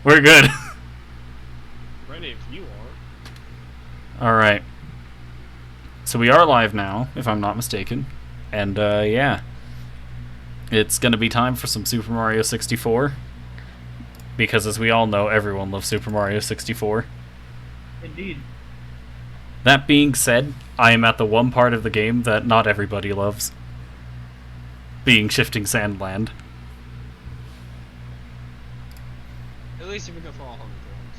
We're good. Ready if you are. Alright. So we are live now, if I'm not mistaken. And, yeah. It's gonna be time for some Super Mario 64. Because, as we all know, everyone loves Super Mario 64. Indeed. That being said, I am at the one part of the game that not everybody loves. Being Shifting Sand Land. At least if we go for all 100 rounds.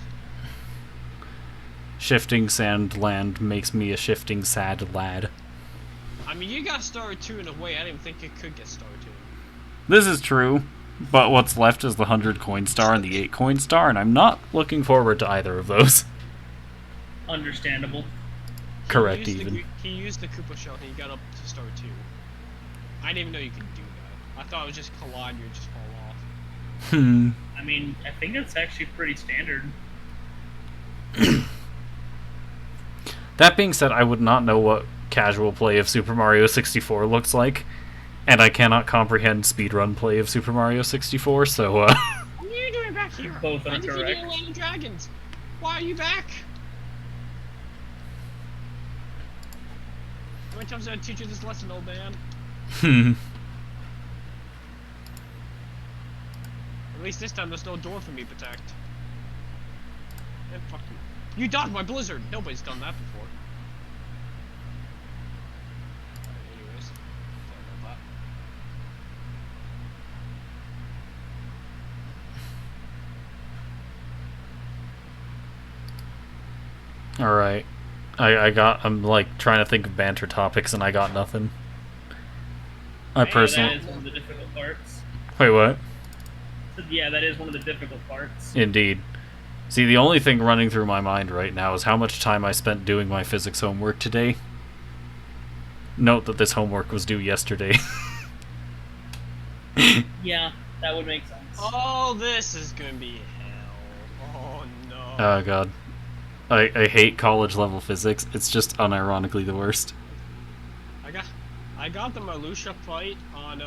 Shifting Sand Land makes me a shifting sad lad. I mean, you got Star 2 in a way I didn't think it could get Star 2. This is true, but what's left is the 100 coin star and the 8 coin star, and I'm not looking forward to either of those. Understandable. Correct, even. He used the Koopa shell and he got up to Star 2. I didn't even know you could do that. I thought it was just collide and you'd just fall off. I mean, I think that's actually pretty standard. That being said, I would not know what casual play of Super Mario 64 looks like, and I cannot comprehend speedrun play of Super Mario 64, so, What are you doing back here? Both are And if you correct. didn't land dragons, why are you back? How many times did I teach you this lesson, old man? At least this time there's no door for me to protect. And fuck you. You dodged my blizzard! Nobody's done that before. Anyways, sorry about that. Alright. I'm like trying to think of banter topics and I got nothing. I That personally. is one of the difficult parts. Wait, what? Yeah, that is one of the difficult parts. Indeed. See, the only thing running through my mind right now is how much time I spent doing my physics homework today. Note that this homework was due yesterday. Yeah, that would make sense. Oh, this is gonna be hell. Oh no. Oh god. I hate college level physics. It's just unironically the worst. I got the Marluxia fight on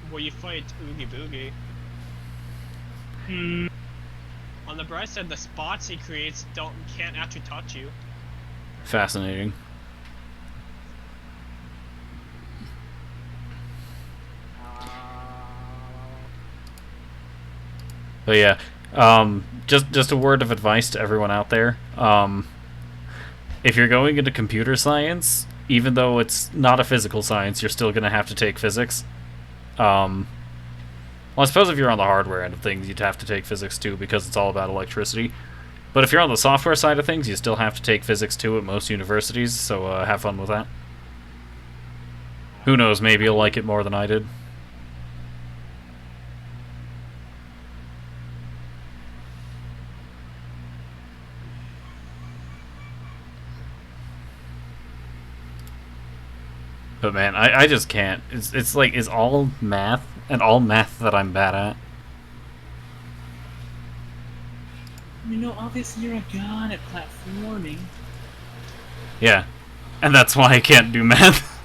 where you fight Oogie Boogie. Hmm. On the bright side, the spots he creates can't actually touch you. Fascinating. But yeah, just a word of advice to everyone out there. If you're going into computer science, even though it's not a physical science, you're still going to have to take physics. Well, I suppose if you're on the hardware end of things, you'd have to take physics too, because it's all about electricity. But if you're on the software side of things, you still have to take physics too at most universities, so have fun with that. Who knows, maybe you'll like it more than I did. But man, I just can't. It's like, it's all math, and all math that I'm bad at. You know, obviously you're a god at platforming. Yeah. And that's why I can't do math.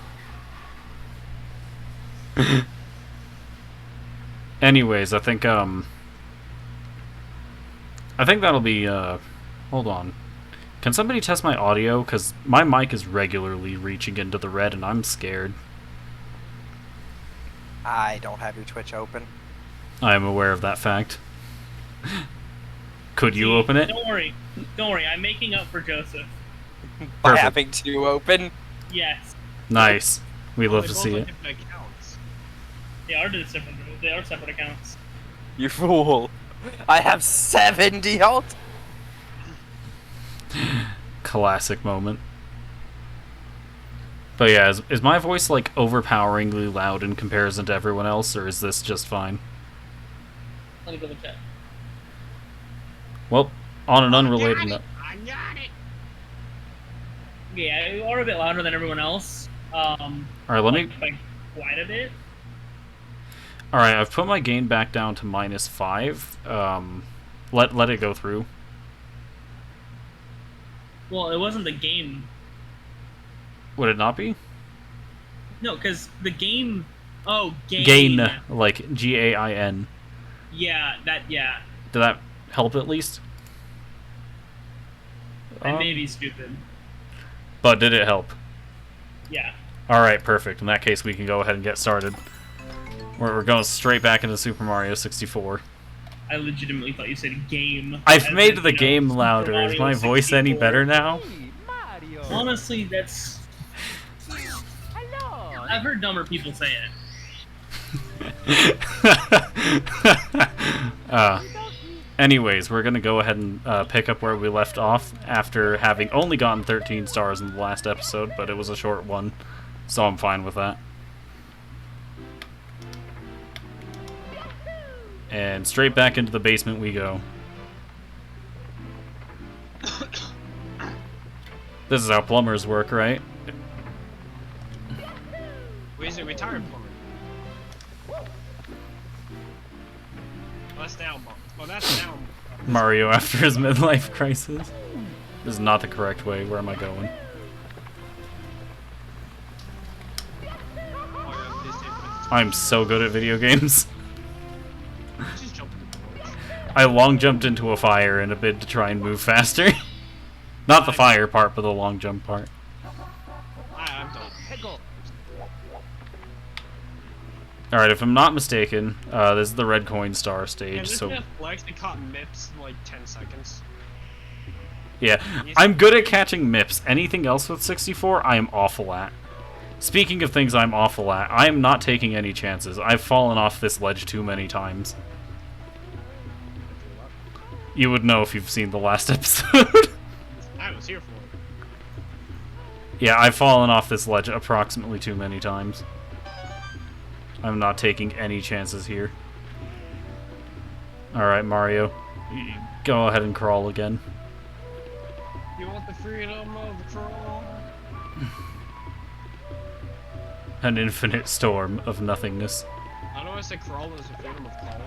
Anyways, I think that'll be, hold on. Can somebody test my audio? Because my mic is regularly reaching into the red, and I'm scared. I don't have your Twitch open. I am aware of that fact. Could you open it? Don't worry. Don't worry, I'm making up for Joseph. By Perfect. having two open. Yes. Nice. We love They to both see have it. different accounts. They are separate accounts. You fool. I have 70 alt. Classic moment. But yeah, is my voice like overpoweringly loud in comparison to everyone else, or is this just fine? Let me double check. Well, on an unrelated note. I got it! Yeah, you are a bit louder than everyone else. Alright, let me... Like quite a bit. Alright, I've put my gain back down to -5. Let it go through. Well, it wasn't the game. Would it not be? No, because the game. Oh, game. Gain, like Gain. Yeah, that. Yeah. Did that help at least? I may be stupid. But did it help? Yeah. Alright, perfect. In that case, we can go ahead and get started. We're going straight back into Super Mario 64. I legitimately thought you said game. I've as made in, the you know, game Super louder. Is Mario my voice any 64. better now? Honestly, that's... I've heard dumber people say it. Anyways, we're going to go ahead and pick up where we left off after having only gotten 13 stars in the last episode, but it was a short one, so I'm fine with that. And straight back into the basement we go. This is how plumbers work, right? Wait, is it retired plumber? Oh, that's down. Oh, that's down. Mario after his midlife crisis. This is not the correct way. Where am I going? Oh, yeah, this table. I'm so good at video games. Just jump in the porch. I long jumped into a fire in a bid to try and move faster. Not the fire part, but the long jump part. I'm done. Alright, if I'm not mistaken, this is the red coin star Yeah, stage, this so... myth likes to caught MIPS in like 10 seconds. Yeah, I'm good at catching MIPS. Anything else with 64, I am awful at. Speaking of things I'm awful at, I am not taking any chances. I've fallen off this ledge too many times. You would know if you've seen the last episode. I was here for it. Yeah, I've fallen off this ledge approximately too many times. I'm not taking any chances here. Alright, Mario. Go ahead and crawl again. You want the freedom of the crawl? An infinite storm of nothingness. I know I said crawl is the freedom of crawl.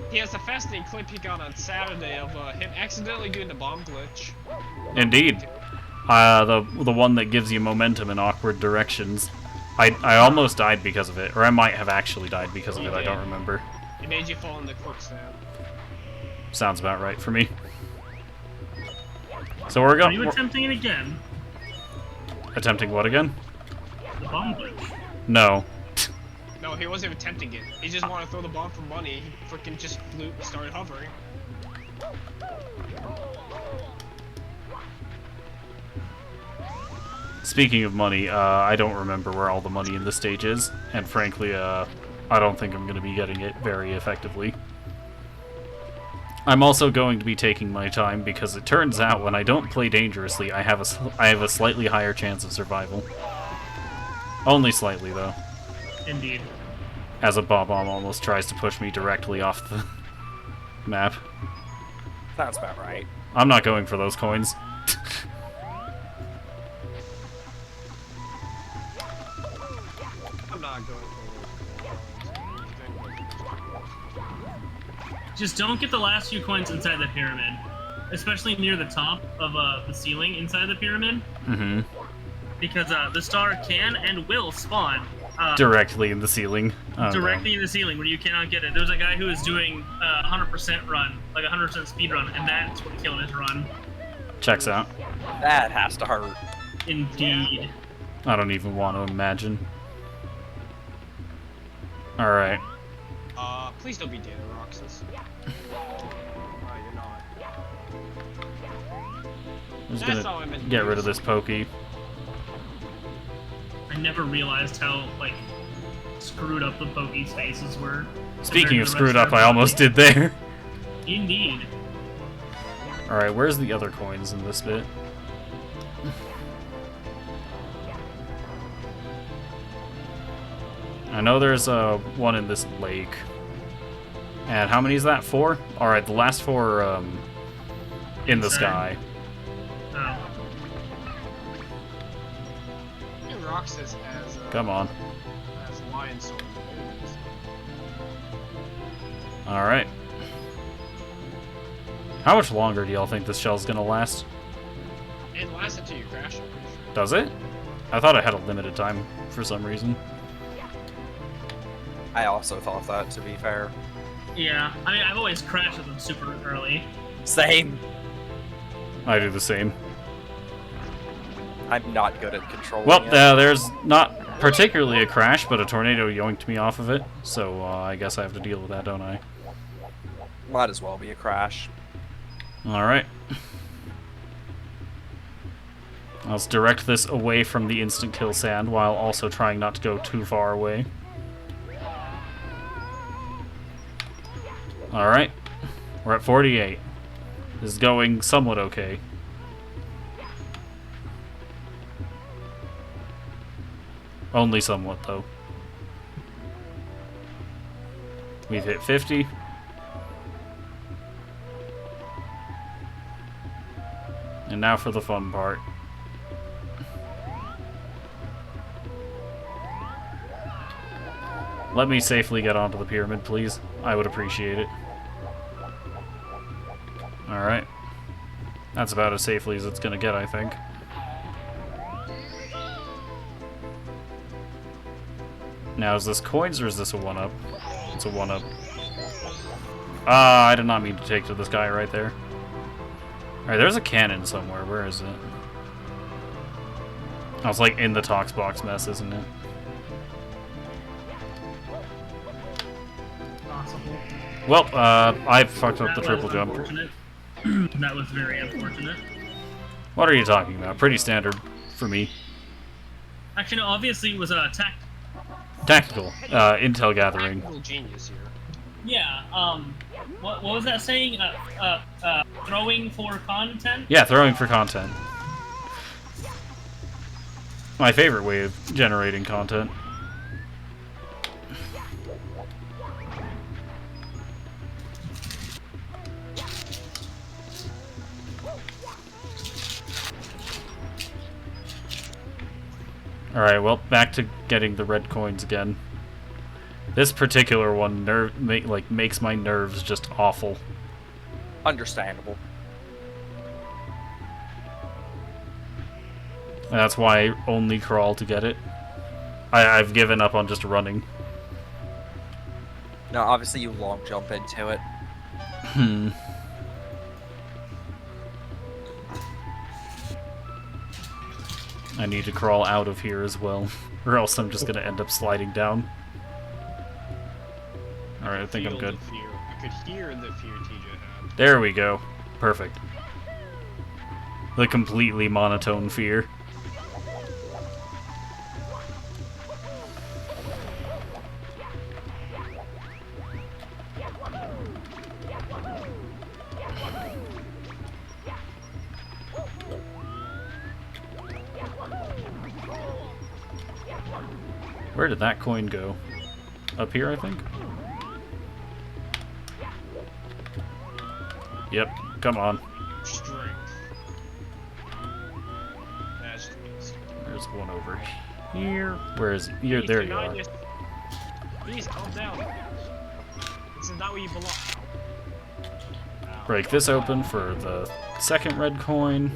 He has a fascinating clip he got on Saturday of him accidentally doing the bomb glitch. Indeed. The one that gives you momentum in awkward directions. I almost died because of it, or I might have actually died because of it, I don't remember. It made you fall in the quicksand. Sounds about right for me. So we're Are going... you attempting it again? Attempting what again? The bomb glitch. No. No, he wasn't even attempting it. He just wanted to throw the bomb for money. He freaking just flew, started hovering. Speaking of money, I don't remember where all the money in this stage is, and frankly, I don't think I'm going to be getting it very effectively. I'm also going to be taking my time because it turns out when I don't play dangerously, I have a slightly higher chance of survival. Only slightly, though. Indeed. As a Bob-omb almost tries to push me directly off the map. Sounds about right. I'm not going for those coins. I'm not going for Just don't get the last few coins inside the pyramid. Especially near the top of the ceiling inside the pyramid. Mm-hmm. Because the star can and will spawn Directly in the ceiling. Oh, directly in the ceiling where you cannot get it. There's a guy who was doing 100% run, like 100% speed run, and that's what killed his run. no. Checks out. That has to hurt. Indeed. I don't even want to imagine. Alright. Please don't be Data Roxas. You're not. I'm just That's all I gonna meant to get do. rid of this pokey. I never realized how, like, screwed up the Poke's faces were. Speaking of compared to the screwed rest up, of I their almost body. did there. Indeed. Alright, where's the other coins in this bit? I know there's one in this lake. And how many is that? 4? Alright, the last 4 are in the Inside. sky. Oh. And Roxas as Come on. as Lion Sword. Alright. How much longer do y'all think this shell's gonna last? It lasts until you crash. I'm pretty sure. Does it? I thought I had a limited time for some reason. I also thought that, to be fair. Yeah, I mean, I've always crashed with them super early. Same. I do the same. I'm not good at controlling Well, it. there's not particularly a crash, but a tornado yoinked me off of it, so I guess I have to deal with that, don't I? Might as well be a crash. Alright. Let's direct this away from the instant kill sand while also trying not to go too far away. Alright. We're at 48. This is going somewhat okay. Only somewhat, though. We've hit 50. And now for the fun part. Let me safely get onto the pyramid, please. I would appreciate it. Alright. That's about as safely as it's gonna get, I think. Now, is this coins or is this a 1-up? It's a 1-up. Ah, I did not mean to take to this guy right there. Alright, there's a cannon somewhere. Where is it? Oh, it's like in the Tox box mess, isn't it? Possible. Well, I fucked up That the triple was jump. unfortunate. That was very unfortunate. What are you talking about? Pretty standard for me. Actually, no, obviously it was a Tactical. Intel gathering. Tactical genius here. Yeah, what was that saying? Throwing for content? Yeah, throwing for content. My favorite way of generating content. Alright, well, back to getting the red coins again. This particular one makes my nerves just awful. Understandable. And that's why I only crawl to get it. I've given up on just running. No, obviously you long jump into it. I need to crawl out of here as well, or else I'm just gonna end up sliding down. Alright, I think I'm Feel good. the fear. I could hear the fear TJ had. There we go. Perfect. The completely monotone fear. Where did that coin go? Up here, I think? Yep, come on. Strength. That's just means. There's one over here. Where is you? There you are. Please calm down. This is not where you belong. Ow. Break this open for the second red coin.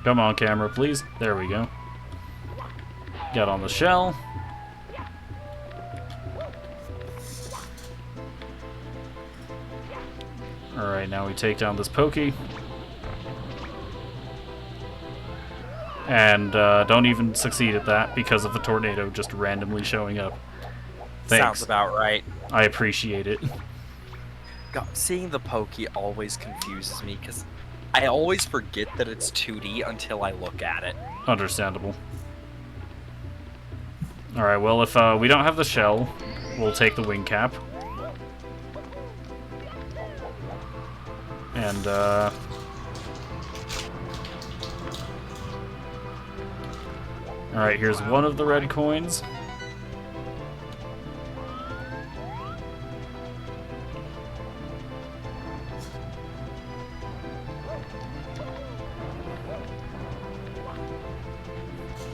Come on, camera, please. There we go. Get on the shell. Alright, now we take down this pokey. And don't even succeed at that because of the tornado just randomly showing up. Thanks. Sounds about right. I appreciate it. God, seeing the pokey always confuses me because I always forget that it's 2D until I look at it. Understandable. Alright, well, if we don't have the shell, we'll take the wing cap. And, alright, here's one of the red coins.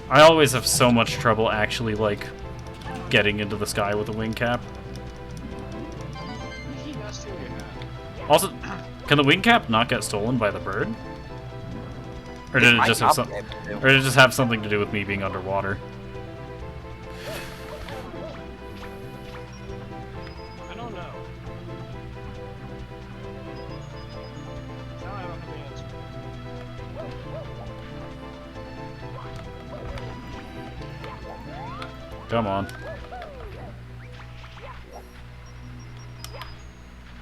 I always have so much trouble actually, like, getting into the sky with a wing cap. He has to get that. Also, Can the wing cap not get stolen by the bird? Or did it might just have not some? be able to. Or did it just have something to do with me being underwater? I don't know. Now I don't have the answer. Come on.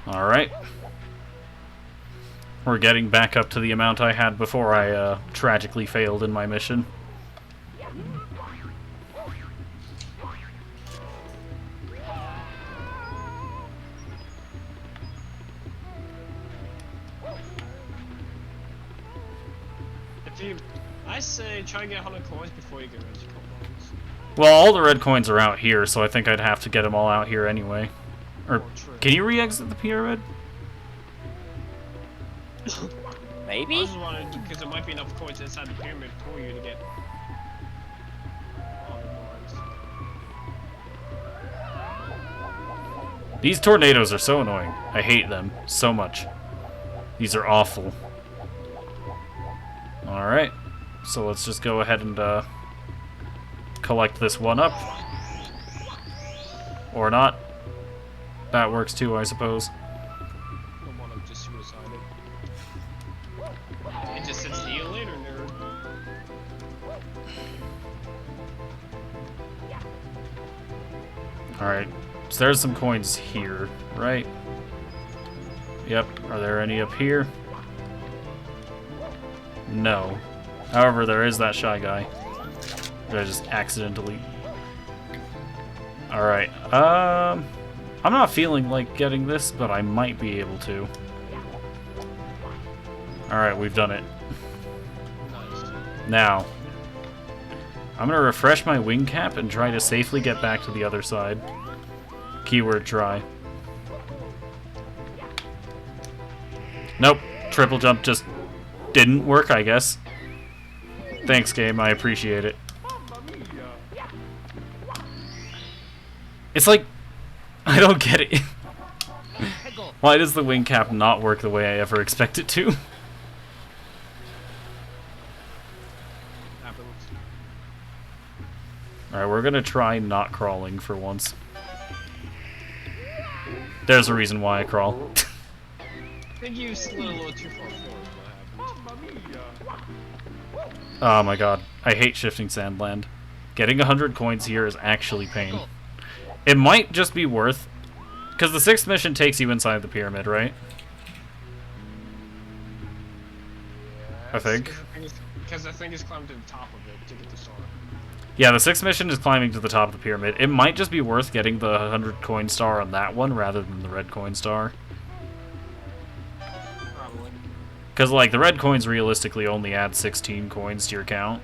Alright. We're getting back up to the amount I had before I tragically failed in my mission. I say try and get 100 coins before you get red coins. Well, all the red coins are out here, so I think I'd have to get them all out here anyway. Or, True. can you re-exit the pyramid? I Maybe? was wondering because there might be enough coins inside the pyramid for you to get all the coins. These tornadoes are so annoying. I hate them so much. These are awful. Alright. So let's just go ahead and collect this one up. Or not. That works too, I suppose. The one I'm just suicided. It just says see you later, nerd. Alright. So there's some coins here, right? Yep. Are there any up here? No. However, there is that shy guy. Did I just accidentally... Alright. I'm not feeling like getting this, but I might be able to. Alright, we've done it. Nice. Now, I'm gonna refresh my wing cap and try to safely get back to the other side. Keyword try. Nope. Triple jump just didn't work, I guess. Thanks, game. I appreciate it. It's like... I don't get it. Why does the wing cap not work the way I ever expect it to? Happens. Alright, we're gonna try not crawling for once. There's a reason why I crawl. I think you slid a little too far forward. What happened? Oh my god. I hate shifting sandland. Getting 100 coins here is actually pain. It might just be worth... Because the 6th mission takes you inside the pyramid, right? I think. Because I think it's climbed to the top of it to get the star. Yeah, the 6th mission is climbing to the top of the pyramid. It might just be worth getting the 100 coin star on that one rather than the red coin star. Probably. Because, like, the red coins realistically only add 16 coins to your count.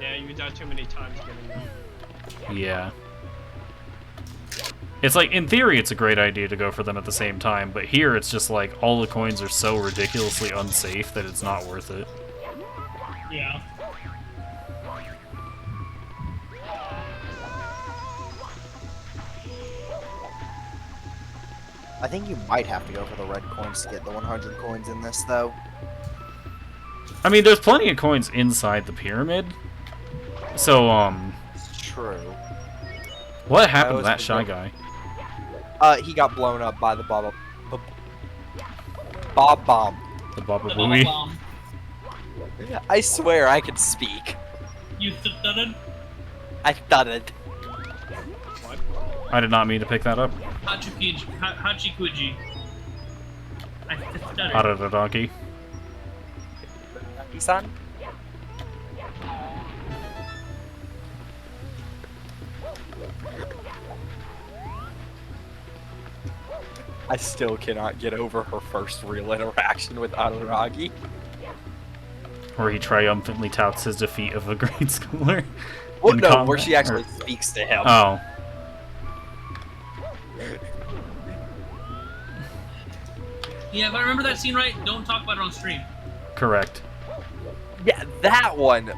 Yeah, you died too many times getting them. Yeah. It's like, in theory, it's a great idea to go for them at the same time, but here it's just like, all the coins are so ridiculously unsafe that it's not worth it. Yeah. I think you might have to go for the red coins to get the 100 coins in this, though. I mean, there's plenty of coins inside the pyramid. So, It's true. what happened to always that shy forget. guy? He got blown up by the Bob Bomb. The Baba The Booey? bomb. I swear I can speak. You thudded? I thudded. What? I did not mean to pick that up. Hachikuji. I stuttered. Out of the donkey. Son? I still cannot get over her first real interaction with Araragi. Where he triumphantly touts his defeat of a grade schooler. Well, in no, combat, where she actually or- speaks to him. Oh. Yeah, if I remember that scene right, don't talk about it on stream. Correct. Yeah, that one.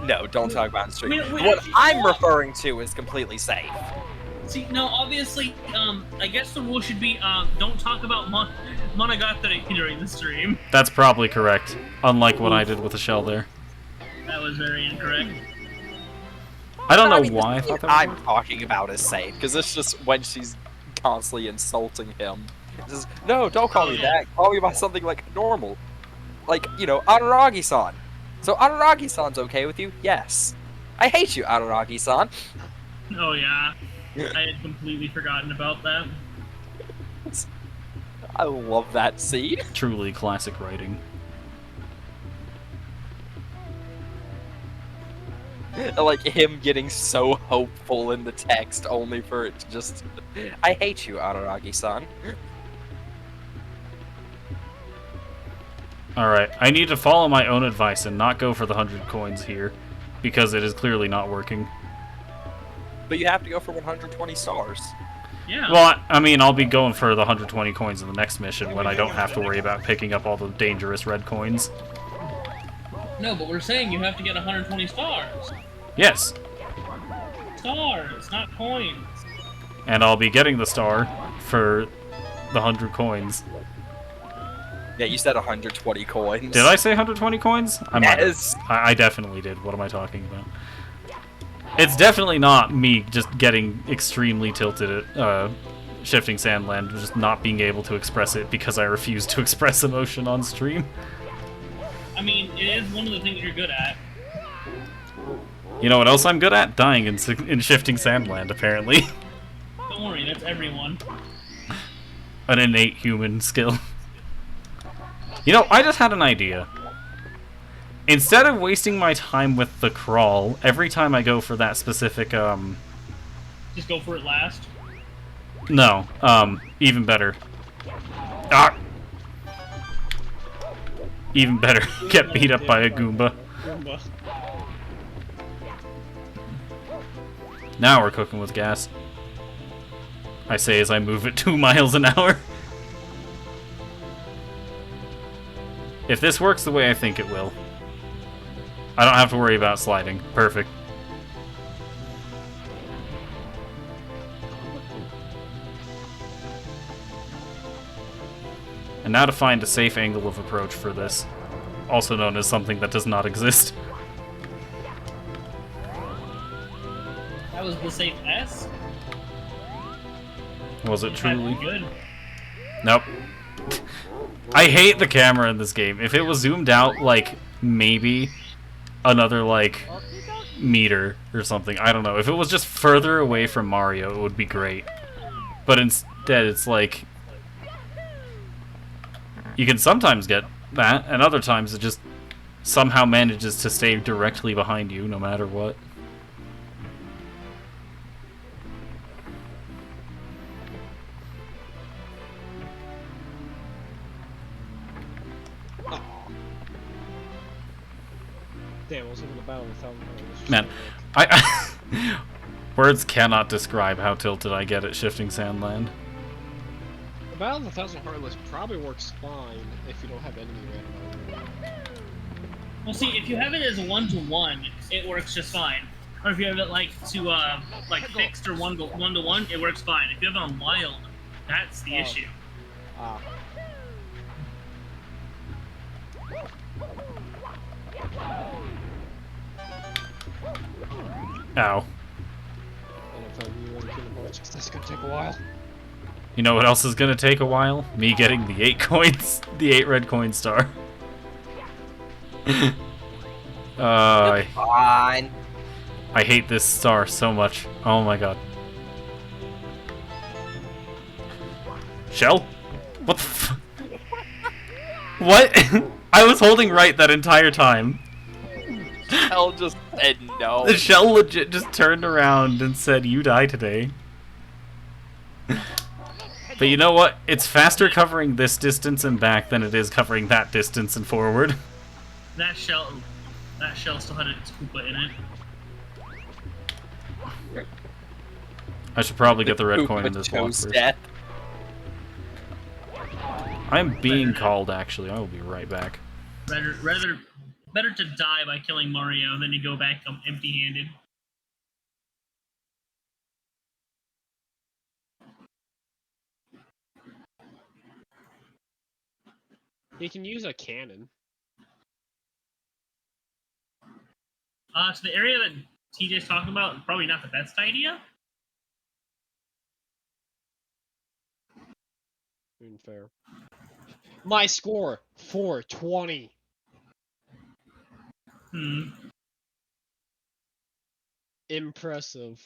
No, don't talk about it straight. Wait, What actually, I'm referring to is completely safe. See, no, obviously, I guess the rule should be, don't talk about Monogatari during the stream. That's probably correct. Unlike what I did with the shell there. That was very incorrect. I don't know I mean, the why I scene thought that was I'm work. talking about is safe, because it's just when she's constantly insulting him. It's just, no, don't call Oh, me yeah. that. Call me by something like normal. Like, you know, Araragi-san. So Araragi-san's okay with you? Yes. I hate you, Araragi-san. Oh, yeah. I had completely forgotten about that. I love that scene. Truly classic writing. Like him getting so hopeful in the text only for it to just... I hate you, Araragi-san. Alright, I need to follow my own advice and not go for the 100 coins here, because it is clearly not working. But you have to go for 120 stars. Yeah. Well, I mean, I'll be going for the 120 coins in the next mission when I don't have to worry about picking up all the dangerous red coins. No, but we're saying you have to get 120 stars. Yes, Stars, not coins. and I'll be getting the star for the 100 coins. Yeah, you said 120 coins. Did I say 120 coins? I might have. Yes. I definitely did. What am I talking about? It's definitely not me just getting extremely tilted at Shifting Sandland, just not being able to express it because I refuse to express emotion on stream. I mean, it is one of the things you're good at. You know what else I'm good at? Dying in Shifting Sandland, apparently. Don't worry, that's everyone. An innate human skill. You know, I just had an idea. Instead of wasting my time with the crawl, every time I go for that specific, Just go for it last. No, even better. Ah! Even better. Get beat up by a Goomba. Goomba. Now we're cooking with gas. I say as I move at 2 miles an hour. If this works the way I think it will, I don't have to worry about sliding. Perfect. And now to find a safe angle of approach for this, also known as something that does not exist. That was the safe S. Was it truly? Good. Nope. I hate the camera in this game. If it was zoomed out, like, maybe another, like, meter or something, I don't know. If it was just further away from Mario, it would be great. But instead, it's like... You can sometimes get that, and other times it just somehow manages to stay directly behind you, no matter what. Damn, I was looking at the battle without Man, I words cannot describe how tilted I get at Shifting Sandland. The Battle of the Thousand Heartless probably works fine if you don't have enemy random. Well, see, if you have it as a 1-to-1, it works just fine. Or if you have it like fixed or 1-to-1, it works fine. If you have it on wild, that's the issue. Ah. Ow. That's gonna take a while. You know what else is gonna take a while? Me getting the 8 coins, the 8 red coin star. Fine. I hate this star so much. Oh my god. Shell? What the f- What? I was holding right that entire time. Hell just said no. The shell legit just turned around and said, "You die today." But you know what? It's faster covering this distance and back than it is covering that distance and forward. That shell still had its Koopa in it. I should probably get the red Poop coin in with this block toast first. death. I'm being called, actually. I will be right back. Better to die by killing Mario than to go back empty-handed. He can use a cannon. So the area that TJ's talking about, probably not the best idea. Fair. My score 420. Impressive.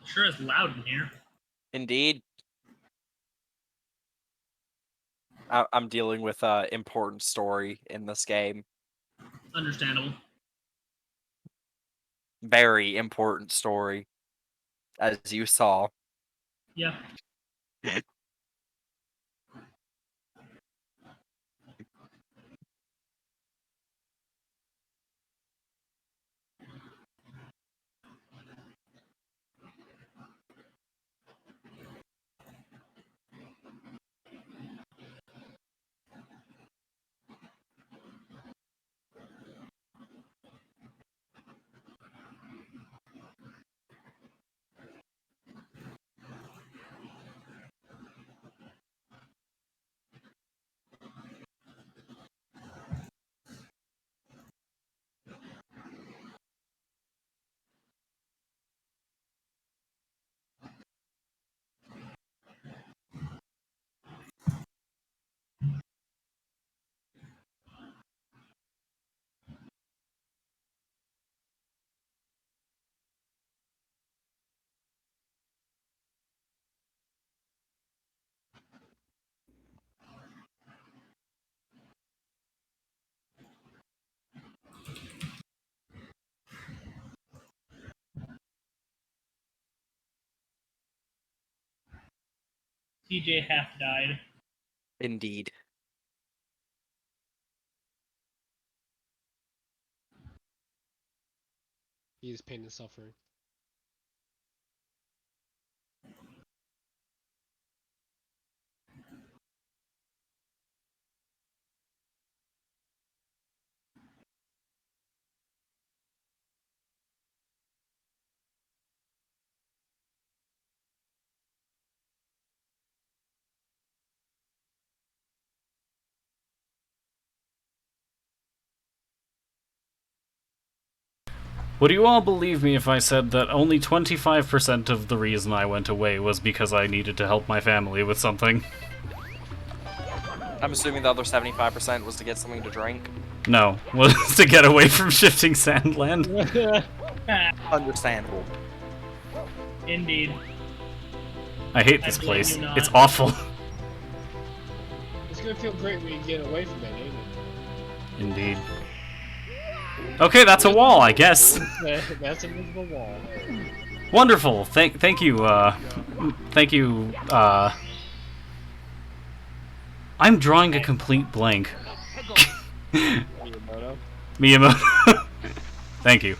Sure is loud in here. Indeed. I'm dealing with an important story in this game. Understandable. Very important story, as you saw. Yeah. TJ half died. Indeed. He is pain and suffering. Would you all believe me if I said that only 25% of the reason I went away was because I needed to help my family with something? I'm assuming the other 75% was to get something to drink. No, was to get away from shifting sandland. Understandable. Indeed. I hate this I believe place. you not. It's awful. It's gonna feel great when you get away from it, ain't it? Indeed. Okay, that's a wall, I guess. That's an invisible wall. Wonderful. Thank you. Thank you. I'm drawing a complete blank. Miyamoto. Miyamoto. Thank you.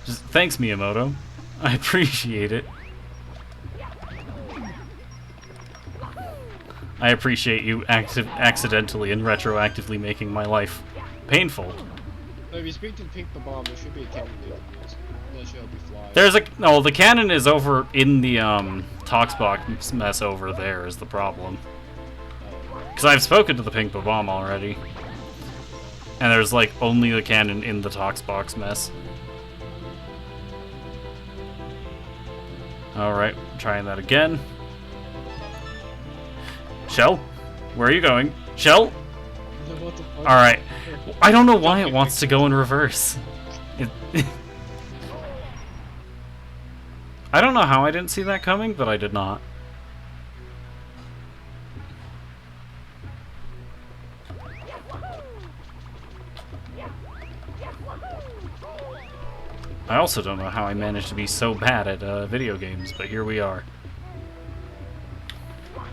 Just thanks, Miyamoto. I appreciate it. I appreciate you accidentally and retroactively making my life painful. So if you speak to the pink bomb, there should be a cannon there. Unless you'll be flying. There's a no. The cannon is over in the Toxbox mess over there. Is the problem? Because I've spoken to the pink bomb already, and there's like only the cannon in the Toxbox mess. All right, trying that again. Shell, where are you going? Shell. What the fuck? All right. I don't know why it wants to go in reverse. I don't know how I didn't see that coming, but I did not. I also don't know how I managed to be so bad at video games, but here we are.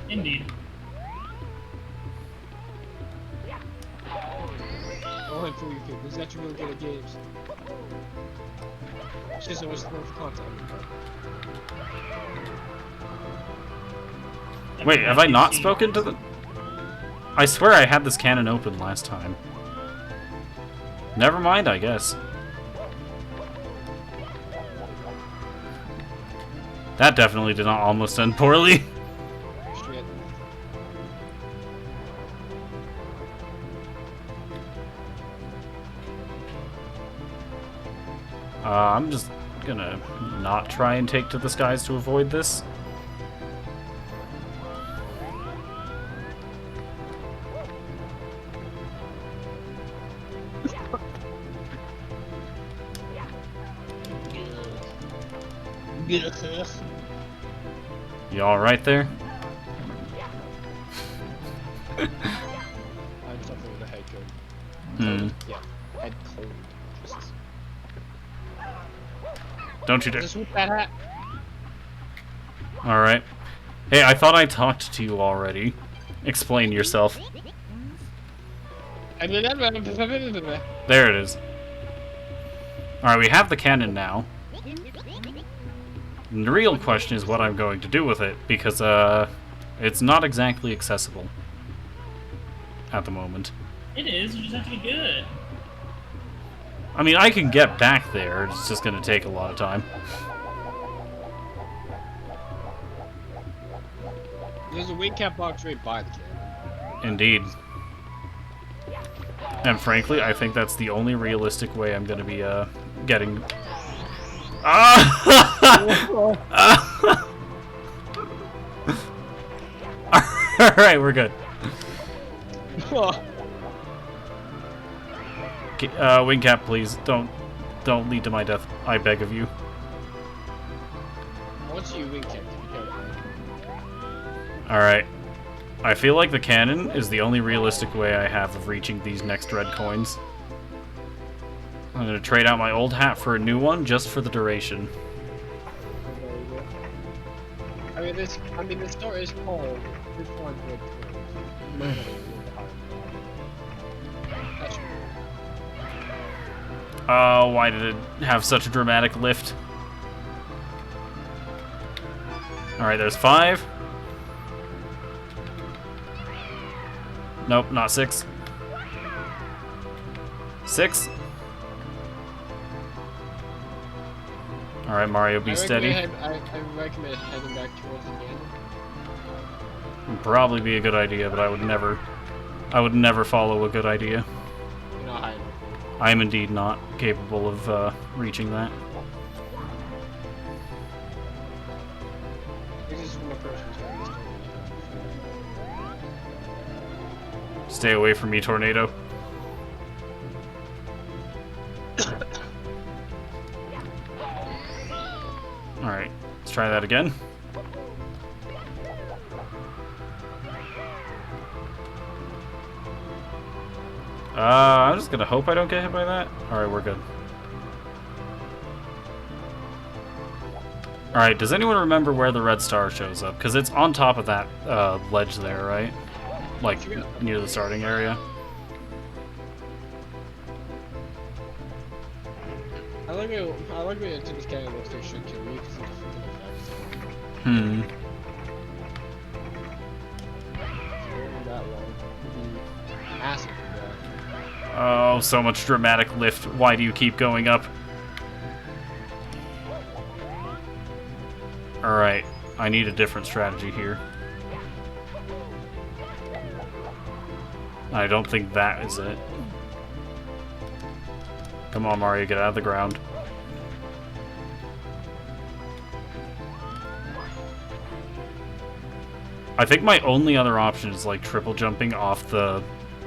Indeed. Only for you people. Who's actually really good at games? It's just always looking for content. Wait, have I not spoken to the... I swear I had this cannon open last time. Never mind, I guess. That definitely did not almost end poorly. Shit. I'm just gonna not try and take to the skies to avoid this. You alright there? I'm suffering with a head cold. Hmm. Yeah, head cold. Jesus. Don't you dare. Just with that hat. Alright. Hey, I thought I talked to you already. Explain yourself. There it is. Alright, we have the cannon now. And the real question is what I'm going to do with it, because, it's not exactly accessible. At the moment. It is, you just have to be good. I mean, I can get back there, it's just gonna take a lot of time. There's a wing cap box right by the cannon. Indeed. And frankly, I think that's the only realistic way I'm gonna be, getting... Alright, we're good. Wing cap, please. Don't lead to my death. I beg of you. Once you wing cap, be careful. Alright. I feel like the cannon is the only realistic way I have of reaching these next red coins. I'm gonna trade out my old hat for a new one just for the duration. I mean, this store is called 400 coins. Oh, why did it have such a dramatic lift? Alright, there's 5. Nope, not 6. 6. Alright, Mario, be steady. I recommend heading back towards the game. Would probably be a good idea, but I would never follow a good idea. You're not hiding. I am indeed not capable of reaching that. This is from a person who's trying to start Stay away from me, tornado. Alright, let's try that again. I'm just gonna hope I don't get hit by that. Alright, we're good. Alright, does anyone remember where the red star shows up? Because it's on top of that ledge there, right? Like, near the starting area. I like when it took this guy looks like should kill me because of the freaking effects. Hmm. That one would be massive for that. Oh, so much dramatic lift. Why do you keep going up? Alright, I need a different strategy here. I don't think that is it. Come on, Mario, get out of the ground. I think my only other option is like triple jumping off the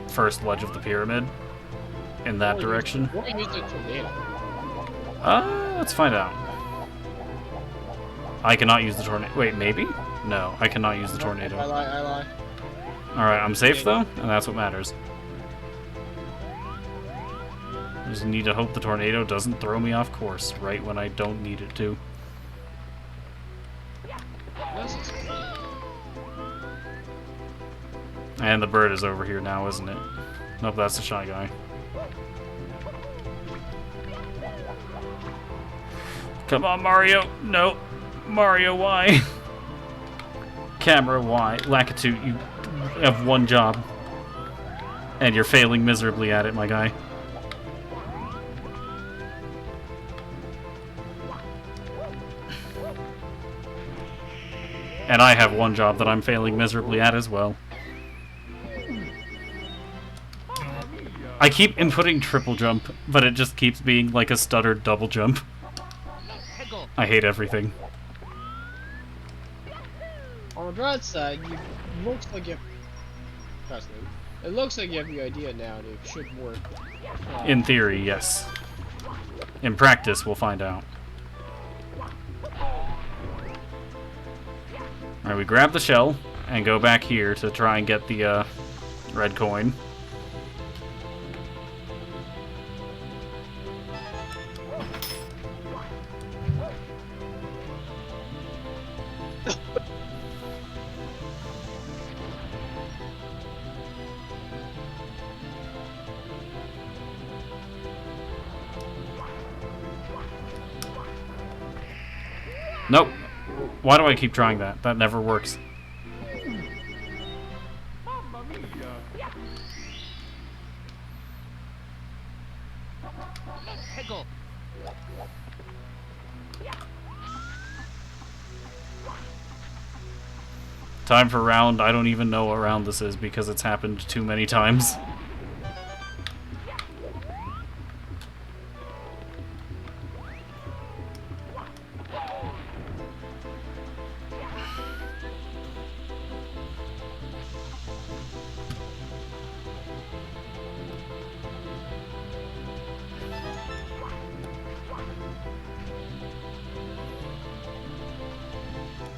first ledge of the pyramid in that direction. What use the tornado? Let's find out. I cannot use the tornado. Wait, maybe? No, I cannot use the tornado. I lie. Alright, I'm safe though, and that's what matters. I just need to hope the tornado doesn't throw me off course right when I don't need it to. And the bird is over here now, isn't it? Nope, that's the shy guy. Come on, Mario! No! Mario, why? Camera, why? Lakitu, you have one job. And you're failing miserably at it, my guy. And I have one job that I'm failing miserably at as well. I keep inputting triple jump, but it just keeps being like a stuttered double jump. I hate everything. On the bright side, looks like you have... It looks like you have your idea now, and it should work. In theory, yes. In practice, we'll find out. Alright, we grab the shell and go back here to try and get the red coin. Nope. Why do I keep trying that? That never works. Time for round. I don't even know what round this is because it's happened too many times.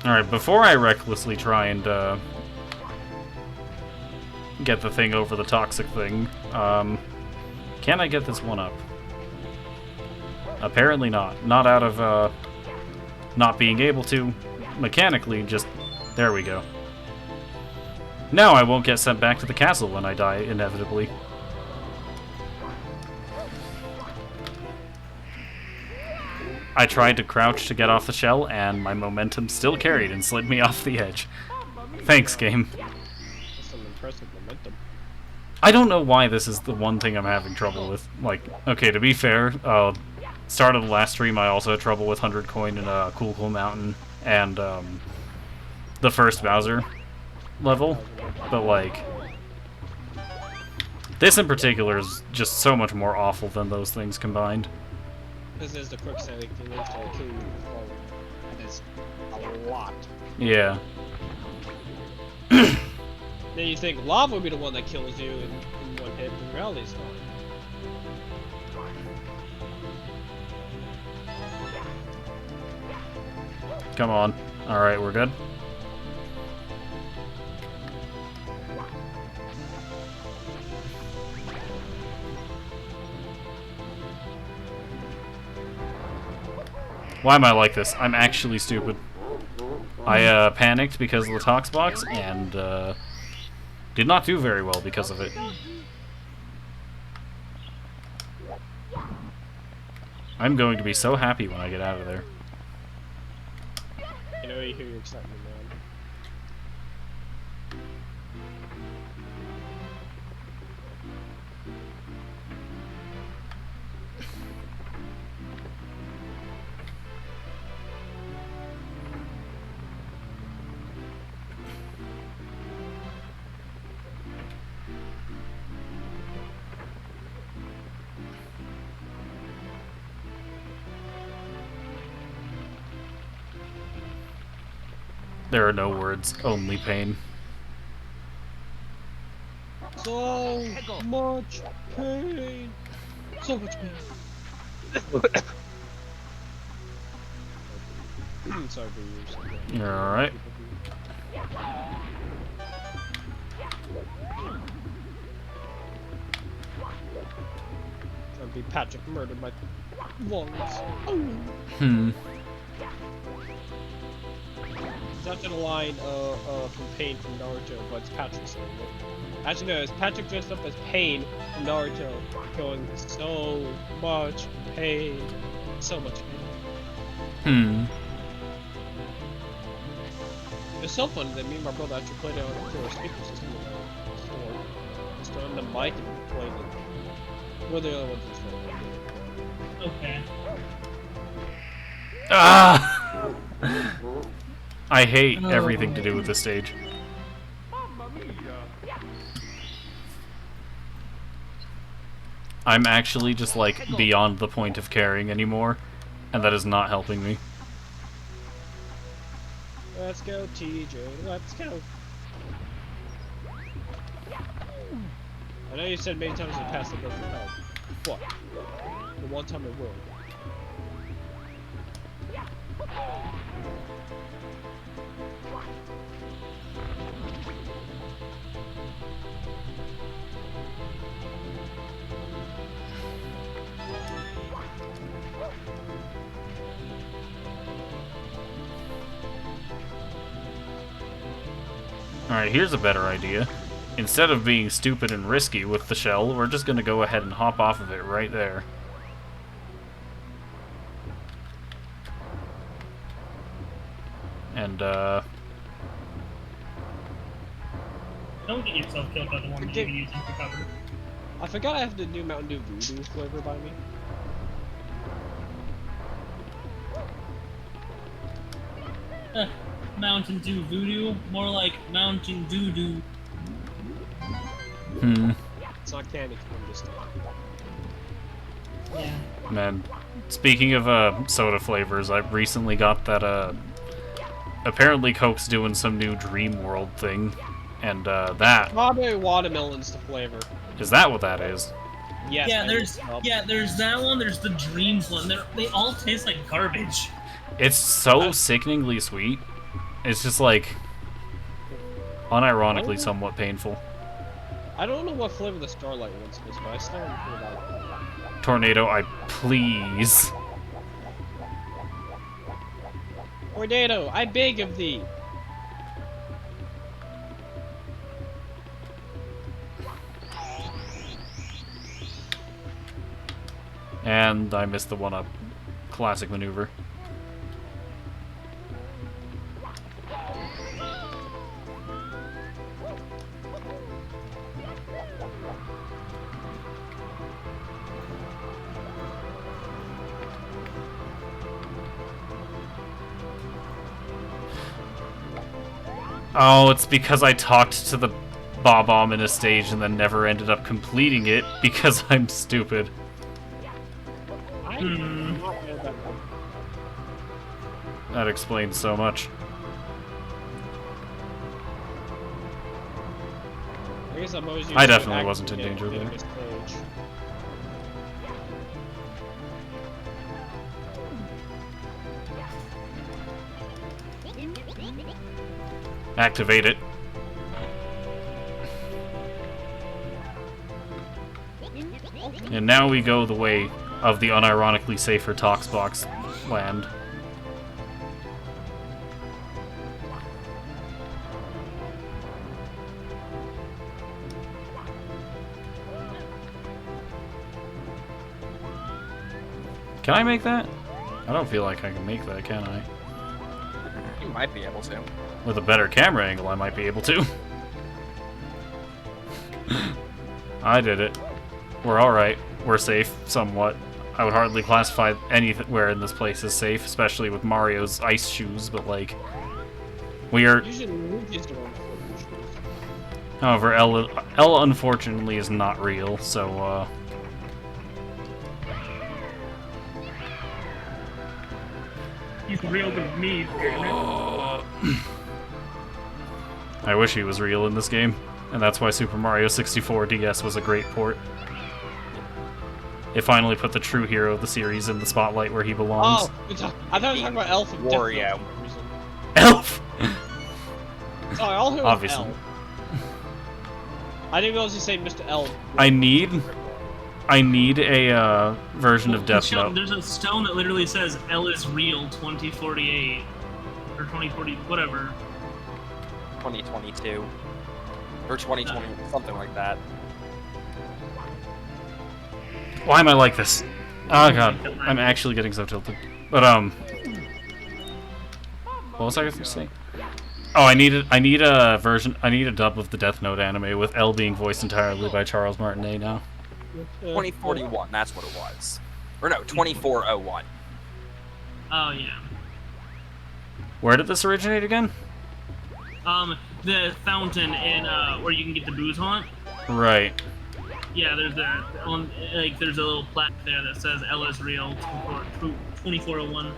Alright, before I recklessly try and get the thing over the toxic thing, can I get this one up? Apparently not. Not out of not being able to. Mechanically, just... There we go. Now I won't get sent back to the castle when I die, inevitably. I tried to crouch to get off the shell, and my momentum still carried and slid me off the edge. Thanks, game. That's some impressive momentum. I don't know why this is the one thing I'm having trouble with. Like, okay, to be fair, start of the last stream I also had trouble with 100 coin in Cool Cool Mountain and the first Bowser level, but like, this in particular is just so much more awful than those things combined. This is the quicksand thing that's gonna kill you forward. And it's a lot. Yeah. Then you think lava would be the one that kills you in one hit, but reality it's not. Come on. Alright, we're good. Why am I like this? I'm actually stupid. I panicked because of the tox box and did not do very well because of it. I'm going to be so happy when I get out of there. You know, you hear your excitement, man. There are no words, only pain. So much pain. So much pain. Sorry for you. You're alright. Trying to be Patrick murdered my lungs. Hmm. It's after the line from Pain from Naruto, but it's Patrick saying it. Actually, no, it's Patrick dressed up as Pain from Naruto, going so much pain, so much pain. Hmm. It's so funny that me and my brother actually played it on a speaker system in the store. Just on the mic and played it. We're the only ones that store. Okay. Ah! I hate everything to do with this stage. I'm actually just like beyond the point of caring anymore, and that is not helping me. Let's go, TJ. Let's go. I know you said many times in the past that doesn't help. What? The one time it will. Alright, here's a better idea. Instead of being stupid and risky with the shell, we're just gonna go ahead and hop off of it right there. And, Don't get yourself killed by the one that you've been using for cover. I forgot I have the new Mountain Dew Voodoo flavor by me. Mountain Dew Voodoo, more like Mountain Dew Doo. hmm. It's not candy corn this time. Yeah. Man, speaking of soda flavors, I recently got that apparently Coke's doing some new Dream World thing, and that Strawberry watermelon's the flavor. is that what that is? Yes. Yeah, I there's looked it up. there's that one. There's the Dreams one. They all taste like garbage. It's so sickeningly sweet. It's just like unironically somewhat painful. I don't know what flavor the Starlight one's is, but I still haven't figured out. Tornado, I please. Tornado, I beg of thee. And I missed the one-up. Classic maneuver. Oh, it's because I talked to the Bob-omb in a stage and then never ended up completing it because I'm stupid. I Hmm. did not know that one. That explains so much. I guess I'm always I used to definitely wasn't in acting danger in there. this stage. Activate it. And now we go the way of the unironically safer Toxbox land. Can I make that? I don't feel like I can make that, can I? You might be able to. With a better camera angle, I might be able to. I did it. We're alright. We're safe, somewhat. I would hardly classify anywhere in this place as safe, especially with Mario's ice shoes, but like... We are... Usually Luigi's the one with the shoes. However, Ella unfortunately is not real, so, He's real to me. I wish he was real in this game, and that's why Super Mario 64 DS was a great port. It finally put the true hero of the series in the spotlight where he belongs. Oh, I thought you were talking about Elf and Wario. Death Note for some reason. Elf! Sorry, all who Obviously. Elf. I didn't realize you say Mr. Elf. I need a version of Death Sheldon, Note. there's a stone that literally says L is real 2048 or 2040, whatever. 2022. Or 2020, something like that. Why am I like this? Oh god, I'm actually getting so tilted. But what was I going to say? Oh, I need a dub of the Death Note anime with L being voiced entirely by Charles Martinet now. 2041, that's what it was. Or no, 2401. Oh yeah. Where did this originate again? The fountain in where you can get the booze haunt. Right. Yeah, there's there's a little plaque there that says L is real 2401.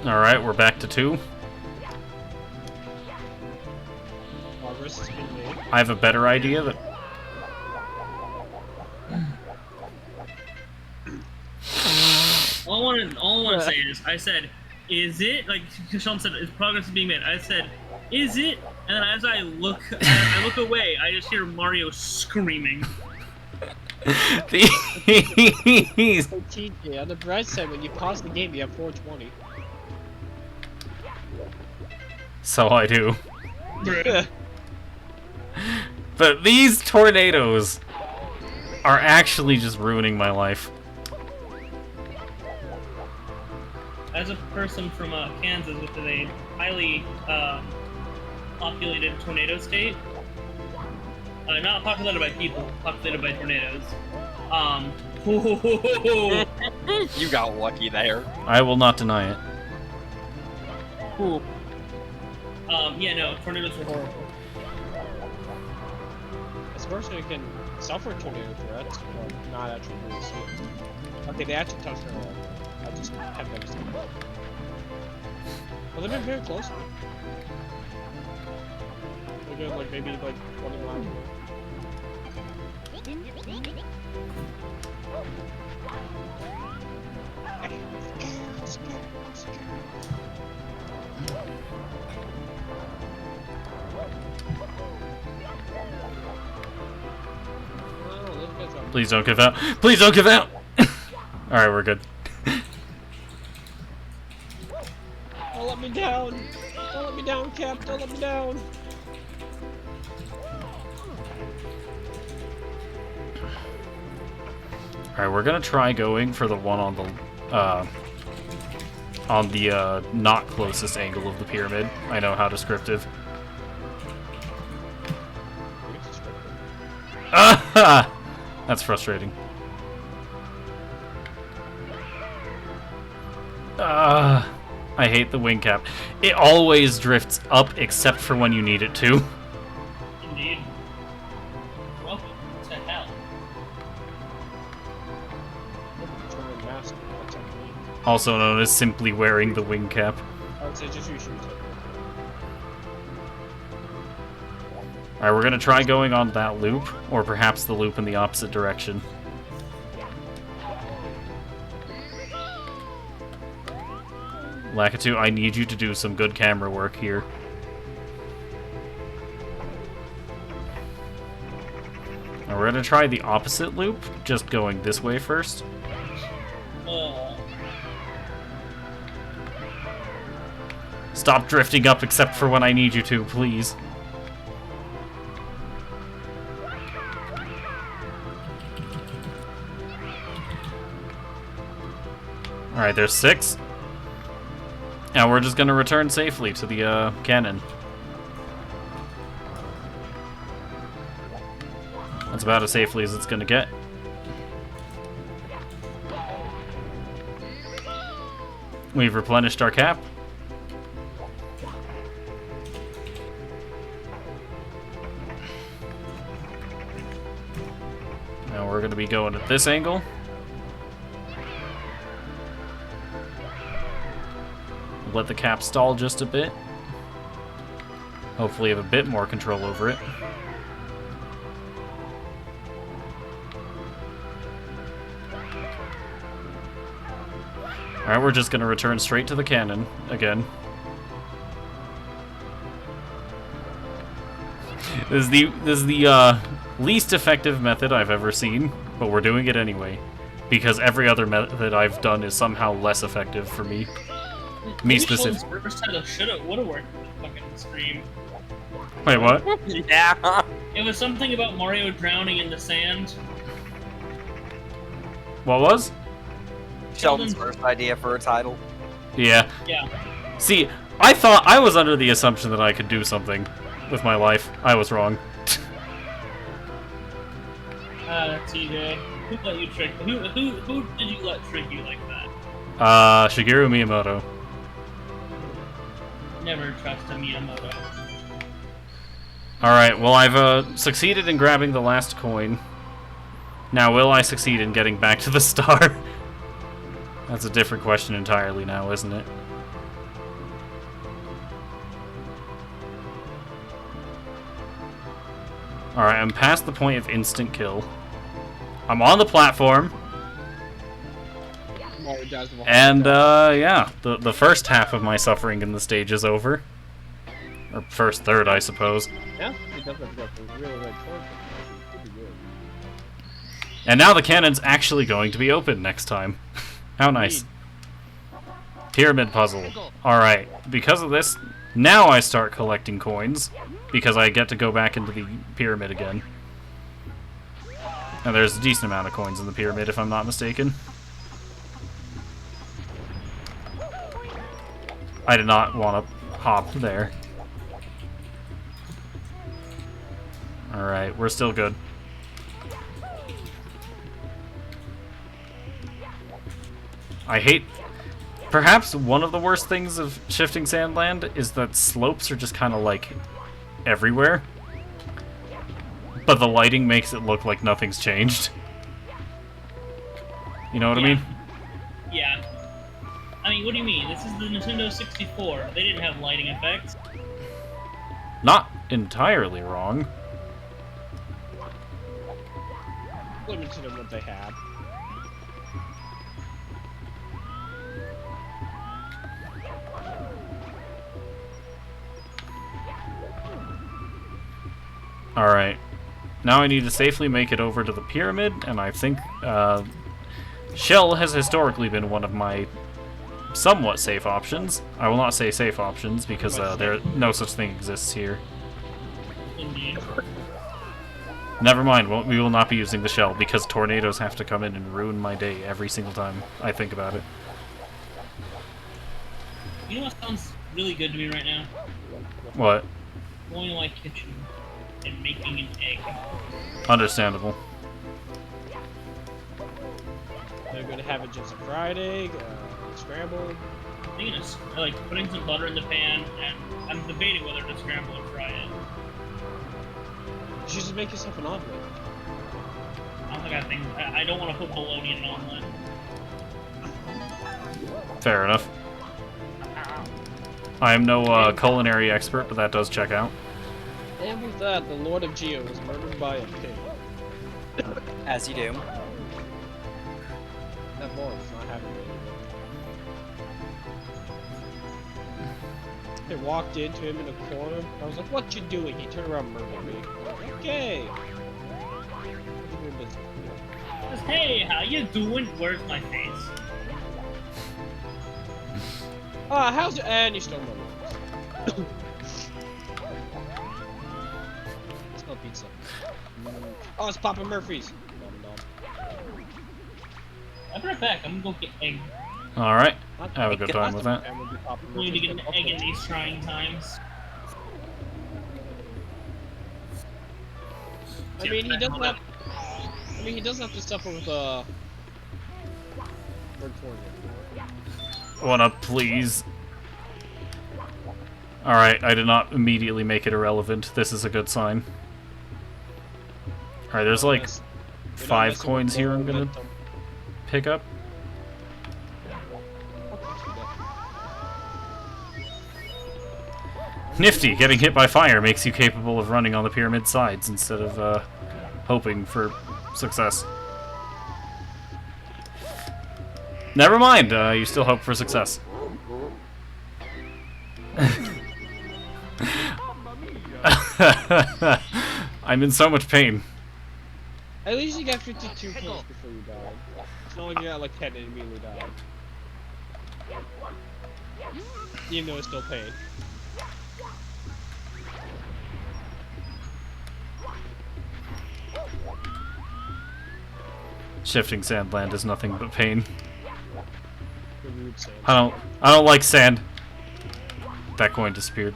Alright, we're back to 2. Progress has been made. I have a better idea that... All I want to say is, I said, is it, like Sean said, is progress being made? I said, is it? And then as I look away, I just hear Mario screaming. These... So TJ, on the bright side, when you pause the game, you have 420. So I do. But these tornadoes are actually just ruining my life. As a person from Kansas, which is a highly populated tornado state, not populated by people, populated by tornadoes. You got lucky there. I will not deny it. Yeah, no, tornadoes are horrible. This person can suffer tornado threats, but not actually really see it. Okay, they actually touched their own. I just have never seen it. Well, they've been very close. They're good, like maybe like 20 miles away. Please don't give out. Please don't give out! Alright, we're good. Don't let me down! Don't let me down, Cap! Don't let me down! Alright, we're gonna try going for the one on the not closest angle of the pyramid. I know how descriptive. Ah! That's frustrating. I hate the wing cap. It always drifts up except for when you need it to. Indeed. Welcome to hell. Also known as simply wearing the wing cap. I would say just use shoes. Alright, we're gonna try going on that loop, or perhaps the loop in the opposite direction. Lakitu, I need you to do some good camera work here. Now we're gonna try the opposite loop, just going this way first. Stop drifting up except for when I need you to, please. Alright, there's 6. Now we're just gonna return safely to the cannon. That's about as safely as it's gonna get. We've replenished our cap. Now we're gonna be going at this angle. Let the cap stall just a bit. Hopefully have a bit more control over it. Alright, we're just gonna return straight to the cannon again. This is the least effective method I've ever seen, but we're doing it anyway. Because every other method I've done is somehow less effective for me. Me specific. First time shoulda woulda worked with the fucking stream. Wait, what? Yeah. It was something about Mario drowning in the sand. What was? Sheldon's first idea for a title. Yeah. Yeah. See, I thought I was under the assumption that I could do something with my life. I was wrong. TJ. Who let you trick? Who did you let trick you like that? Shigeru Miyamoto. Never trust a Miyamoto. Alright, well I've succeeded in grabbing the last coin. Now will I succeed in getting back to the star? That's a different question entirely now, isn't it? Alright, I'm past the point of instant kill. I'm on the platform. And, yeah, the first half of my suffering in the stage is over. Or first third, I suppose. Yeah, he definitely got the really right choice. Pretty good. And now the cannon's actually going to be open next time. How nice. Pyramid puzzle. Alright, because of this, now I start collecting coins. Because I get to go back into the pyramid again. And there's a decent amount of coins in the pyramid, if I'm not mistaken. I did not want to hop there. Alright, we're still good. I hate... Perhaps one of the worst things of shifting Sandland is that slopes are just kind of like everywhere. But the lighting makes it look like nothing's changed. You know what I mean? Yeah. I mean, what do you mean? This is the Nintendo 64. They didn't have lighting effects. Not entirely wrong. Limited to what they had. Alright. Now I need to safely make it over to the pyramid, and I think Shell has historically been one of my somewhat safe options. I will not say safe options, because there no such thing exists here. Indeed. Never mind, we will not be using the shell, because tornadoes have to come in and ruin my day every single time I think about it. You know what sounds really good to me right now? What? Going to my kitchen and making an egg. Understandable. They're gonna have it just a fried egg, scrambled. I think it's like putting some butter in the pan, and I'm debating whether to scramble or fry it. You should just make yourself an omelet. I don't think I don't want to put bologna in an omelet. Fair enough. I am no culinary expert, but that does check out. And with that, the Lord of Geo was murdered by a pig. As you do. That boy was not happy with it. They walked into him in a corner. I was like, "What you doing?" He turned around and murdered me. Okay. Just, hey, how you doing? Where's my face? How's it? And you still murdered. Smell pizza. Oh, it's Papa Murphy's. Nom, nom. I'll be right back. I'm gonna go get egg. All right. Not Have a good time last with time that. would be Papa We need to Murphy's, get an but egg in also- these trying times. I mean, he doesn't have. I mean, he doesn't have to suffer with word for Wanna please? All right. I did not immediately make it irrelevant. This is a good sign. All right. There's like 5 coins here. I'm gonna pick up. Nifty, getting hit by fire makes you capable of running on the pyramid sides instead of hoping for success. Never mind, you still hope for success. I'm in so much pain. At least you got 52 kills before you died. It's not like you got like 10 and immediately died. Even though it's still pain. Shifting sandland is nothing but pain. The rude sand. I don't like sand. That coin disappeared.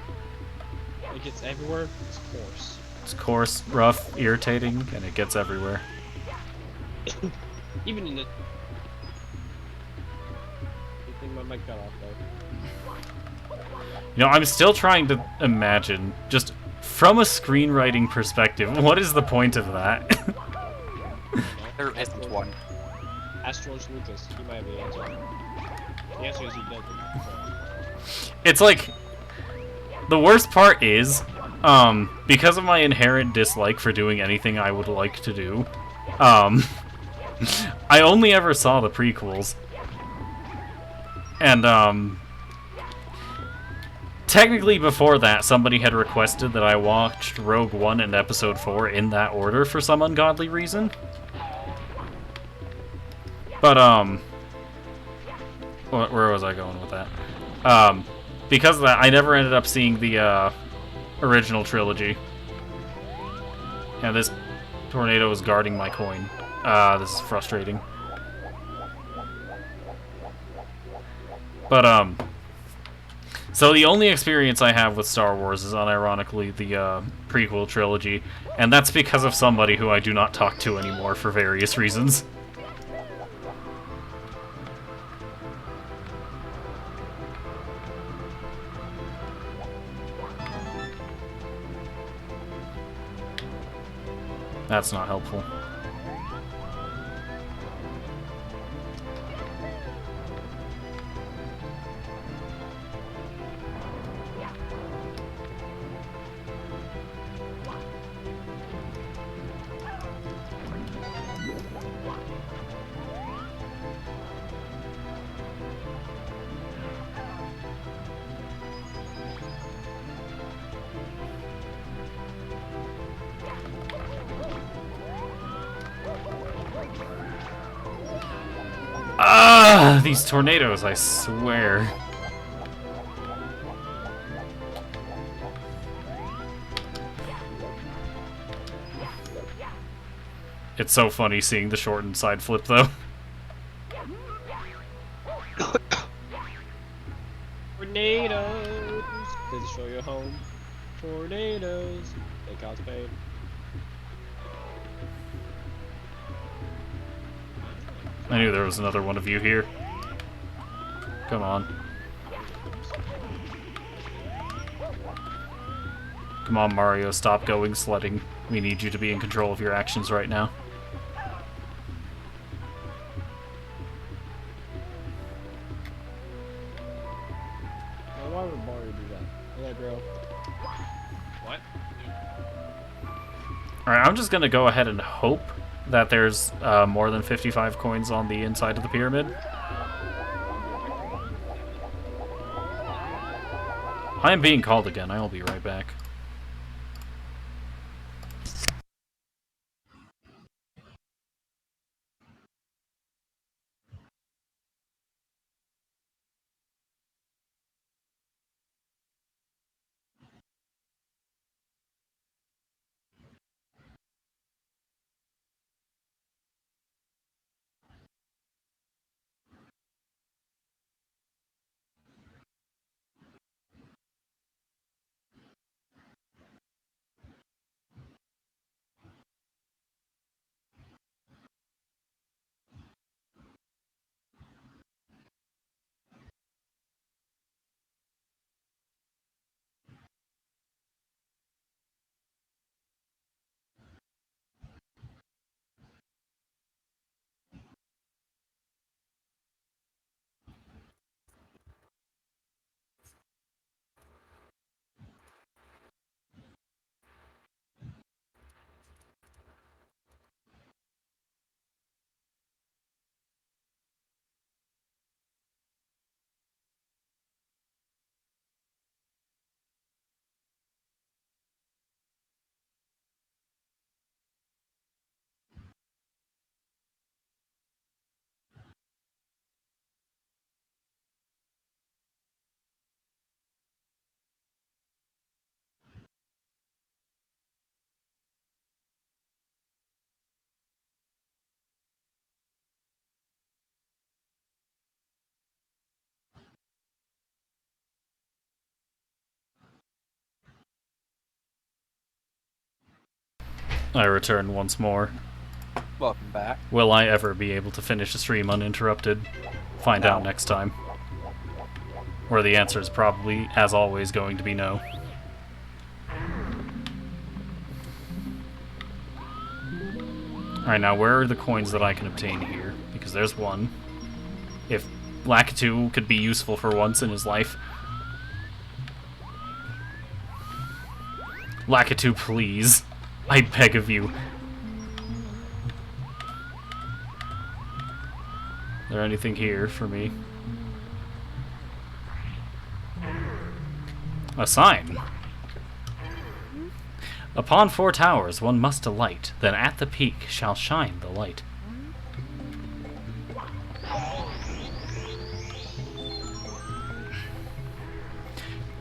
It gets everywhere. It's coarse. It's coarse, rough, irritating, and it gets everywhere. Even in the. I think my mic got off though. You know, I'm still trying to imagine, just from a screenwriting perspective, what is the point of that? There isn't one. Ask George Lucas. He might have the answer. The answer is he doesn't. So. It's like, the worst part is, because of my inherent dislike for doing anything I would like to do, I only ever saw the prequels. And, technically before that, somebody had requested that I watched Rogue One and Episode 4 in that order for some ungodly reason. But, where was I going with that? Because of that, I never ended up seeing the, original trilogy. Yeah, this tornado is guarding my coin. This is frustrating. But, so the only experience I have with Star Wars is unironically the, prequel trilogy, and that's because of somebody who I do not talk to anymore for various reasons. That's not helpful. Ah, these tornadoes, I swear. It's so funny seeing the shortened side flip, though. Tornadoes! They destroy your home. Tornadoes! They cause pain. I knew there was another one of you here. Come on. Come on, Mario, stop going sledding. We need you to be in control of your actions right now. Now, why would Mario do that? Hello, bro. What? Alright, I'm just gonna go ahead and hope that there's more than 55 coins on the inside of the pyramid. I am being called again. I will be right back. I return once more. Welcome back. Will I ever be able to finish the stream uninterrupted? Find out next time. Where the answer is probably, as always, going to be no. Alright, now where are the coins that I can obtain here? Because there's one. If Lakitu could be useful for once in his life. Lakitu, please. I beg of you. Is there anything here for me? A sign. Upon 4 towers one must alight, then at the peak shall shine the light.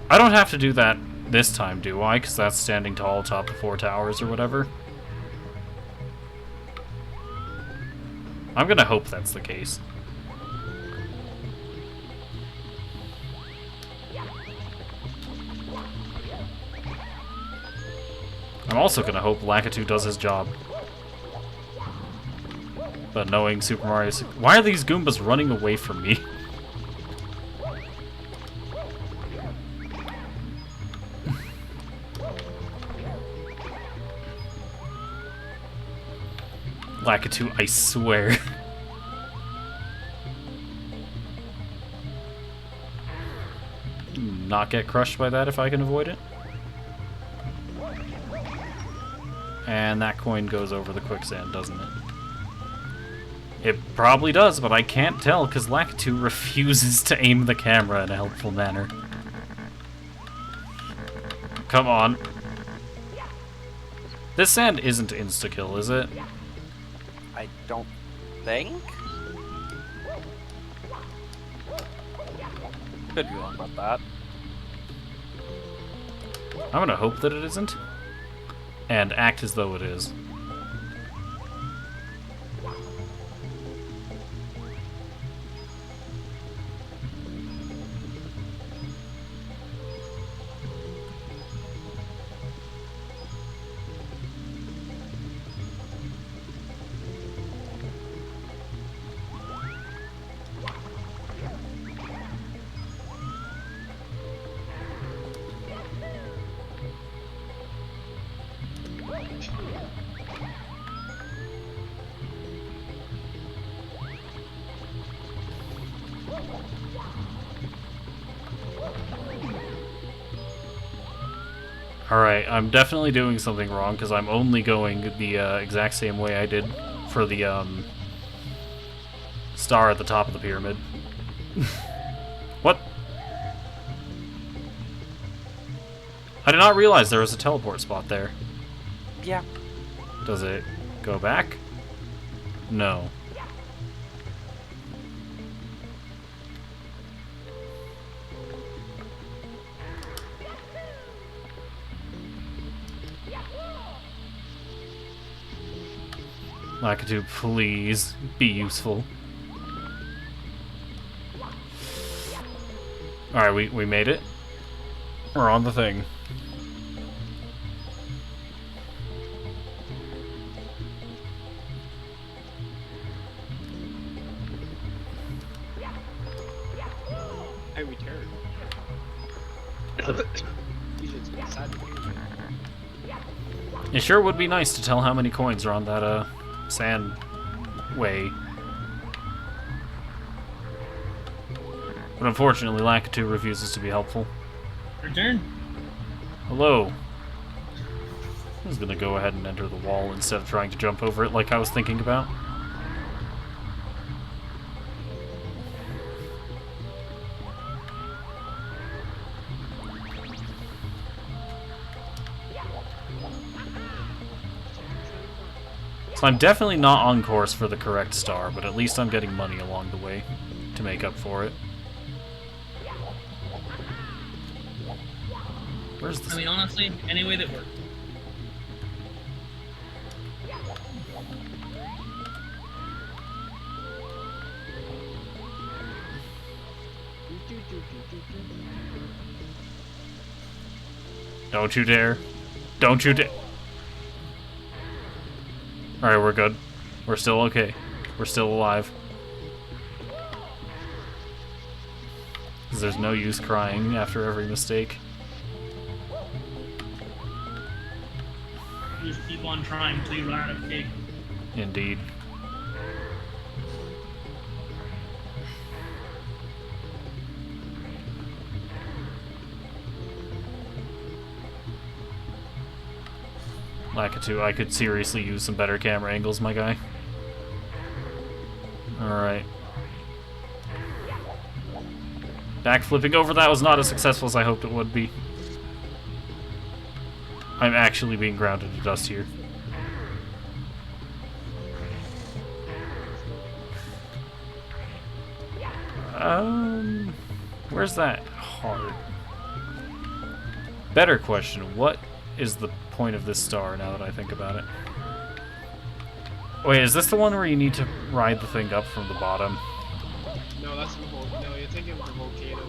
I don't have to do that this time, do I? Because that's standing tall atop the 4 towers or whatever. I'm gonna hope that's the case. I'm also gonna hope Lakitu does his job. But knowing Super Mario... Why are these Goombas running away from me? Lakitu, I swear. Not get crushed by that if I can avoid it. And that coin goes over the quicksand, doesn't it? It probably does, but I can't tell because Lakitu refuses to aim the camera in a helpful manner. Come on. This sand isn't insta-kill, is it? I don't think. Could be wrong about that. I'm gonna hope that it isn't. And act as though it is. Alright, I'm definitely doing something wrong because I'm only going the exact same way I did for the star at the top of the pyramid. What? I did not realize there was a teleport spot there. Yeah. Does it go back? No. Lakitu, please be useful. Alright, we made it. We're on the thing. I returned. You should be excited. It sure would be nice to tell how many coins are on that sand way. But unfortunately, Lakitu refuses to be helpful. Return. Hello. I was gonna go ahead and enter the wall instead of trying to jump over it like I was thinking about. So I'm definitely not on course for the correct star, but at least I'm getting money along the way to make up for it. Where's the... I mean, honestly, any way that works. Don't you dare. Don't you dare. Alright, we're good. We're still okay. We're still alive. Because there's no use crying after every mistake. You just keep on trying until you run out of cake. Indeed. Lakitu, I could seriously use some better camera angles, my guy. Alright. Backflipping over that was not as successful as I hoped it would be. I'm actually being grounded to dust here. Where's that heart? Better question, what is the point of this star now that I think about it? Wait, is this the one where you need to ride the thing up from the bottom? No, that's the no. You're thinking of the volcano.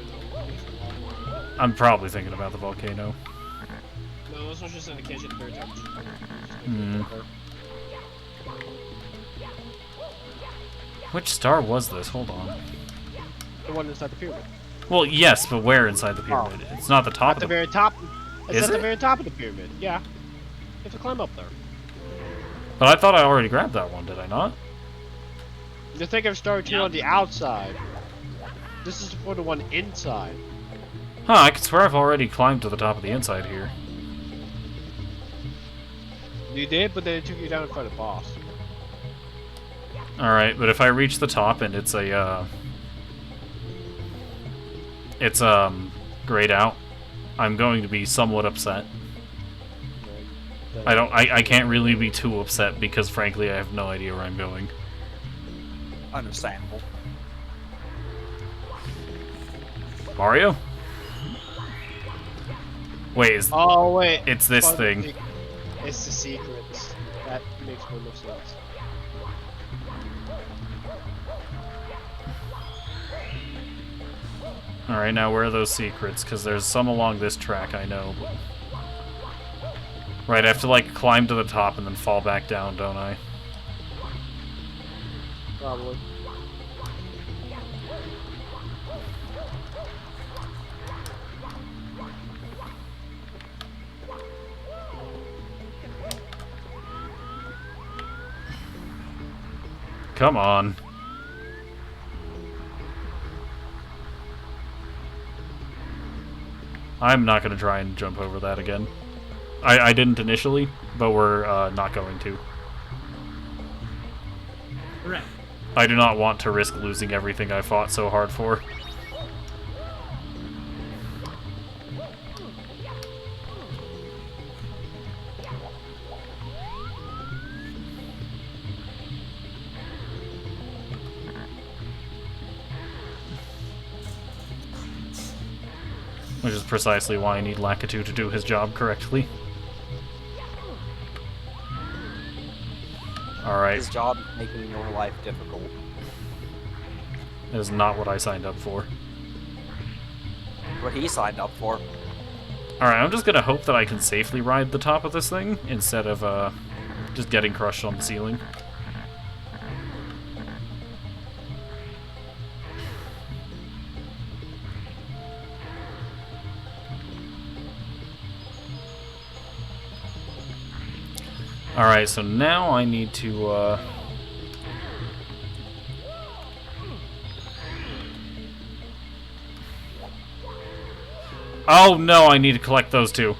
No, I'm probably thinking about the volcano. no, this was just an indication of very touch. Hmm. Which star was this? Hold on. The one inside the pyramid. Well, yes, but where inside the pyramid? It's not the top At of the the... very top. It's Is at the it? very top of the pyramid. Yeah. You have to climb up there. But I thought I already grabbed that one, did I not? You're thinking of star 2 on the outside. This is for the one inside. Huh, I could swear I've already climbed to the top of the inside here. You did, but then it took you down in front of the boss. Alright, but if I reach the top and it's a, it's, grayed out, I'm going to be somewhat upset. I can't really be too upset because, frankly, I have no idea where I'm going. Understandable. Mario? Wait, Oh, wait. it's this Fuck, thing. It's the secrets. That makes more no sense. Alright, now where are those secrets? Because there's some along this track, I know. But... Right, I have to, like, climb to the top and then fall back down, don't I? Probably. Come on. I'm not going to try and jump over that again. I didn't initially, but we're not going to. Correct. I do not want to risk losing everything I fought so hard for. Which is precisely why I need Lakitu to do his job correctly. Alright, His job is making your life difficult. that is not what I signed up for. What he signed up for. Alright, I'm just gonna hope that I can safely ride the top of this thing, instead of, just getting crushed on the ceiling. Alright, so now I need to, Oh no, I need to collect those two.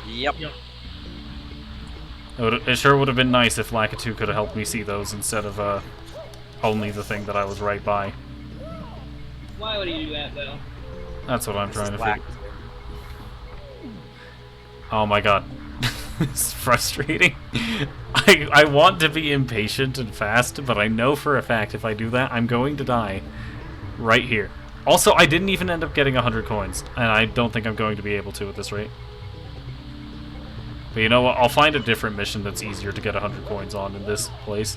Yep. Yep. It sure would have been nice if Lakitu could have helped me see those instead of, only the thing that I was right by. Why would he do that, though? That's what I'm trying to Black. figure. Oh my god. It's frustrating. I want to be impatient and fast, but I know for a fact if I do that, I'm going to die right here. Also, I didn't even end up getting 100 coins, and I don't think I'm going to be able to at this rate. But you know what? I'll find a different mission that's easier to get 100 coins on in this place.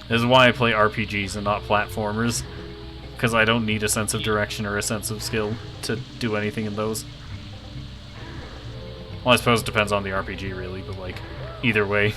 This is why I play RPGs and not platformers. because I don't need a sense of direction or a sense of skill to do anything in those. Well, I suppose it depends on the RPG, really, but, like, either way.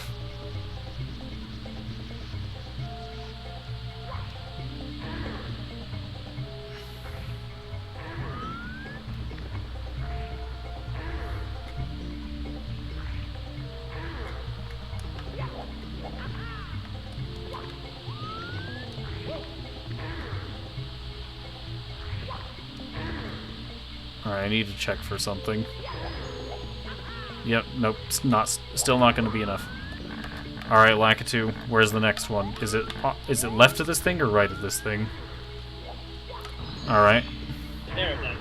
Alright, I need to check for something. Yep, nope, still not going to be enough. Alright, Lakitu, where's the next one? Is it left of this thing or right of this thing? Alright. There then.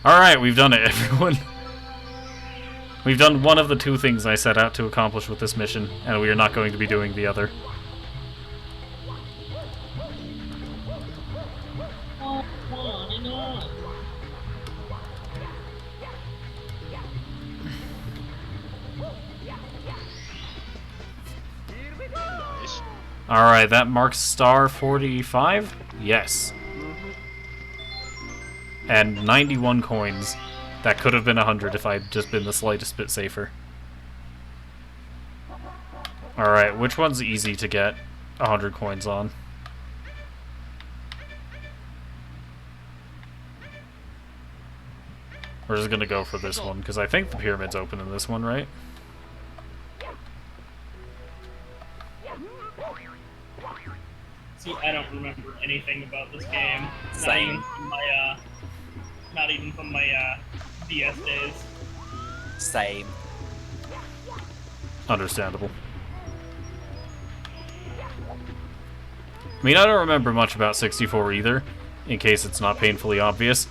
Alright, we've done it, everyone. We've done one of the two things I set out to accomplish with this mission, and we are not going to be doing the other. Oh, why not? Nice. Alright, that marks star 45? Yes. And 91 coins. That could have been 100 if I'd just been the slightest bit safer. Alright, which one's easy to get 100 coins on? We're just gonna go for this one, because I think the pyramid's open in this one, right? See, I don't remember anything about this game. Same. Not even from my DS days. Same. Understandable. I mean, I don't remember much about 64 either, in case it's not painfully obvious.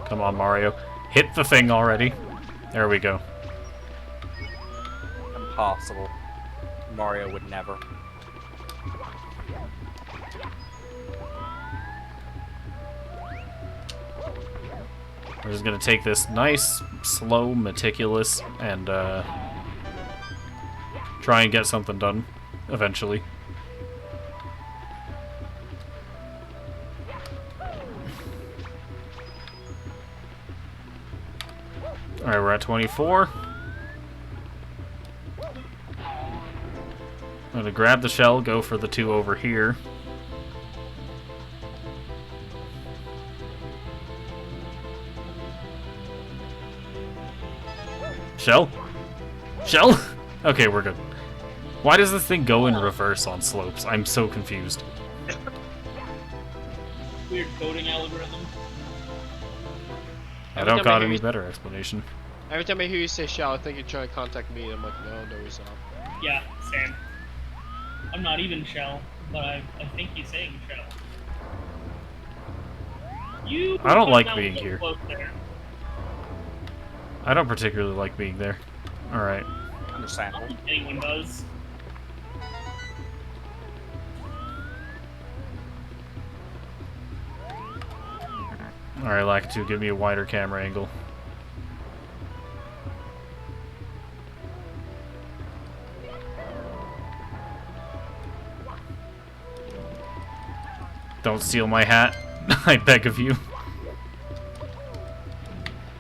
Come on, Mario. Hit the thing already. There we go. Impossible. Mario would never. We're just gonna take this nice, slow, meticulous, and try and get something done eventually. Alright, we're at 24. I'm gonna grab the shell, go for the two over here. Shell? Shell? Okay, we're good. Why does this thing go in reverse on slopes? I'm so confused. Weird coding algorithm. I don't got any better explanation. Every time I hear you say shell, I think you're trying to contact me, and I'm like, no, he's not. Yeah, same. I'm not even Shell, but I think he's saying Shell. You. I don't like got being so here. close there. I don't particularly like being there. Alright. I don't Understandable. think anyone does. Alright, Lakitu, give me a wider camera angle. Don't steal my hat, I beg of you.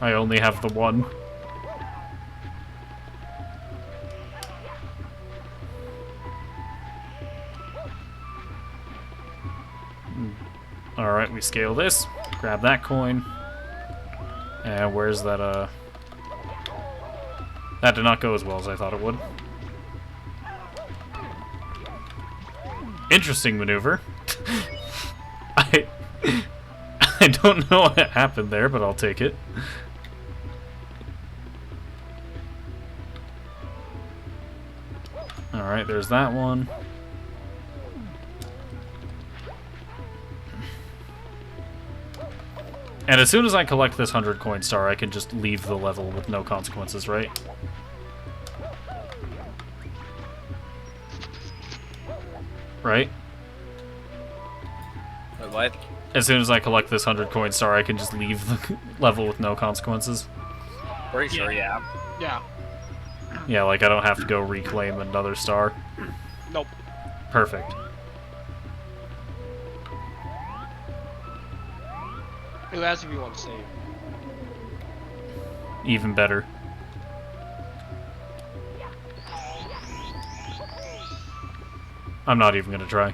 I only have the one. Alright, we scale this. Grab that coin. And where's that, That did not go as well as I thought it would. Interesting maneuver. I don't know what happened there, but I'll take it. Alright, there's that one. And as soon as I collect this 100 coin star, I can just leave the level with no consequences, right? right? Wait, what? As soon as I collect this 100 coin star, I can just leave the level with no consequences. Pretty sure, yeah. Yeah. Yeah, like I don't have to go reclaim another star. Nope. Perfect. It asks if you want to save. Even better. I'm not even gonna try.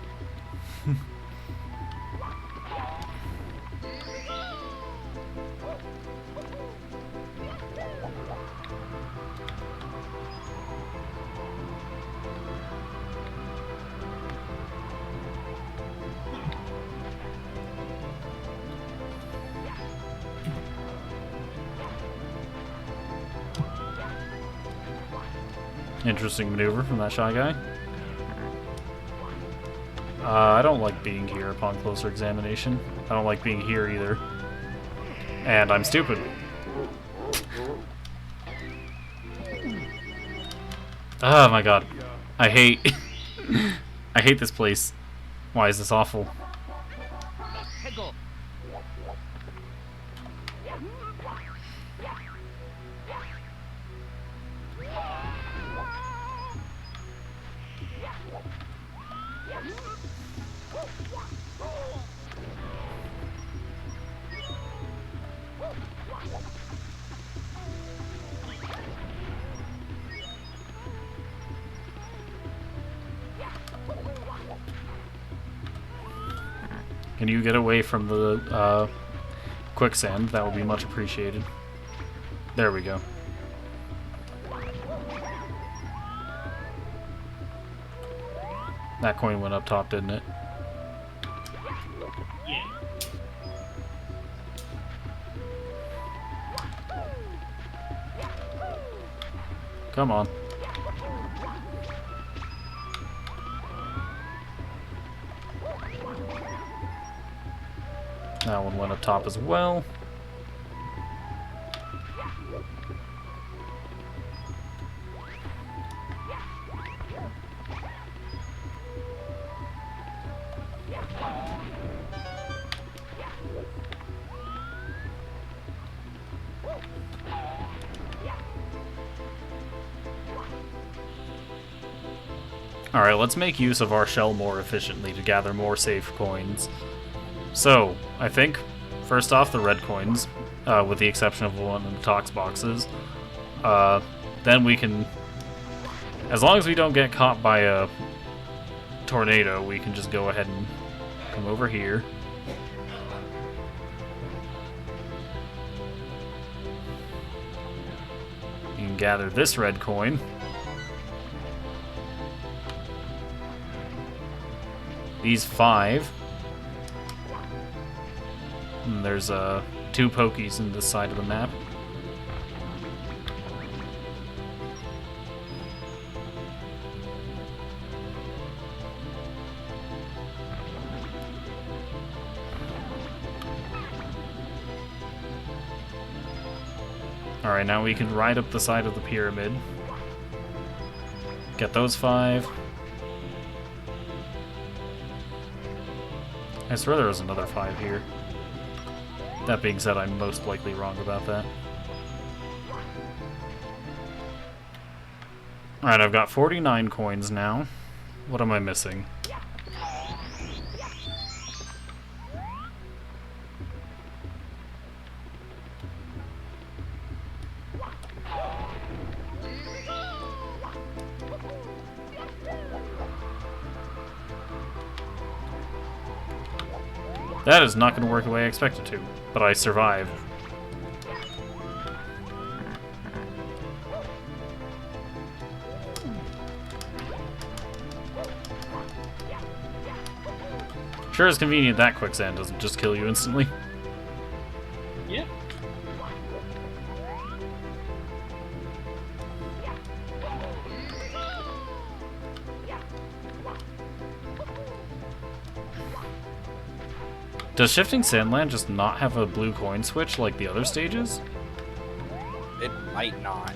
Interesting maneuver from that shy guy. I don't like being here upon closer examination. I don't like being here either. And I'm stupid. Oh my god. I hate... I hate this place. Why is this awful? Can you get away from the quicksand? That would be much appreciated. There we go. That coin went up top, didn't it? Yeah. Come on. That one went up top as well. Alright, let's make use of our shell more efficiently to gather more safe coins. So, I think, first off, the red coins, with the exception of the one in the tox boxes. Then we can, as long as we don't get caught by a tornado, we can just go ahead and come over here. You can gather this red coin. These 5. And there's 2 pokies in this side of the map. Alright, now we can ride up the side of the pyramid. Get those 5. I swear there was another 5 here. That being said, I'm most likely wrong about that. Alright, I've got 49 coins now. What am I missing? That is not going to work the way I expected to, but I survived. Sure is convenient that quicksand doesn't just kill you instantly. Yep. Does Shifting Sandland just not have a blue coin switch like the other stages? It might not.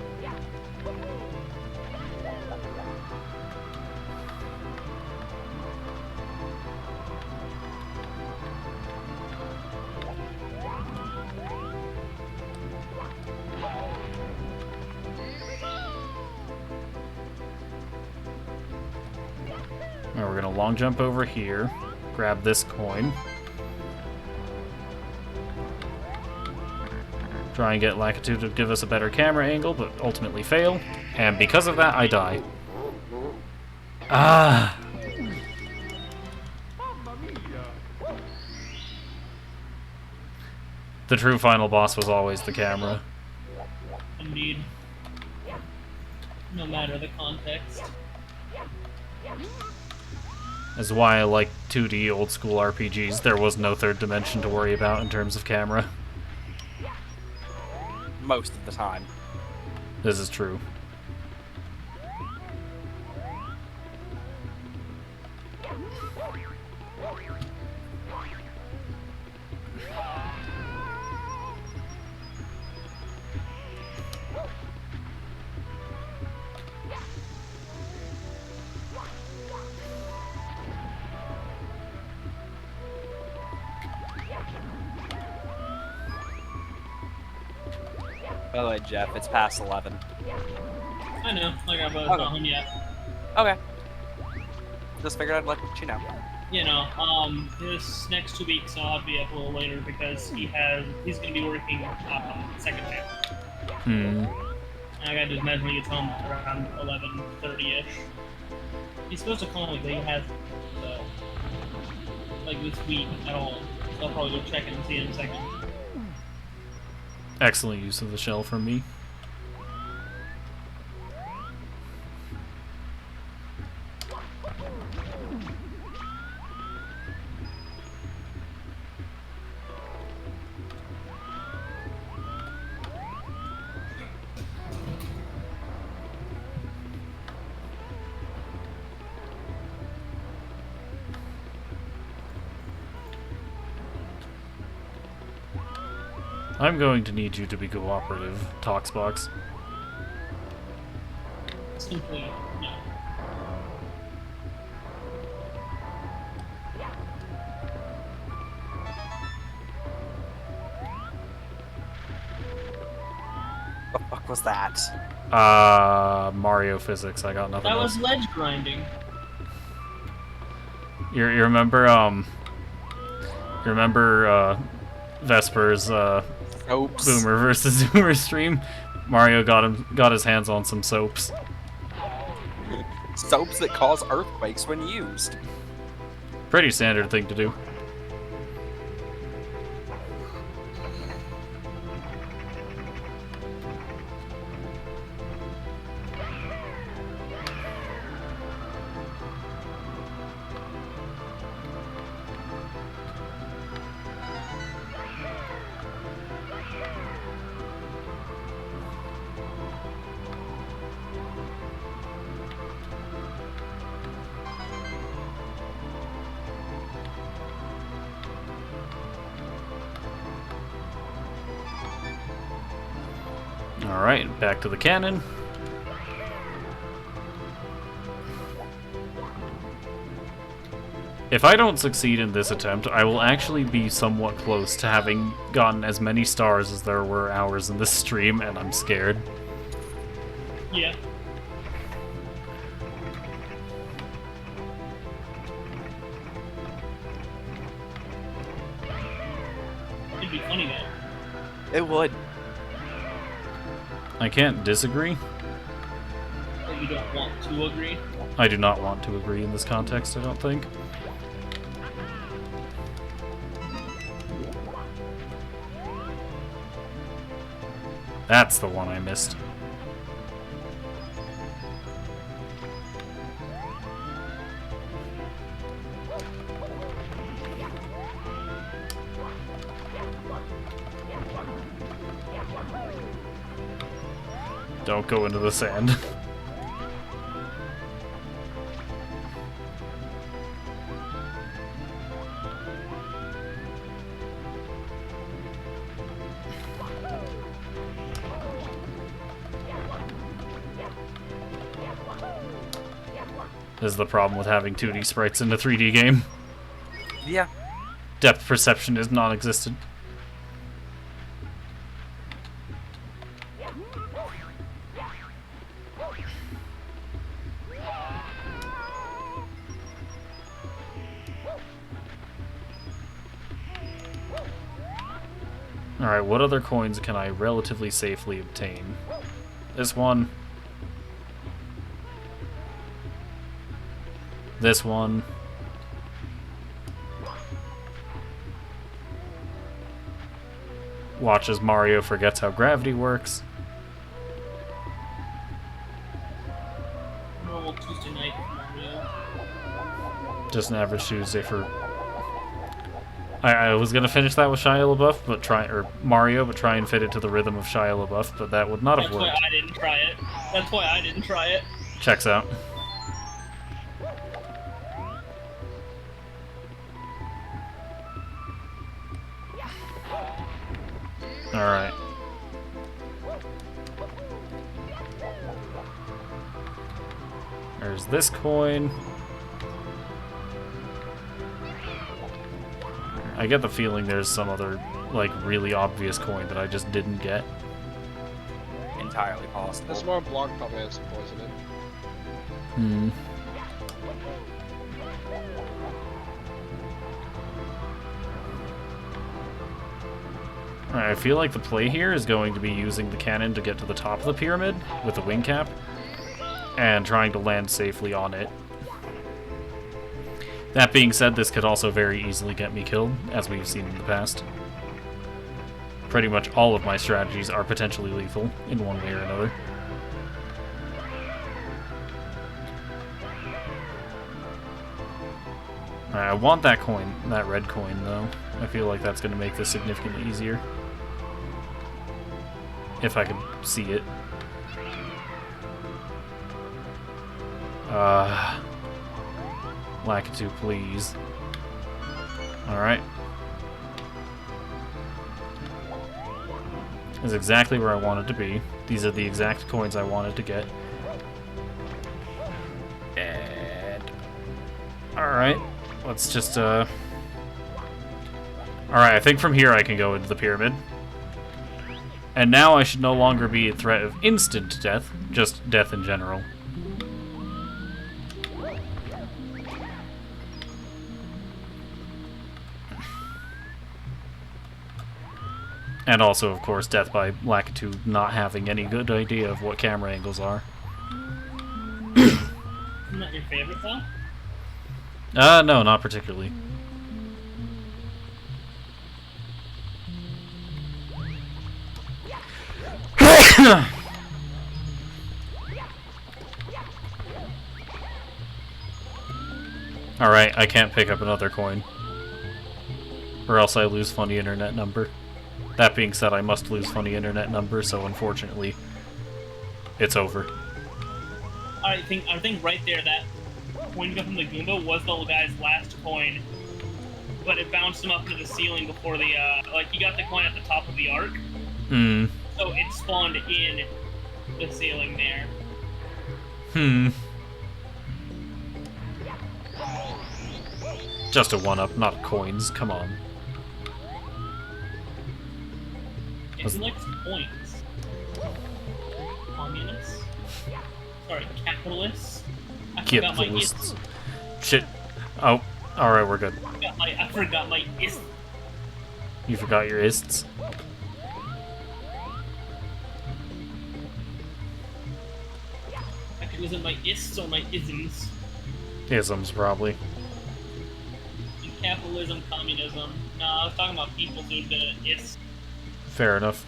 And we're gonna long jump over here, grab this coin. Try and get Lakitu to give us a better camera angle, but ultimately fail. And because of that, I die. Ah! The true final boss was always the camera. Indeed. No matter the context. That's why I like 2D old school RPGs. There was no third dimension to worry about in terms of camera. Most of the time. This is true. By the way, Jeff, it's past 11. I know, like I was Okay. not home yet. Okay. Just figured I'd let you know. You know, this next 2 weeks I'll be up a little later because he's gonna be working second shift. Hmm. And I gotta do his meds when he gets home around 11:30ish. He's supposed to call me, but he has like this week at all. So I'll probably go check in and see in a second. Excellent use of the shell from me. I'm going to need you to be cooperative, Toxbox. Simply, no. The fuck was that? Mario physics. I got nothing That else. was ledge grinding. You remember, Vesper's, Oops. Boomer versus Zoomer stream? Mario got his hands on some soaps. Soaps that cause earthquakes when used. Pretty standard thing to do. Alright, back to the cannon. If I don't succeed in this attempt, I will actually be somewhat close to having gotten as many stars as there were hours in this stream, and I'm scared. Yeah. It'd be funny though. It would. I can't disagree. But you don't want to agree. I do not want to agree in this context, I don't think. That's the one I missed. Don't go into the sand. This is the problem with having 2D sprites in a 3D game. Yeah. Depth perception is non-existent. Alright, what other coins can I relatively safely obtain? This one. This one. Watch as Mario forgets how gravity works. Normal Tuesday night Mario. Just an average Tuesday for... I was gonna finish that with Shia LaBeouf, but Mario, but try and fit it to the rhythm of Shia LaBeouf, but that would not have That's worked. why I didn't try it. That's why I didn't try it. Checks out. Alright. There's this coin. I get the feeling there's some other, like, really obvious coin that I just didn't get. Entirely possible. That's more block probably has some poison in it. Hmm. Alright, I feel like the play here is going to be using the cannon to get to the top of the pyramid with the wing cap, and trying to land safely on it. That being said, this could also very easily get me killed, as we've seen in the past. Pretty much all of my strategies are potentially lethal, in one way or another. Alright, I want that coin, that red coin, though. I feel like that's going to make this significantly easier. If I could see it. Lakitu, please. Alright. That's exactly where I wanted to be. These are the exact coins I wanted to get. And... Alright. Let's just, Alright, I think from here I can go into the pyramid. And now I should no longer be a threat of instant death, just death in general. And also, of course, death by Lakitu not having any good idea of what camera angles are. Isn't that your favorite, though? No, not particularly. Alright, I can't pick up another coin. Or else I lose funny internet number. That being said, I must lose funny internet number, so unfortunately, it's over. I think right there, that coin got from the Goomba was the guy's last coin, but it bounced him up into the ceiling before the, like, he got the coin at the top of the arc, Hmm. so it spawned in the ceiling there. Hmm. Just a one-up, not coins, come on. It likes points. Communists? Sorry, capitalists? I forgot my Capitalists. Shit. Oh, alright, we're good. I forgot my ist. You forgot your ists? Actually, was it my ists or my isms? Isms, probably. In capitalism, communism. No, I was talking about people who've been an ist. Fair enough.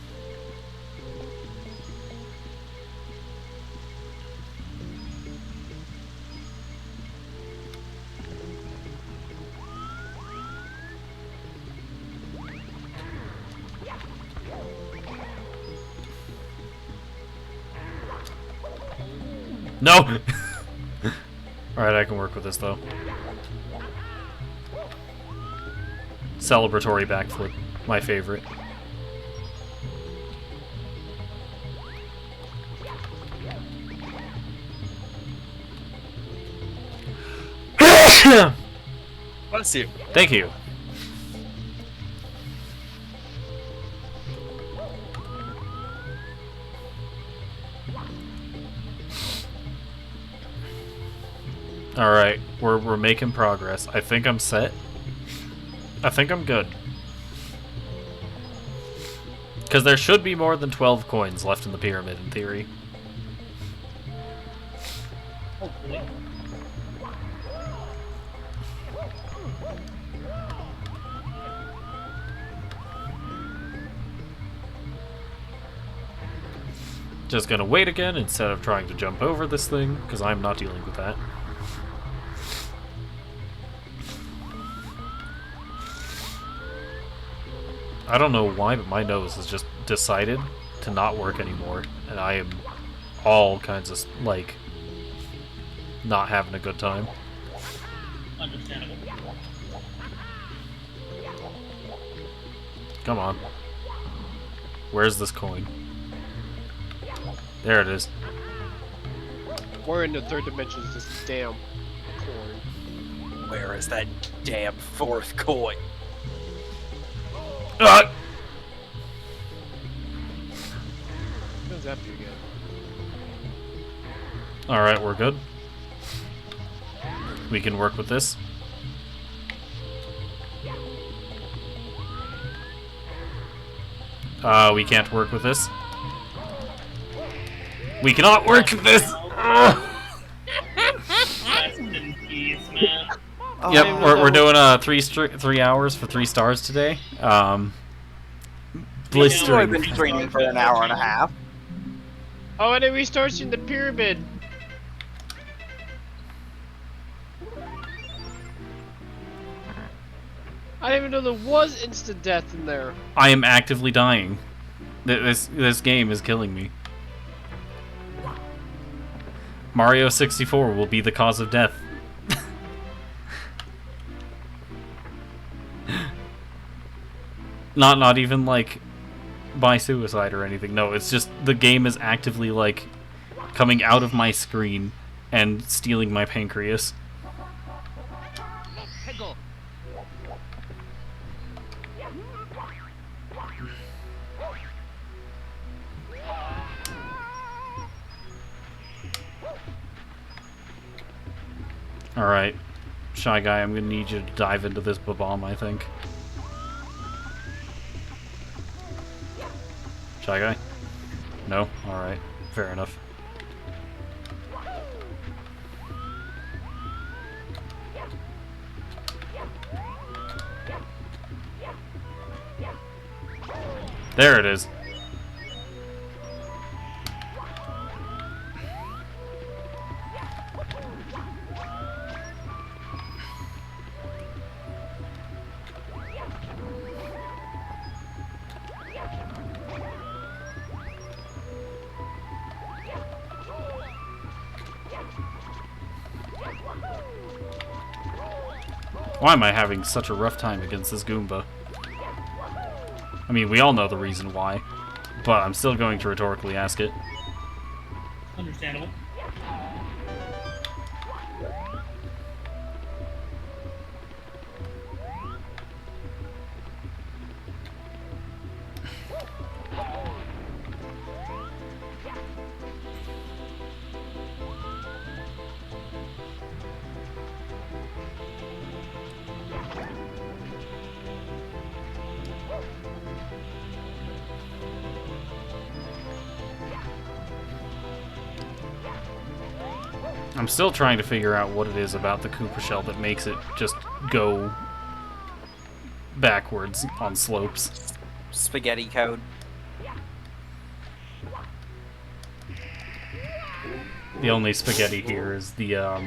No! Alright, I can work with this, though. Celebratory backflip. My favorite. Bless you. Thank you. Alright, we're making progress. I think I'm set. I think I'm good. Because there should be more than 12 coins left in the pyramid, in theory. Hopefully. Just gonna wait again instead of trying to jump over this thing, because I'm not dealing with that. I don't know why, but my nose has just decided to not work anymore, and I am all kinds of, like, not having a good time. Understandable. Come on. Where's this coin? There it is. We're in the third dimension. Is this damn coin? Where is that damn fourth coin? Ah! What does that do again? Alright, we're good. We can work with this. We can't work with this. We cannot work with this! That's in peace, man. Yep, we're doing 3 hours for 3 stars today. I've Blistering. been streaming for an hour and a half. Oh, and it restarts in the pyramid. I didn't even know there was instant death in there. I am actively dying. This game is killing me. Mario 64 will be the cause of death. Not even like by suicide or anything. No, it's just the game is actively like coming out of my screen and stealing my pancreas. Alright, Shy Guy, I'm gonna need you to dive into this bomb, I think. Shy Guy? No? Alright, fair enough. There it is. Why am I having such a rough time against this Goomba? I mean, we all know the reason why, but I'm still going to rhetorically ask it. Understandable. I'm still trying to figure out what it is about the Koopa shell that makes it just go backwards on slopes. Spaghetti code. The only spaghetti here is the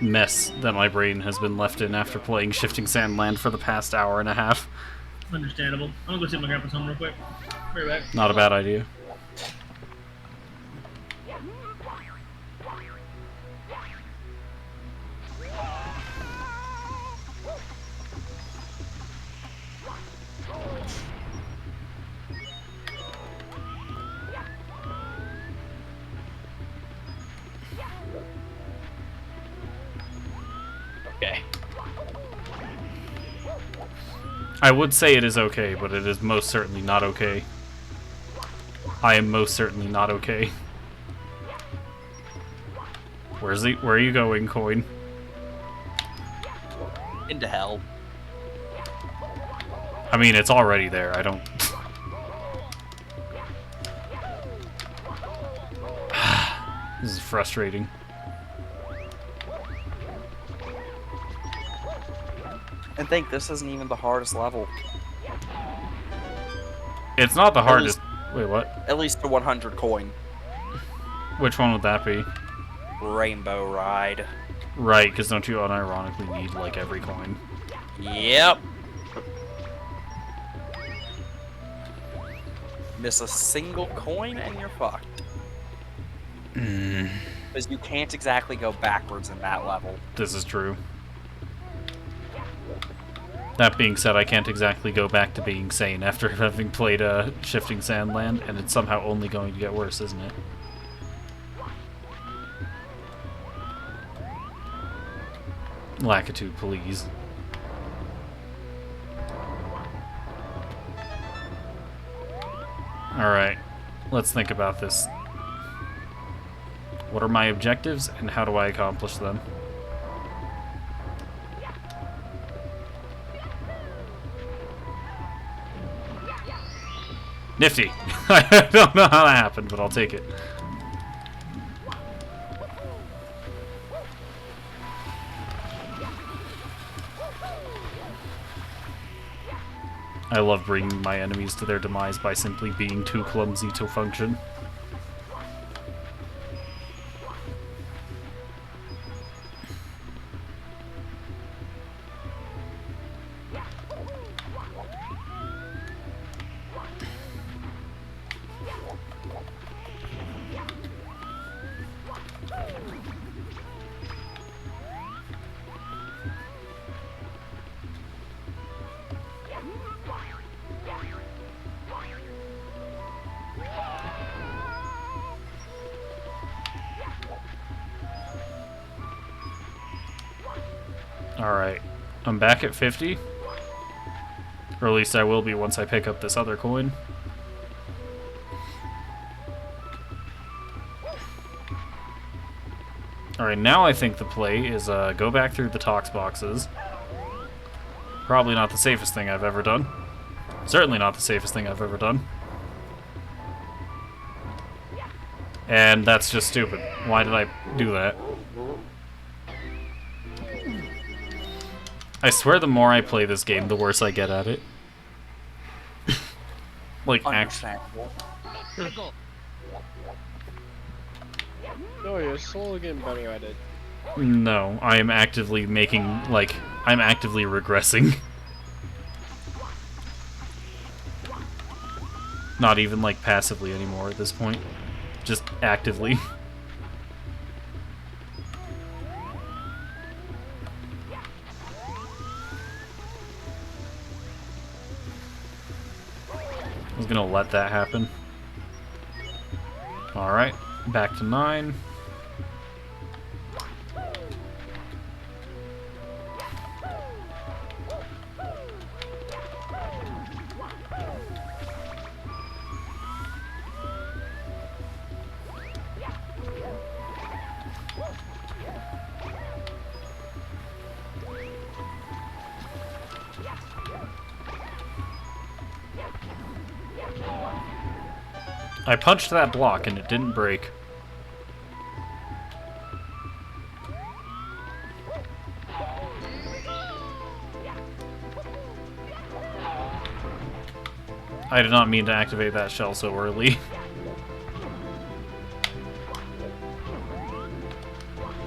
mess that my brain has been left in after playing Shifting Sandland for the past hour and a half. Understandable. I'm gonna go see my grandpa's home real quick. Be right back. Not a bad idea. Okay. I would say it is okay, but it is most certainly not okay. I am most certainly not okay. Where are you going, Coin? Into hell. I mean, it's already there. I don't... This is frustrating. And think this isn't even the hardest level. It's not the At hardest. Wait, what? At least the 100 coin. Which one would that be? Rainbow Ride. Right, because don't you unironically need, like, every coin? Yep. Miss a single coin and you're fucked. Because you can't exactly go backwards in that level. This is true. That being said, I can't exactly go back to being sane after having played Shifting Sandland, and it's somehow only going to get worse, isn't it? Lakitu, please. Alright, let's think about this. What are my objectives, and how do I accomplish them? Nifty! I don't know how that happened, but I'll take it. I love bringing my enemies to their demise by simply being too clumsy to function. Alright, I'm back at 50. Or at least I will be once I pick up this other coin. Alright, now I think the play is go back through the tox boxes. Probably not the safest thing I've ever done. Certainly not the safest thing I've ever done. And that's just stupid. Why did I do that? I swear the more I play this game, the worse I get at it. Like, actually. Understandable. No, you're slowly getting better at it. No, I am actively making, like, I'm actively regressing. Not even, like, passively anymore at this point. Just actively. I was gonna let that happen. Alright, back to 9. I punched that block and it didn't break. I did not mean to activate that shell so early.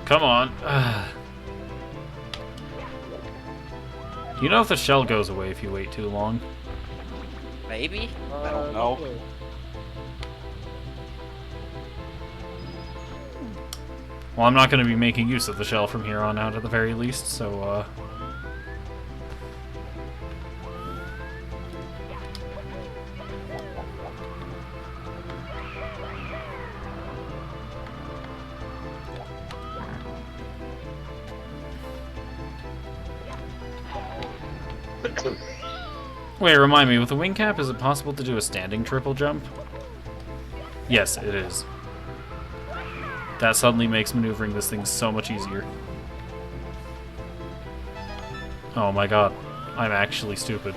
Come on. Do you know if the shell goes away if you wait too long? Maybe? I don't know. No. Well, I'm not going to be making use of the shell from here on out at the very least, so, Wait, remind me, with the wing cap, is it possible to do a standing triple jump? Yes, it is. That suddenly makes maneuvering this thing so much easier. Oh my god, I'm actually stupid.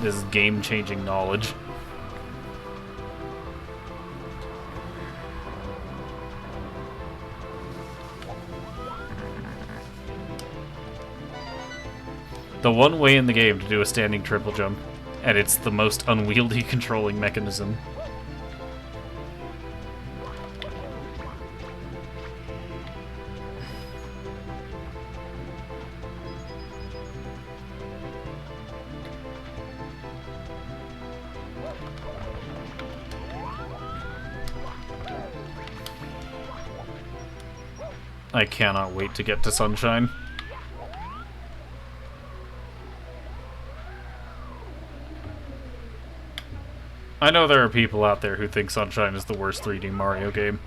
This is game-changing knowledge. the one way in the game to do a standing triple jump, and it's the most unwieldy controlling mechanism. I cannot wait to get to Sunshine. I know there are people out there who think Sunshine is the worst 3D Mario game.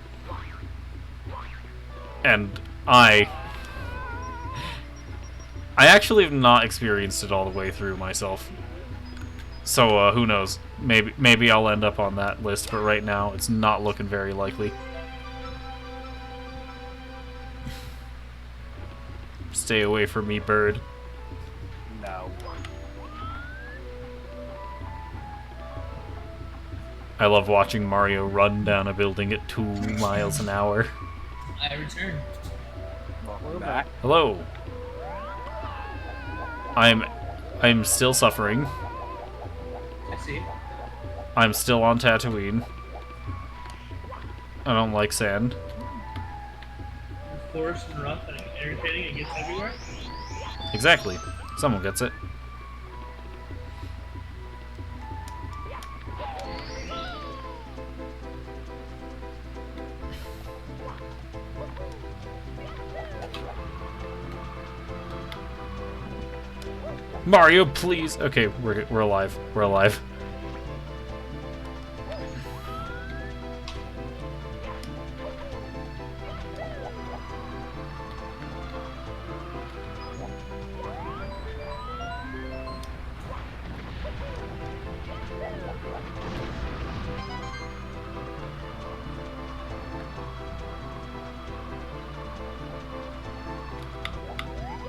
And I actually have not experienced it all the way through myself. So, who knows? Maybe I'll end up on that list, but right now it's not looking very likely. Stay away from me, bird. No. I love watching Mario run down a building at 2 miles an hour. I return. Welcome back. Hello. I'm still suffering. I see. I'm still on Tatooine. I don't like sand. Forced and rough and irritating, it gets everywhere. Exactly. Someone gets it. Mario, please. Okay, we're alive. We're alive.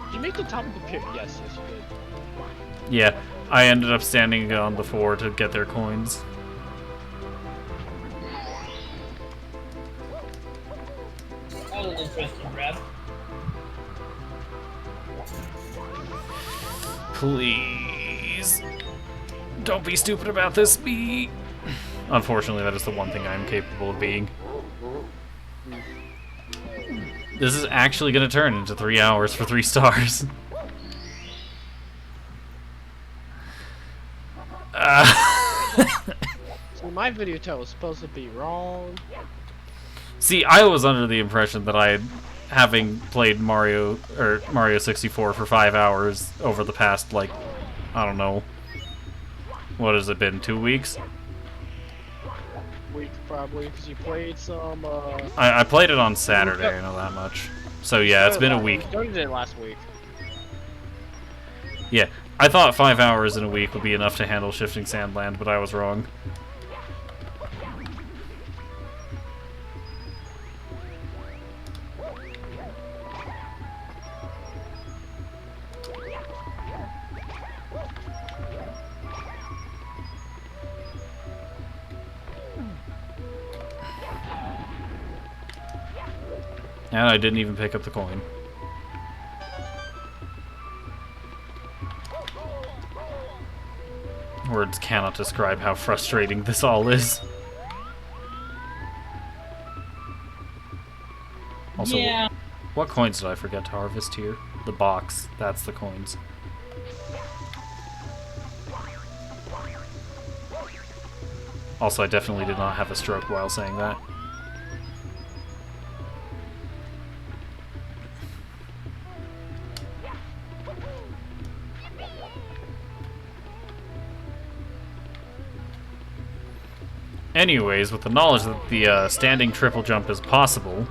Did you make the top of the pit? Yes, yes, you did. Yeah, I ended up standing on the 4 to get their coins. That was an interesting grab. Please. Don't be stupid about this, me. Unfortunately, that is the one thing I am capable of being. This is actually going to turn into 3 hours for 3 stars. So my video tell was supposed to be wrong. See, I was under the impression that I had, having played Mario 64 for 5 hours over the past, like, I don't know, what has it been, 2 weeks? Week probably, because you played some. I played it on Saturday, I know that much. So yeah, it's been a week. You started it last week. Yeah, I thought 5 hours in a week would be enough to handle Shifting Sandland, but I was wrong. And I didn't even pick up the coin. Words cannot describe how frustrating this all is. Also, Yeah. what coins did I forget to harvest here? The box. That's the coins. Also, I definitely did not have a stroke while saying that. Anyways, with the knowledge that the standing triple jump is possible,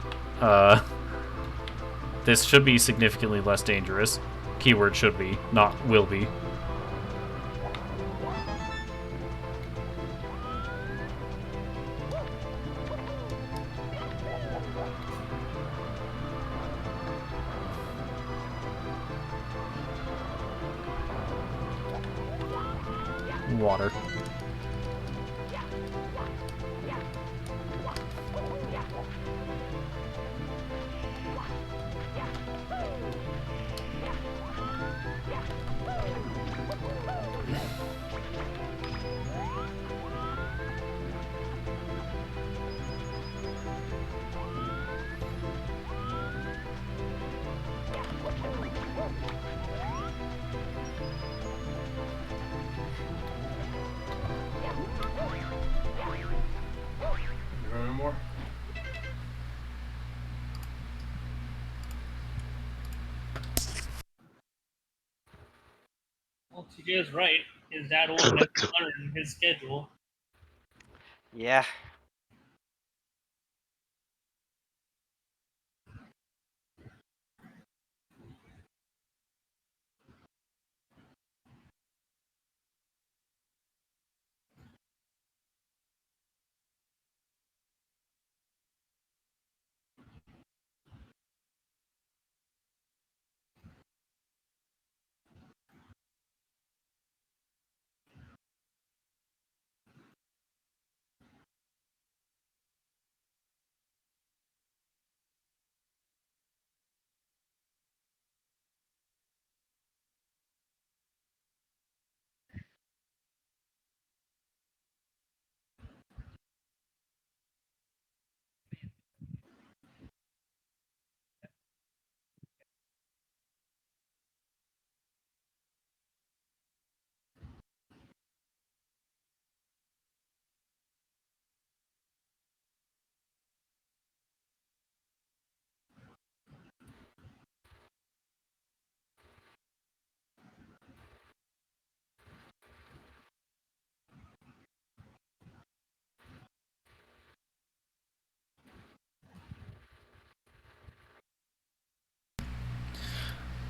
this should be significantly less dangerous. Keyword should be, not will be. Water. is right. His dad will never learn his schedule. Yeah.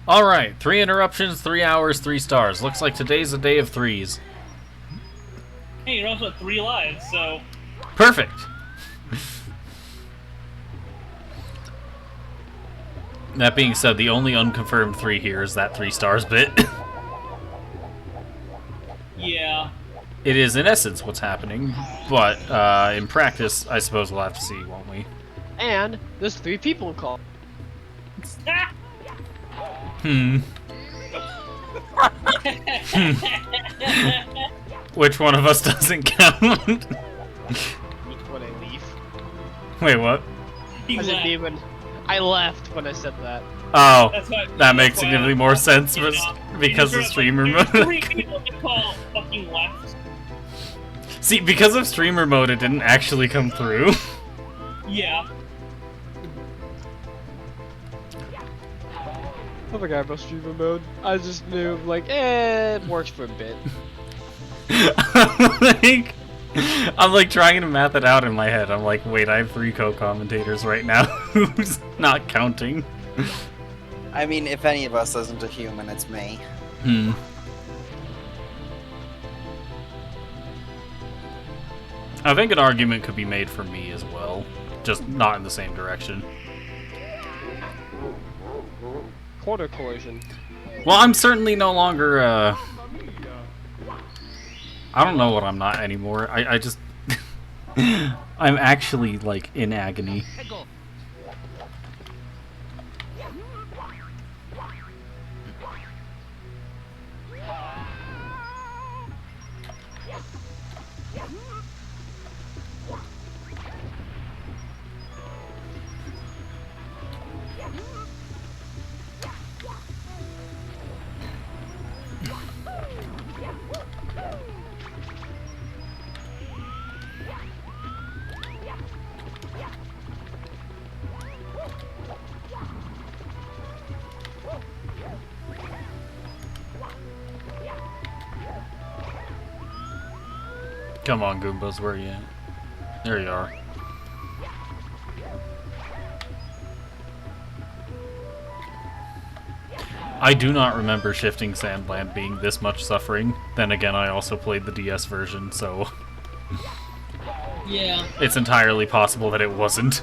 Alright, 3 interruptions, 3 hours, 3 stars. Looks like today's a day of 3s. Hey, you're also at 3 lives, so Perfect! That being said, the only unconfirmed 3 here is that 3 stars bit. yeah. It is, in essence, what's happening, but in practice, I suppose we'll have to see, won't we? And there's 3 people called. Which one of us doesn't count? When I leave. Wait, what? He I didn't left. even. I left when I said that. Oh, That's why, that makes that's why significantly I- more sense you know, because you of just streamer like, there's 3 mode. people to call fucking left. See, because of streamer mode, it didn't actually come through. Yeah. I forgot about streamer mode. I just knew, like, it works for a bit. I'm like trying to math it out in my head. I'm like, wait, I have 3 co-commentators right now. Who's not counting? I mean, if any of us isn't a human, it's me. I think an argument could be made for me as well, just not in the same direction. Corner collision. Well, I'm certainly no longer, I don't know what I'm not anymore. I just... I'm actually, like, in agony. Come on, Goombas, where are you at? There you are. I do not remember Shifting Sandland being this much suffering. Then again, I also played the DS version, so Yeah. it's entirely possible that it wasn't.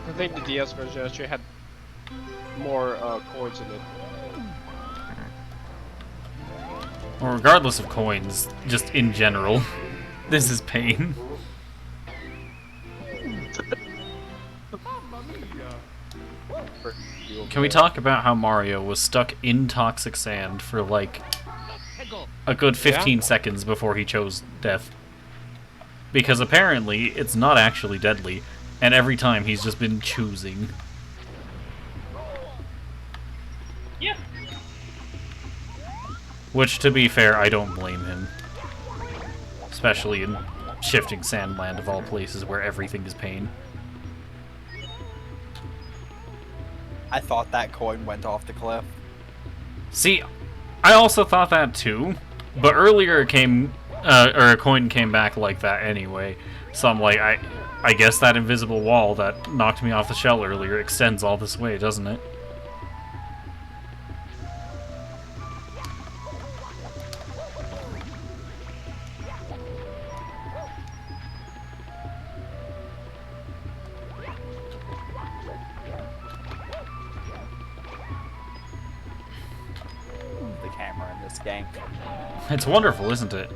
I think the DS version actually had more chords in it. Well, regardless of coins, just in general, this is pain. Can we talk about how Mario was stuck in toxic sand for like a good 15 seconds before he chose death? Because apparently it's not actually deadly, and every time he's just been choosing. Yeah. Which, to be fair, I don't blame him. especially in Shifting Sandland of all places where everything is pain. I thought that coin went off the cliff. See, I also thought that too, but earlier it came, or a coin came back like that anyway. So I'm like, I guess that invisible wall that knocked me off the shell earlier extends all this way, doesn't it? The camera in this game. It's wonderful, isn't it?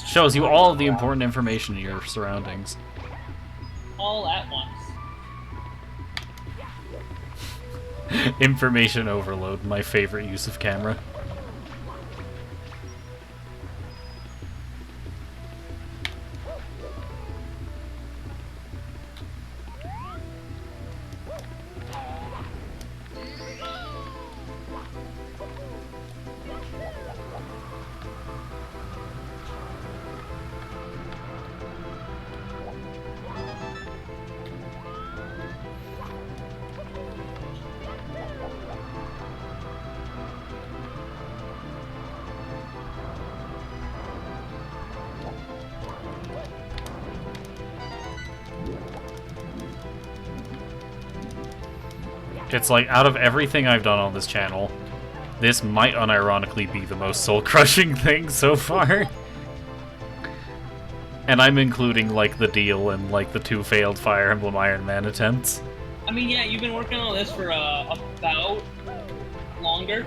Shows you all of the important information in your surroundings. All at once. Information overload, my favorite use of camera. It's like, out of everything I've done on this channel, this might unironically be the most soul-crushing thing so far. And I'm including, like, the deal and, like, the 2 failed Fire Emblem Iron Man attempts. I mean, yeah, you've been working on this for about longer.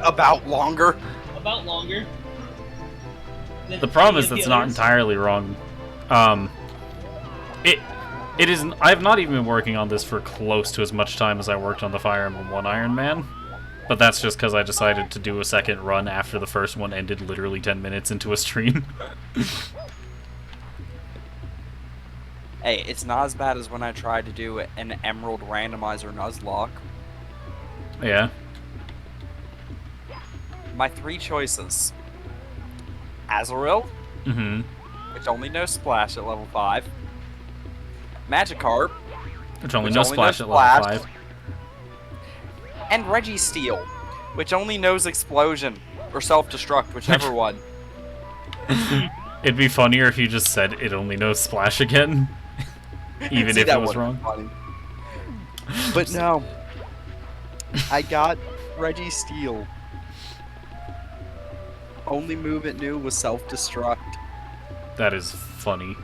About longer? About longer. The problem is that's not entirely wrong. It is. I've not even been working on this for close to as much time as I worked on the Fire Emblem 1 Iron Man. But that's just because I decided to do a second run after the first one ended literally 10 minutes into a stream. Hey, it's not as bad as when I tried to do an Emerald Randomizer Nuzlocke. Yeah. My 3 choices. Azurill, Mm-hmm. which only knows Splash at level 5. Magikarp, Which only Which knows only Splash knows at level Splash. 5. and Registeel, which only knows Explosion, or Self-Destruct, whichever one. It'd be funnier if you just said it only knows Splash again. Even See, if that it was would've wrong. been funny. But no. I got Registeel. Only move it knew was Self-Destruct. That is funny.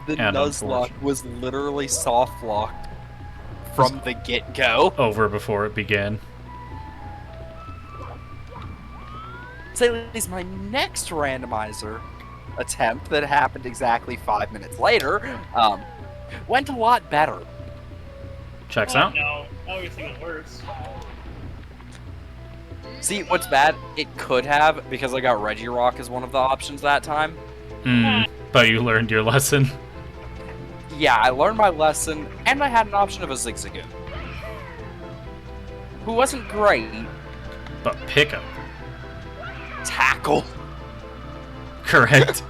The And Nuzlocke was literally soft-locked from the get-go. Over before it began. So at least my next randomizer attempt that happened exactly 5 minutes later went a lot better. Checks Oh, out. no. Now we're seeing it worse. See, what's bad? It could have, because I got Regirock as one of the options that time. But you learned your lesson. Yeah, I learned my lesson, and I had an option of a Zigzagoon. Who wasn't great. But pickup. Tackle. Correct.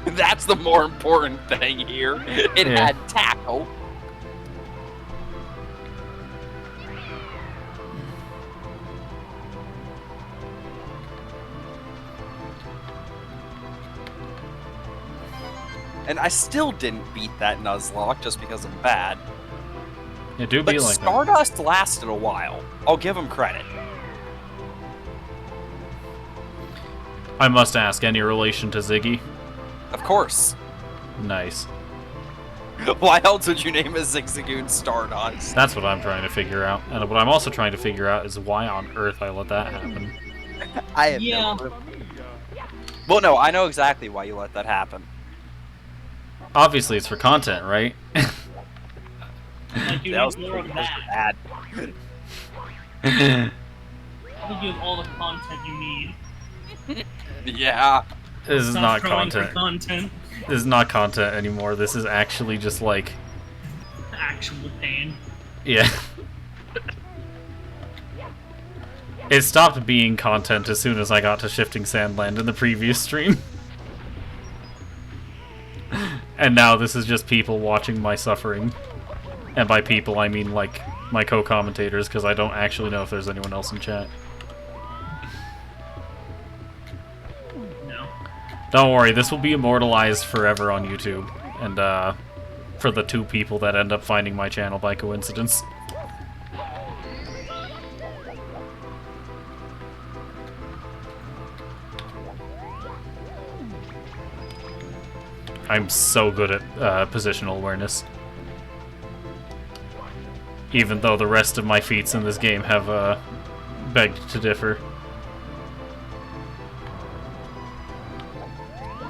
That's the more important thing here. It Yeah. had tackle. And I still didn't beat that Nuzlocke just because I'm bad. It do But be like that. Stardust lasted a while. I'll give him credit. I must ask, any relation to Ziggy? Of course. Nice. Why else would you name a Zigzagoon Stardust? That's what I'm trying to figure out. And what I'm also trying to figure out is why on earth I let that happen. I have Yeah. no clue. Well, no, I know exactly why you let that happen. Obviously it's for content, right? Like, you That was need more of that. bad. I think you have all the content you need. Yeah. This is Stop not scrolling for content. content. This is not content anymore. This is actually just like, Actual pain. yeah. It stopped being content as soon as I got to Shifting Sandland in the previous stream. And now this is just people watching my suffering. And by people, I mean, like, my co-commentators, because I don't actually know if there's anyone else in chat. No. Don't worry, this will be immortalized forever on YouTube. And, for the 2 people that end up finding my channel by coincidence. I'm so good at positional awareness. Even though the rest of my feats in this game have begged to differ.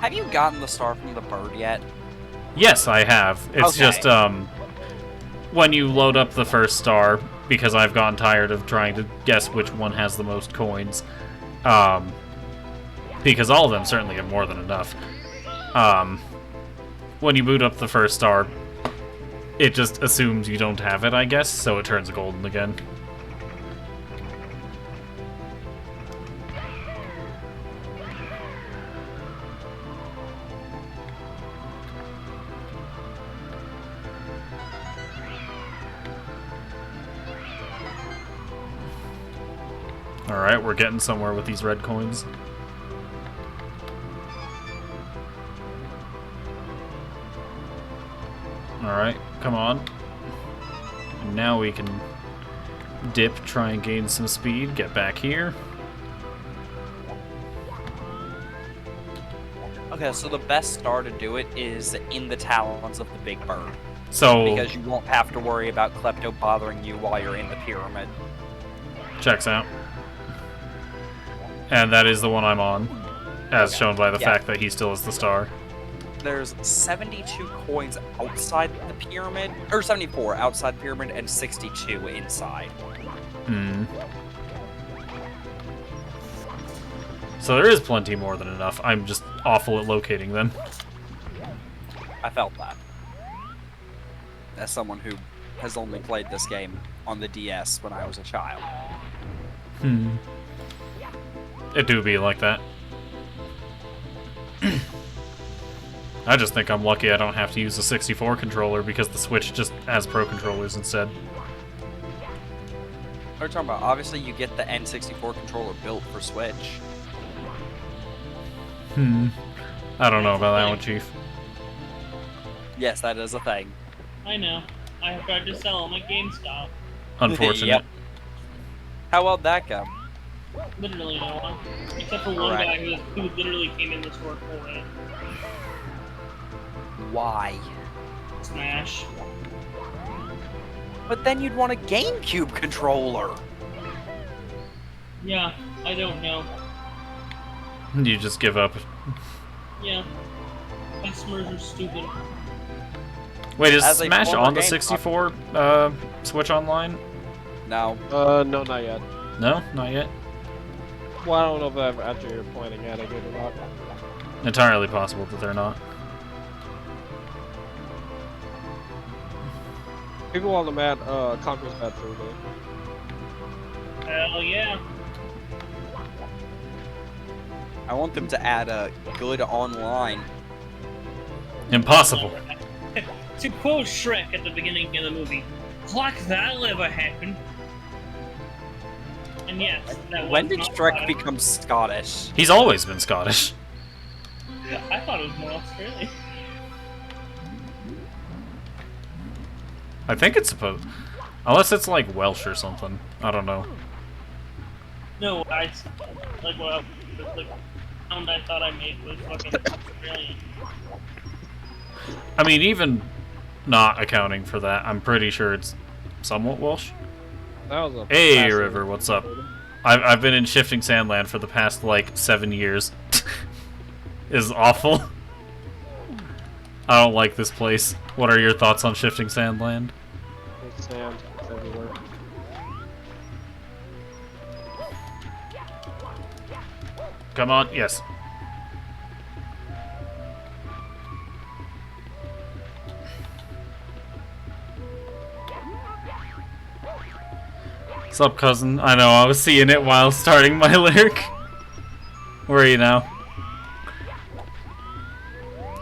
Have you gotten the star from the bird yet? Yes, I have. It's Okay. just, when you load up the first star, because I've gotten tired of trying to guess which one has the most coins, because all of them certainly have more than enough, when you boot up the first star, it just assumes you don't have it, I guess, so it turns golden again. Alright, we're getting somewhere with these red coins. Alright, come on. And now we can dip, try and gain some speed, get back here. Okay, so the best star to do it is in the talons of the big bird. So, Because you won't have to worry about Klepto bothering you while you're in the pyramid. checks out. And that is the one I'm on, as shown by the Yeah. fact that he still is the star. There's 72 coins outside the pyramid, or 74 outside the pyramid, and 62 inside. Hmm. So there is plenty more than enough. I'm just awful at locating them. I felt that. As someone who has only played this game on the DS when I was a child. Hmm. It do be like that. I just think I'm lucky I don't have to use the 64 controller because the Switch just has Pro controllers instead. What are you talking about? Obviously, you get the N64 controller built for Switch. Hmm. I don't know about that one, Chief. Yes, that is a thing. I know. I have tried to sell them at GameStop. Unfortunate. Yep. How well that go? Literally no one. Except for one Right. guy who literally came in the store for it. Why? Smash. But then you'd want a GameCube controller. Yeah, I don't know. You just give up. Yeah. Customers are stupid. Wait, is As a Smash former on the GameStop 64 Switch Online? No. No, not yet. No, not yet. Well, I don't know if I've actually pointing at it or not. Entirely possible that they're not. People on the mat, Conquer's Bad Food Day. Hell yeah. I want them to add a good online. Impossible. To quote Shrek at the beginning of the movie, like that'll ever happen. And yes, that When was did not Shrek Scottish. become Scottish? He's always been Scottish. I thought it was more Australian. I think it's supposed... Unless it's like Welsh or something. I don't know. No, like well, the sound I thought I made was fucking Australian. I mean, even not accounting for that, I'm pretty sure it's somewhat Welsh. That was a Hey, fascinating River, what's up? episode. I've been in Shifting Sandland for the past, like, 7 years. Is awful. I don't like this place. What are your thoughts on Shifting Sandland? It's sand. It's everywhere. Come on, yes. Sup, cousin? I know, I was seeing it while starting my lyric. Where are you now?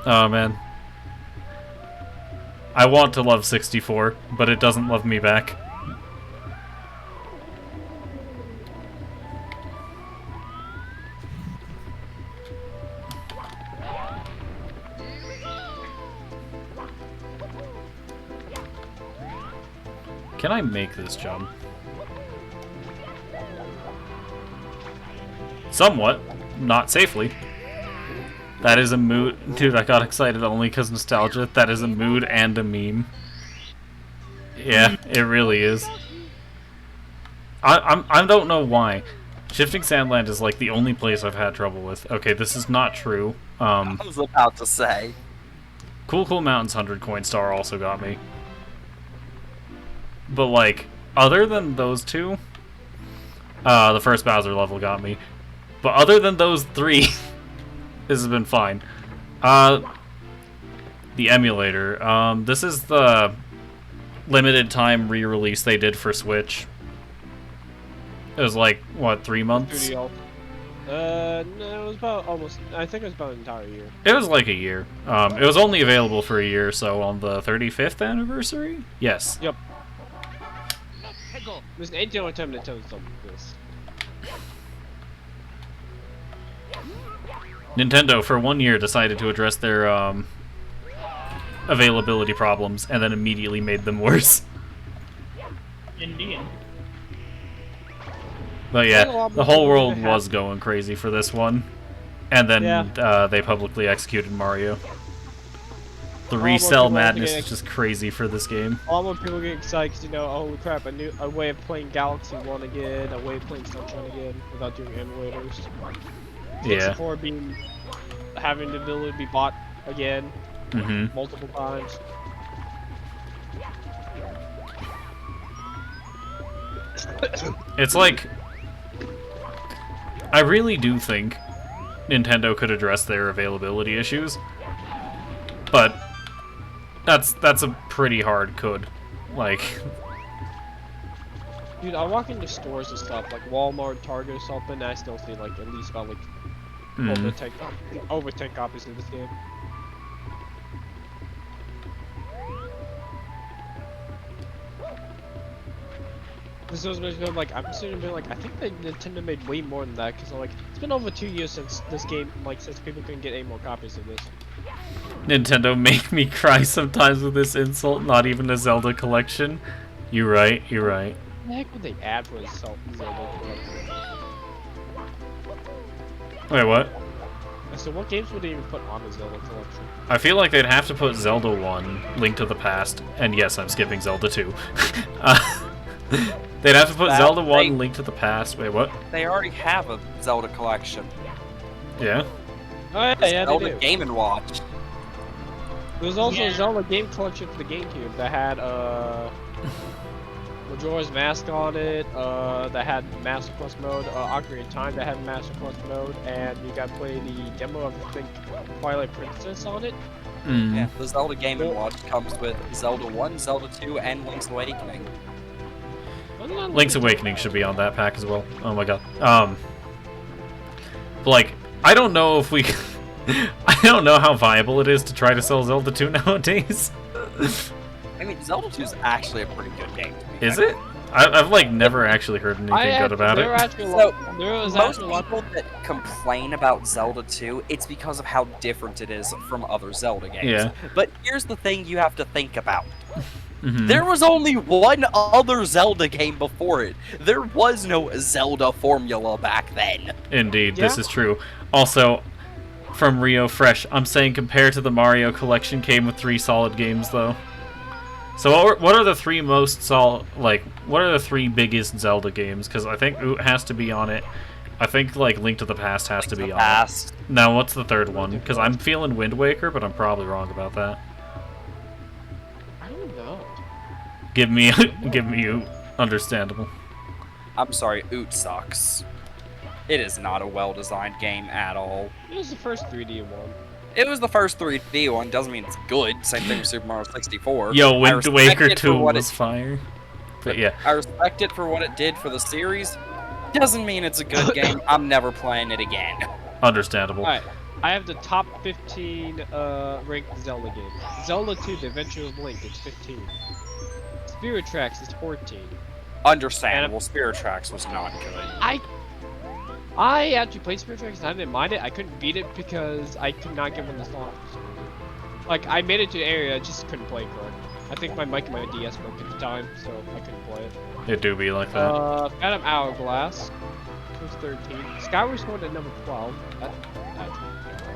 Oh, man. I want to love 64, but it doesn't love me back. Can I make this jump? Somewhat. Not safely. That is a mood. Dude, I got excited only because nostalgia. That is a mood and a meme. Yeah, it really is. I don't know why. Shifting Sandland is like the only place I've had trouble with. Okay, this is not true. I was about to say. Cool Mountains 100 coin star also got me. But like, other than those two, the first Bowser level got me. But other than those three, this has been fine. The emulator. This is the limited time re-release they did for Switch. It was like, what, 3 months? No, it was about almost. I think it was about an entire year. It was like a year. It was only available for a year, so on the 35th anniversary? Yes. Yep. There's an 8 attempt to tell something this. Nintendo, for 1 year, decided to address their availability problems, and then immediately made them worse. Indeed. But yeah, the whole world was going crazy for this one. And then they publicly executed Mario. The resell madness is just crazy for this game. All more people get excited because, you know, oh, holy crap, a way of playing Galaxy 1 again, a way of playing Sunshine again, without doing emulators. Yeah. Having the ability to be bought again, multiple times. It's like, I really do think Nintendo could address their availability issues, but that's a pretty hard could. Like, dude, I walk into stores and stuff like Walmart, Target, or something, and I still see like at least about like over 10 copies of this game. This was like I'm sitting there like I think that Nintendo made way more than that because like it's been over 2 years since this game since people couldn't get any more copies of this. Nintendo make me cry sometimes with this insult. Not even a Zelda collection. You're right. You're right. What the heck would they add for a Zelda collection? Wait, what? So what games would they even put on the Zelda collection? I feel like they'd have to put Zelda 1, Link to the Past, and yes, I'm skipping Zelda 2. They'd have to put Zelda 1, Link to the Past. Wait, what? They already have a Zelda collection. Yeah? Oh yeah, Zelda they do. Game & Watch. There was also a Zelda game collection for the GameCube that had Majora's Mask on it, that had Master Quest mode, Ocarina of Time that had Master Quest mode, and you got to play the demo of I think Twilight Princess on it. Yeah, the Zelda Game & Watch comes with Zelda 1, Zelda 2, and Link's Awakening. Link's Awakening should be on that pack as well. Oh my god. Like, I don't know if we... I don't know how viable it is to try to sell Zelda 2 nowadays. I mean, Zelda 2 is actually a pretty good game. Is it? I've like never actually heard anything good about it. Most people that complain about Zelda 2, it's because of how different it is from other Zelda games. Yeah. But here's the thing you have to think about. There was only one other Zelda game before it. There was no Zelda formula back then. Indeed, this is true. Also, from Rio Fresh, I'm saying compared to the Mario collection, came with 3 solid games though. So what are the 3 most solid, like, what are the 3 biggest Zelda games? Because I think Oot has to be on it. I think, like, Link to the Past has to be on it. Now, what's the 3rd one? Because I'm feeling Wind Waker, but I'm probably wrong about that. I don't know. Give me Oot. Understandable. I'm sorry, Oot sucks. It is not a well-designed game at all. It was the first 3D one. It was the first 3D one, doesn't mean it's good. Same thing with Super Mario 64. Yo, Wind Waker 2 was fire. But yeah, I respect it for what it did for the series. Doesn't mean it's a good game. I'm never playing it again. understandable. Alright, I have the top 15 ranked Zelda games. Zelda 2, The Adventure of Link, it's 15. Spirit Tracks is 14. Understandable. Spirit Tracks was not good. I actually played Spirit Tracks and I didn't mind it. I couldn't beat it because I could not get one of the songs. Like, I made it to the area, I just couldn't play it correct. I think my mic and my DS broke at the time, so I couldn't play it. It do be like that. Phantom Hourglass was 13. Skyward Sword at number 12.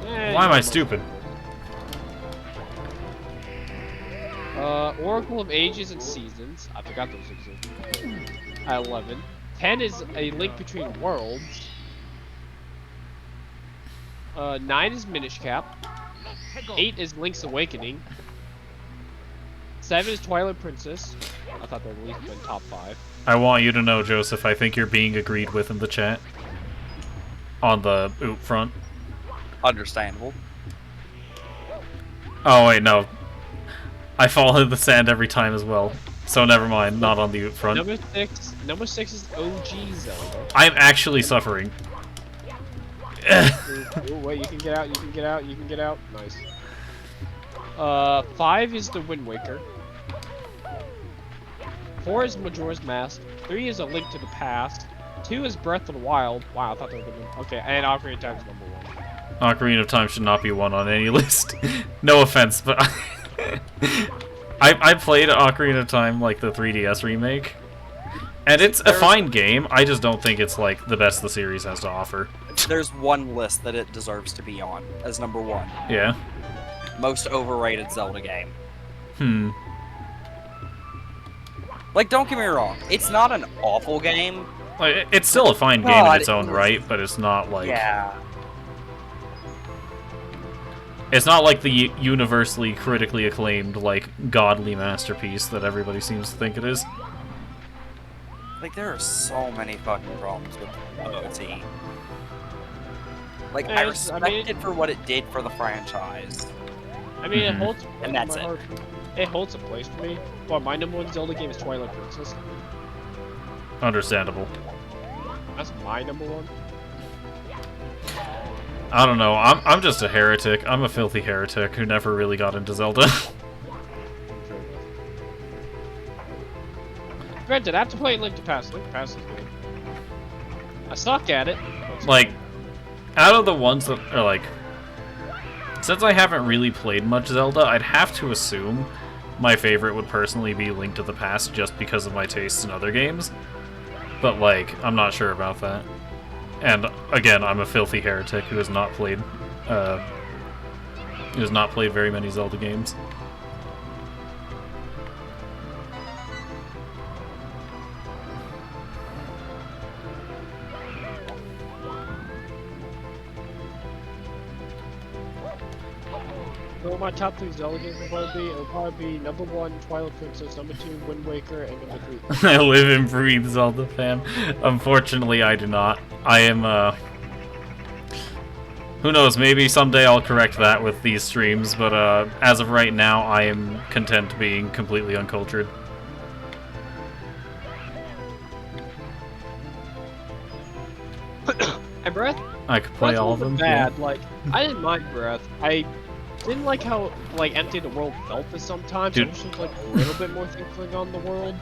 Why am I stupid? Oracle of Ages and Seasons. I forgot those existed. At 11. 10 is A Link Between Worlds. 9 is Minish Cap. 8 is Link's Awakening. 7 is Twilight Princess. I thought that would at least been top 5. I want you to know, Joseph, I think you're being agreed with in the chat. On the oop front. Understandable. Oh, wait, no. I fall in the sand every time as well. So never mind, not on the oop front. Number 6 is OG Zelda. I'm actually suffering. Ooh, wait, you can get out, you can get out, you can get out. Nice. 5 is the Wind Waker. 4 is Majora's Mask. 3 is A Link to the Past. 2 is Breath of the Wild. Wow, I thought they were gonna be... Okay, and Ocarina of Time's number 1. Ocarina of Time should not be one on any list. No offense, but I played Ocarina of Time, like the 3DS remake. And it's a fine game, I just don't think it's like the best the series has to offer. There's one list that it deserves to be on as number 1. Yeah. Most overrated Zelda game. Hmm. Like, don't get me wrong, it's not an awful game. Like, it's still a fine game in its own right, but it's not like... Yeah. It's not like the universally critically acclaimed, like, godly masterpiece that everybody seems to think it is. Like, there are so many fucking problems with OT. Like, I respect it for what it did for the franchise. I mean, it holds... And that's it. Heart. It holds a place for me, but my number 1 Zelda game is Twilight Princess. Understandable. That's my number 1. I don't know, I'm just a heretic. I'm a filthy heretic who never really got into Zelda. Granted, I have to play Link to Past. Link to Past is good. I suck at it. Like, out of the ones that are like... Since I haven't really played much Zelda, I'd have to assume my favorite would personally be Link to the Past just because of my tastes in other games. But, like, I'm not sure about that. And, again, I'm a filthy heretic who has not played very many Zelda games. So my top 3 Zelda games will probably be number 1, Twilight Princess, number 2, Wind Waker, and number 3. I live and breathe Zelda fan. Unfortunately, I do not. I am, who knows, maybe someday I'll correct that with these streams, but, as of right now, I am content being completely uncultured. And Breath? I could play Breath all of them. Bad. Yeah. Like, I didn't mind Breath. I didn't like how, like, empty the world felt at sometimes. Dude. I wish there was, like, a little bit more things going on in the world.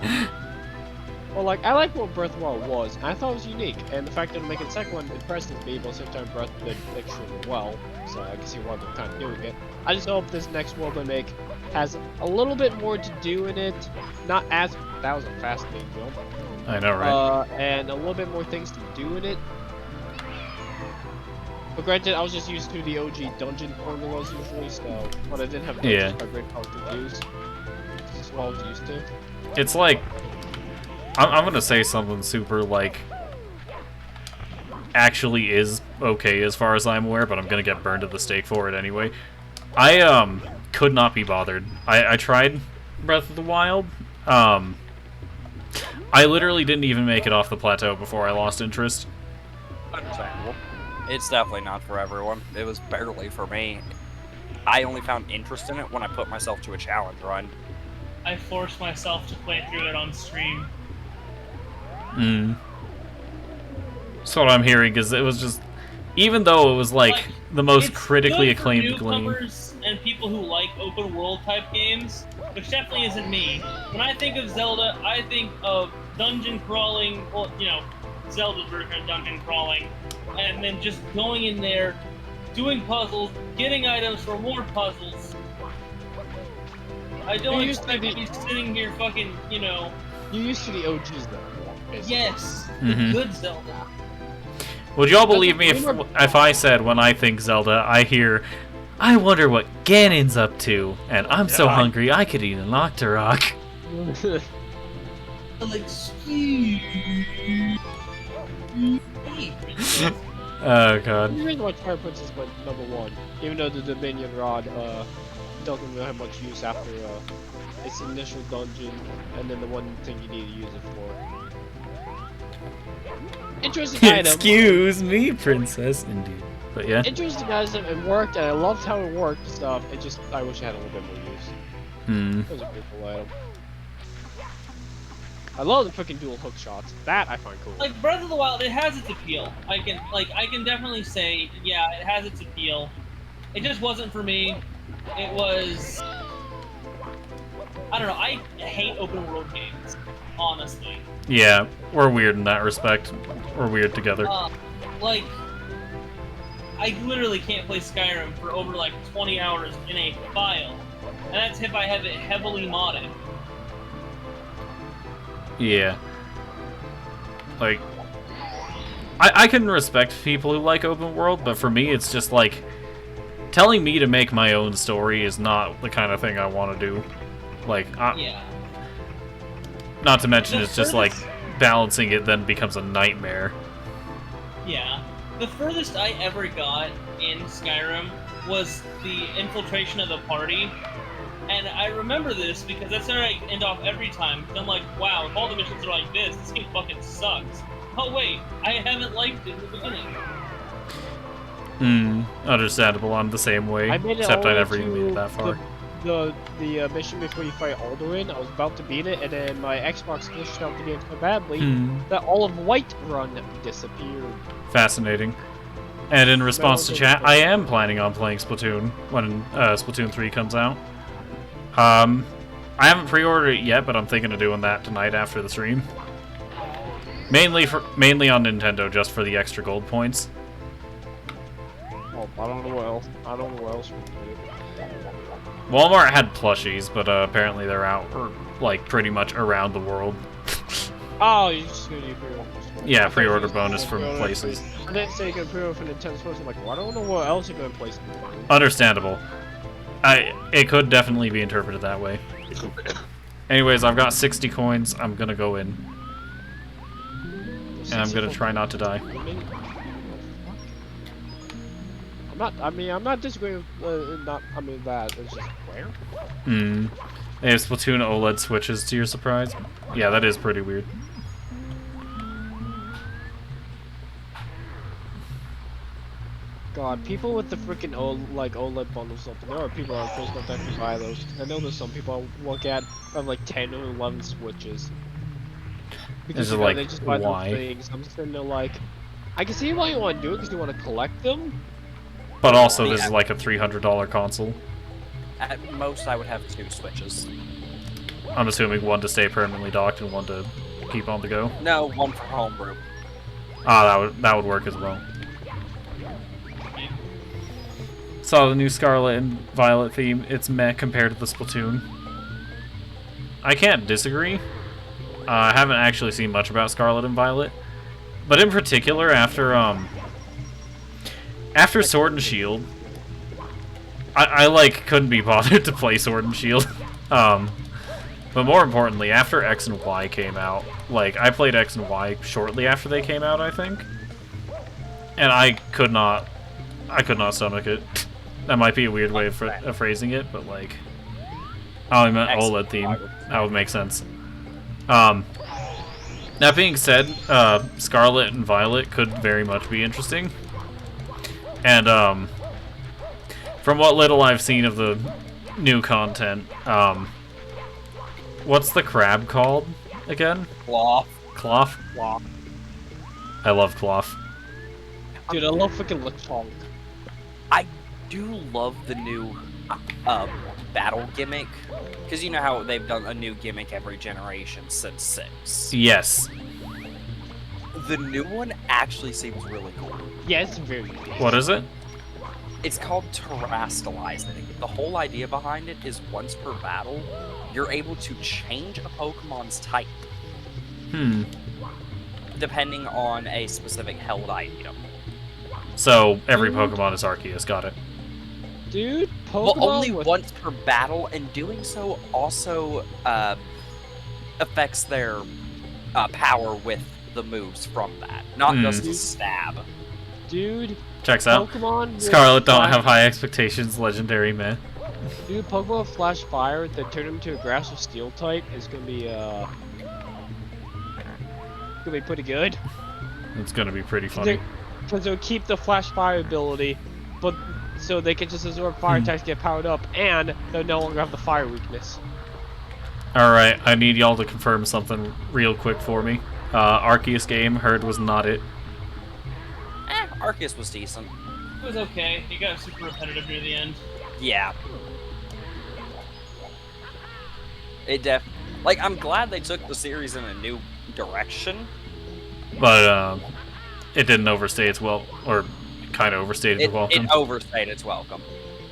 Well, like, I like what Breath of the Wild was, and I thought it was unique, and the fact that I'm making the second one impresses me, but at the same time, Breath did extremely well, so I can see why they're kind of doing it. I just hope this next world they make has a little bit more to do in it, not as... That was a fascinating jump. I know, right? And a little bit more things to do in it. But granted, I was just used to the OG dungeon formulas usually, so when I didn't have dungeons, my brain felt confused. This is what I was used to. It's like... I'm gonna say something super, like... actually is okay as far as I'm aware, but I'm gonna get burned at the stake for it anyway. I, could not be bothered. I tried Breath of the Wild. I literally didn't even make it off the plateau before I lost interest. Understandable. It's definitely not for everyone. It was barely for me. I only found interest in it when I put myself to a challenge run. I forced myself to play through it on stream. So what I'm hearing is it was just, even though it was like the most it's critically good for acclaimed game. newcomers and people who like open world type games, which definitely isn't me. When I think of Zelda, I think of dungeon crawling, well, you know, Zelda's version of dungeon crawling, and then just going in there, doing puzzles, getting items for more puzzles. I don't You used to expect to be- be sitting here fucking, you know, You used to the OGs though. Basically. yes, Mhm. good Zelda. Would y'all believe me if I said when I think Zelda, I hear, I wonder what Ganon's up to, and I'm so hungry I could eat an Octorok. Like, excuse me. Oh god. The reason why Twilight Princess went number 1, even though the Dominion Rod doesn't really have much use after its initial dungeon, and then the one thing you need to use it for. Interesting item. Excuse me, princess, indeed. But yeah. Interesting item. It worked, and I loved how it worked and stuff. It just, I wish I had a little bit more use. It was a pretty cool item. I love the freaking dual hook shots. That I find cool. Like Breath of the Wild, it has its appeal. I can definitely say, yeah, it has its appeal. It just wasn't for me. It was, I don't know. I hate open world games, honestly. Yeah, we're weird in that respect. We're weird together. Like, I literally can't play Skyrim for over like 20 hours in a file, and that's if I have it heavily modded. Yeah. Like, I can respect people who like open world, but for me it's just like, telling me to make my own story is not the kind of thing I want to do. Like, Yeah. not to mention The it's just like, balancing it then becomes a nightmare. Yeah. The furthest I ever got in Skyrim was the infiltration of the party. And I remember this because that's how I end off every time. I'm like, wow, if all the missions are like this game fucking sucks. Oh wait, I haven't liked it in the beginning. Understandable, I'm the same way. I made it Except all I the never way even made it that to far. The mission before you fight Alduin. I was about to beat it, and then my Xbox glitched out the game so badly that all of Whiterun disappeared. Fascinating. And in response to chat, I am planning on playing Splatoon when Splatoon 3 comes out. I haven't pre-ordered it yet, but I'm thinking of doing that tonight after the stream. Mainly on Nintendo, just for the extra gold points. Oh, I don't know what else. I don't know what else we can do. Walmart had plushies, but apparently they're out, like, pretty much around the world. Oh, you just gonna do pre-order. Yeah, pre-order bonus from places. I didn't say you're gonna pre-order for Nintendo Switch. I'm like, well, I don't know what else you're gonna place. Understandable. It could definitely be interpreted that way. Anyways, I've got 60 coins. I'm gonna go in. And I'm gonna try not to die. I'm not disagreeing with, that. It's just, where? They have Splatoon OLED switches to your surprise. Yeah, that is pretty weird. God, people with the freaking OLED bundles up, there are people on Facebook that can buy those. I know there's some people I look at have like 10 or 11 switches. Because Is it you know, like, they just buy why? those things. I'm just sitting there like, I can see why you want to do it because you want to collect them. But also, this is like a $300 console. At most, I would have 2 Switches. I'm assuming one to stay permanently docked and one to keep on the go. No, one for homebrew. Ah, that would work as well. Saw the new Scarlet and Violet theme. It's meh compared to the Splatoon. I can't disagree. I haven't actually seen much about Scarlet and Violet, but in particular after Sword and Shield, I like couldn't be bothered to play Sword and Shield. But more importantly, after X and Y came out, like I played X and Y shortly after they came out, I think, and I could not stomach it. That might be a weird way of phrasing it, but like, oh, I meant OLED theme. That would make sense. That being said, Scarlet and Violet could very much be interesting. And from what little I've seen of the new content, what's the crab called again? Sloth. Cloth? Wow. I love Cloth. Dude, I love freaking Lechonk. I do love the new battle gimmick, because you know how they've done a new gimmick every generation since 6. Yes. The new one actually seems really cool. Yeah, it's very good. What is it? It's called terastallizing. The whole idea behind it is once per battle, you're able to change a Pokemon's type Hmm. depending on a specific held item. So every Pokemon is Arceus. Got it. Dude, Well, Pokemon only with... once per battle, and doing so also affects their power with the moves from that, not just a stab. Dude, Checks out. Pokemon with Scarlet don't Flash- have high expectations. Legendary man. Dude, Pokemon with Flash Fire that turned him into a Grass or Steel type is gonna be pretty good. It's gonna be pretty funny. Because they'll keep the Flash Fire ability, but so they can just absorb fire attacks, get powered up, and they'll no longer have the fire weakness. All right, I need y'all to confirm something real quick for me. Arceus game heard was not it. Arceus was decent. It was okay. It got super repetitive near the end. Yeah. Like, I'm glad they took the series in a new direction. But it didn't overstay its or kind of overstayed its welcome. It overstayed its welcome.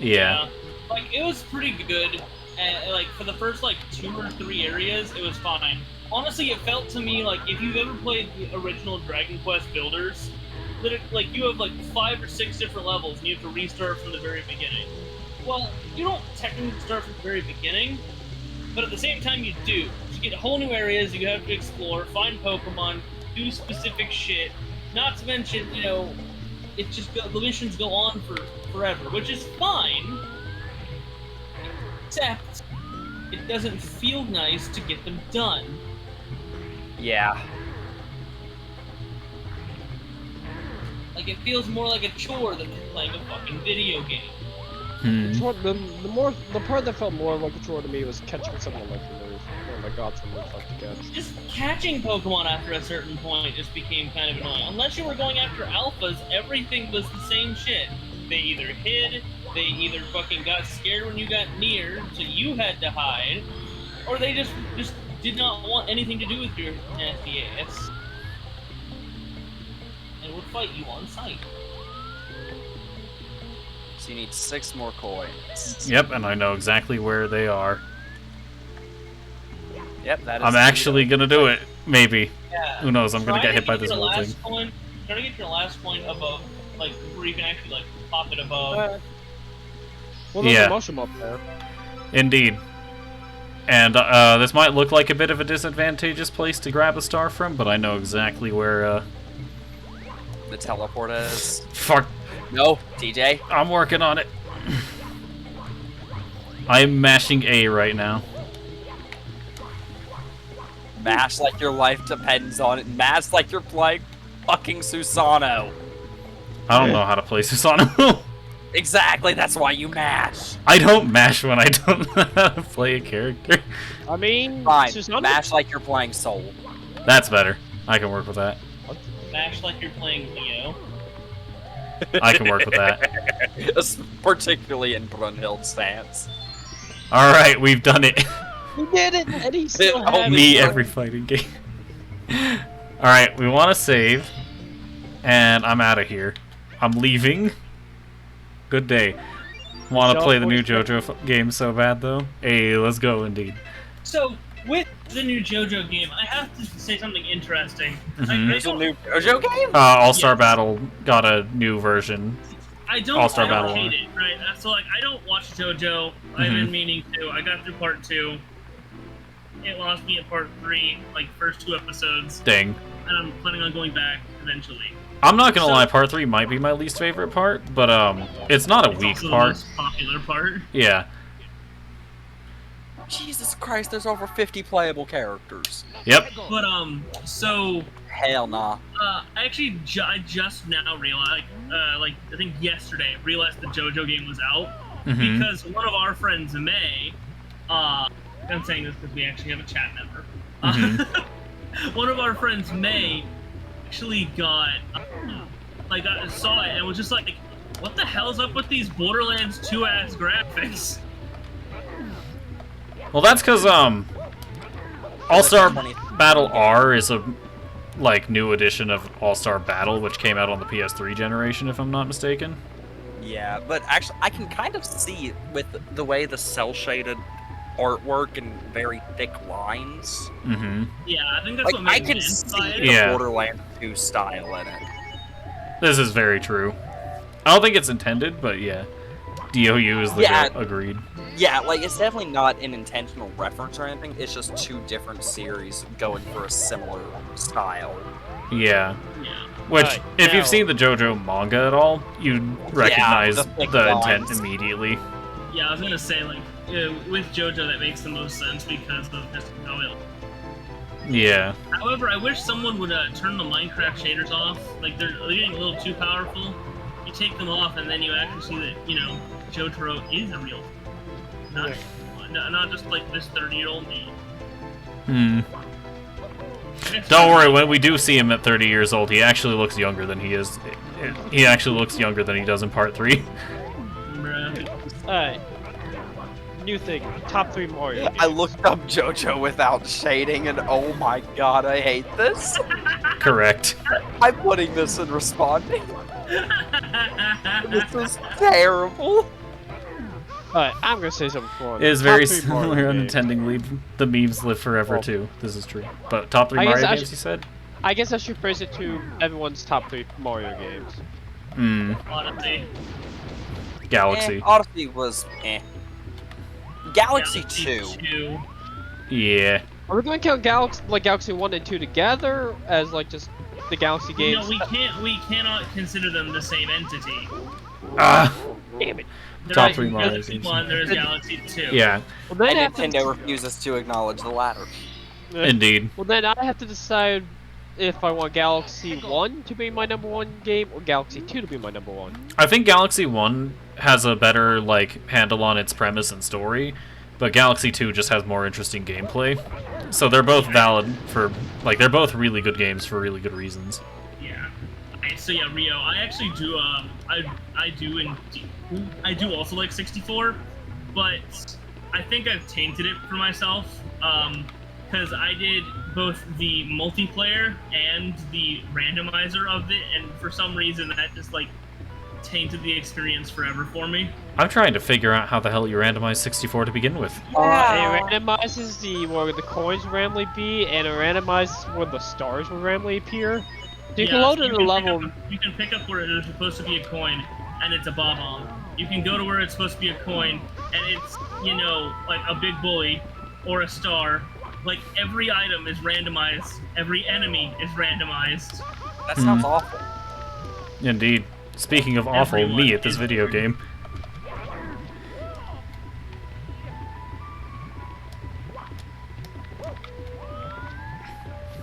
Yeah. Like, it was pretty good. And, like, for the first, like, 2 or 3 areas, it was fine. Honestly, it felt to me like if you've ever played the original Dragon Quest Builders, that like you have like 5 or 6 different levels and you have to restart from the very beginning. Well, you don't technically start from the very beginning, but at the same time you do. You get whole new areas you have to explore, find Pokemon, do specific shit. Not to mention, you know, it just the missions go on for forever, which is fine. Except it doesn't feel nice to get them done. Yeah. Like, it feels more like a chore than playing a fucking video game. The part that felt more like a chore to me was catching someone like the move. Oh my god, someone like to catch. Just catching Pokemon after a certain point just became kind of annoying. Unless you were going after alphas, everything was the same shit. They either hid, they either fucking got scared when you got near, so you had to hide, or they just did not want anything to do with your nasty ass. And would fight you on sight. So you need 6 more coins. Yep, and I know exactly where they are. Yep, that is. I'm actually gonna do it. Maybe. Yeah. Who knows? I'm gonna Try get hit to by get this your whole last thing. coin. Try to get your last coin above, like, where you can actually, like, pop it above. Well, there's Yeah. a mushroom up there. Indeed. And this might look like a bit of a disadvantageous place to grab a star from, but I know exactly where. The teleport is. Fuck. No, TJ. I'm working on it. I'm mashing A right now. Mash like your life depends on it. Mash like you're playing fucking Susano. I don't know how to play Susanoo. Exactly, that's why you mash. I don't mash when I don't know how to play a character. I mean, Fine, Susanoo- mash like you're playing Soul. That's better. I can work with that. Mash like you're playing Leo. I can work with that. Particularly in Brunhild's stance. Alright, we've done it. We did it, and he still Oh, had Me it. every fighting game. Alright, we want to save. And I'm out of here. I'm leaving. Good day. Want to play the new JoJo game so bad, though? Hey, let's go, indeed. So, with the new JoJo game, I have to say something interesting. Mhm. There's a new JoJo game? All-Star Yes. Battle got a new version. I don't All-Star Battle hate Line. it, right? So, like, I don't watch JoJo. I've been meaning to. I got through part 2. It lost me at part 3, like, first 2 episodes. Dang. And I'm planning on going back eventually. I'm not gonna So- lie, part 3 might be my least favorite part, but it's not a It's weak also the part. most popular part. Yeah. Jesus Christ, there's over 50 playable characters. Yep. But, so, Hell nah. I actually I just now realized, like, I think yesterday, realized the JoJo game was out. Mhm. Because one of our friends, May, I'm saying this because we actually have a chat member. Mhm. one of our friends, May, actually got like I saw it and was just like, "What the hell's up with these Borderlands 2 ass graphics?" Well, that's because All-Star Battle R is a new edition of All-Star Battle, which came out on the PS3 generation, if I'm not mistaken. Yeah, but actually, I can kind of see with the way the cel-shaded artwork and very thick lines. Mm-hmm. Yeah, I think that's Like, what I made can sense see by the it. Yeah. Borderlands 2 style in it. This is very true. I don't think it's intended, but yeah. DOU is the Yeah. agreed. Yeah, like, it's definitely not an intentional reference or anything. It's just two different series going for a similar style. Yeah. Yeah. Which, Alright, if now- you've seen the JoJo manga at all, you'd recognize the thick the intent lines. immediately. Yeah, I was gonna say like with JoJo that makes the most sense because of just how it. Yeah. However, I wish someone would turn the Minecraft shaders off. Like they're getting a little too powerful. You take them off, and then you actually see that Jotaro is a real, not just like this 30-year-old me. Hmm. Don't worry, when we do see him at 30 years old, he actually looks younger than he is. He actually looks younger than he does in Part 3. Bruh. Alright. New thing. Top 3 Mario games. I looked up JoJo without shading, and oh my god, I hate this. Correct. I'm putting this in responding. This is terrible. Alright, I'm gonna say something for It is very Top 3 Mario similar, games. unintentionally. The memes live forever, Well- too. This is true. But top 3 I guess Mario I games, you said? I guess I should phrase it to everyone's top 3 Mario games. Hmm. Honestly, Galaxy. Odyssey was eh. Galaxy 2. 2. Yeah. Are we going to count Galaxy 1 and 2 together as like just the Galaxy games? No, we cannot consider them the same entity. Ah! Damn it. Top There's 3 Mario Galaxy games. 1, there's Galaxy 2. Yeah, Well, then And I have to Nintendo refuses to acknowledge the latter. indeed. Well, then I have to decide if I want Galaxy 1 to be my number 1 game or Galaxy 2 to be my number 1. I think Galaxy 1 has a better, handle on its premise and story, but Galaxy 2 just has more interesting gameplay. So they're both valid for, they're both really good games for really good reasons. Yeah. Okay, so yeah, Rio. I actually do. I do also like 64, but I think I've tainted it for myself. Because I did both the multiplayer and the randomizer of it, and for some reason that just tainted the experience forever for me. I'm trying to figure out how the hell you randomized 64 to begin with. It randomizes where the coins randomly be, and it randomizes where the stars will randomly appear. So you can load in a level. You can pick up where there's supposed to be a coin, and it's a bomb. You can go to where it's supposed to be a coin, and it's a big bully or a star. Every item is randomized. Every enemy is randomized. That sounds awful. Indeed. Speaking of awful, Everyone me at this is video game.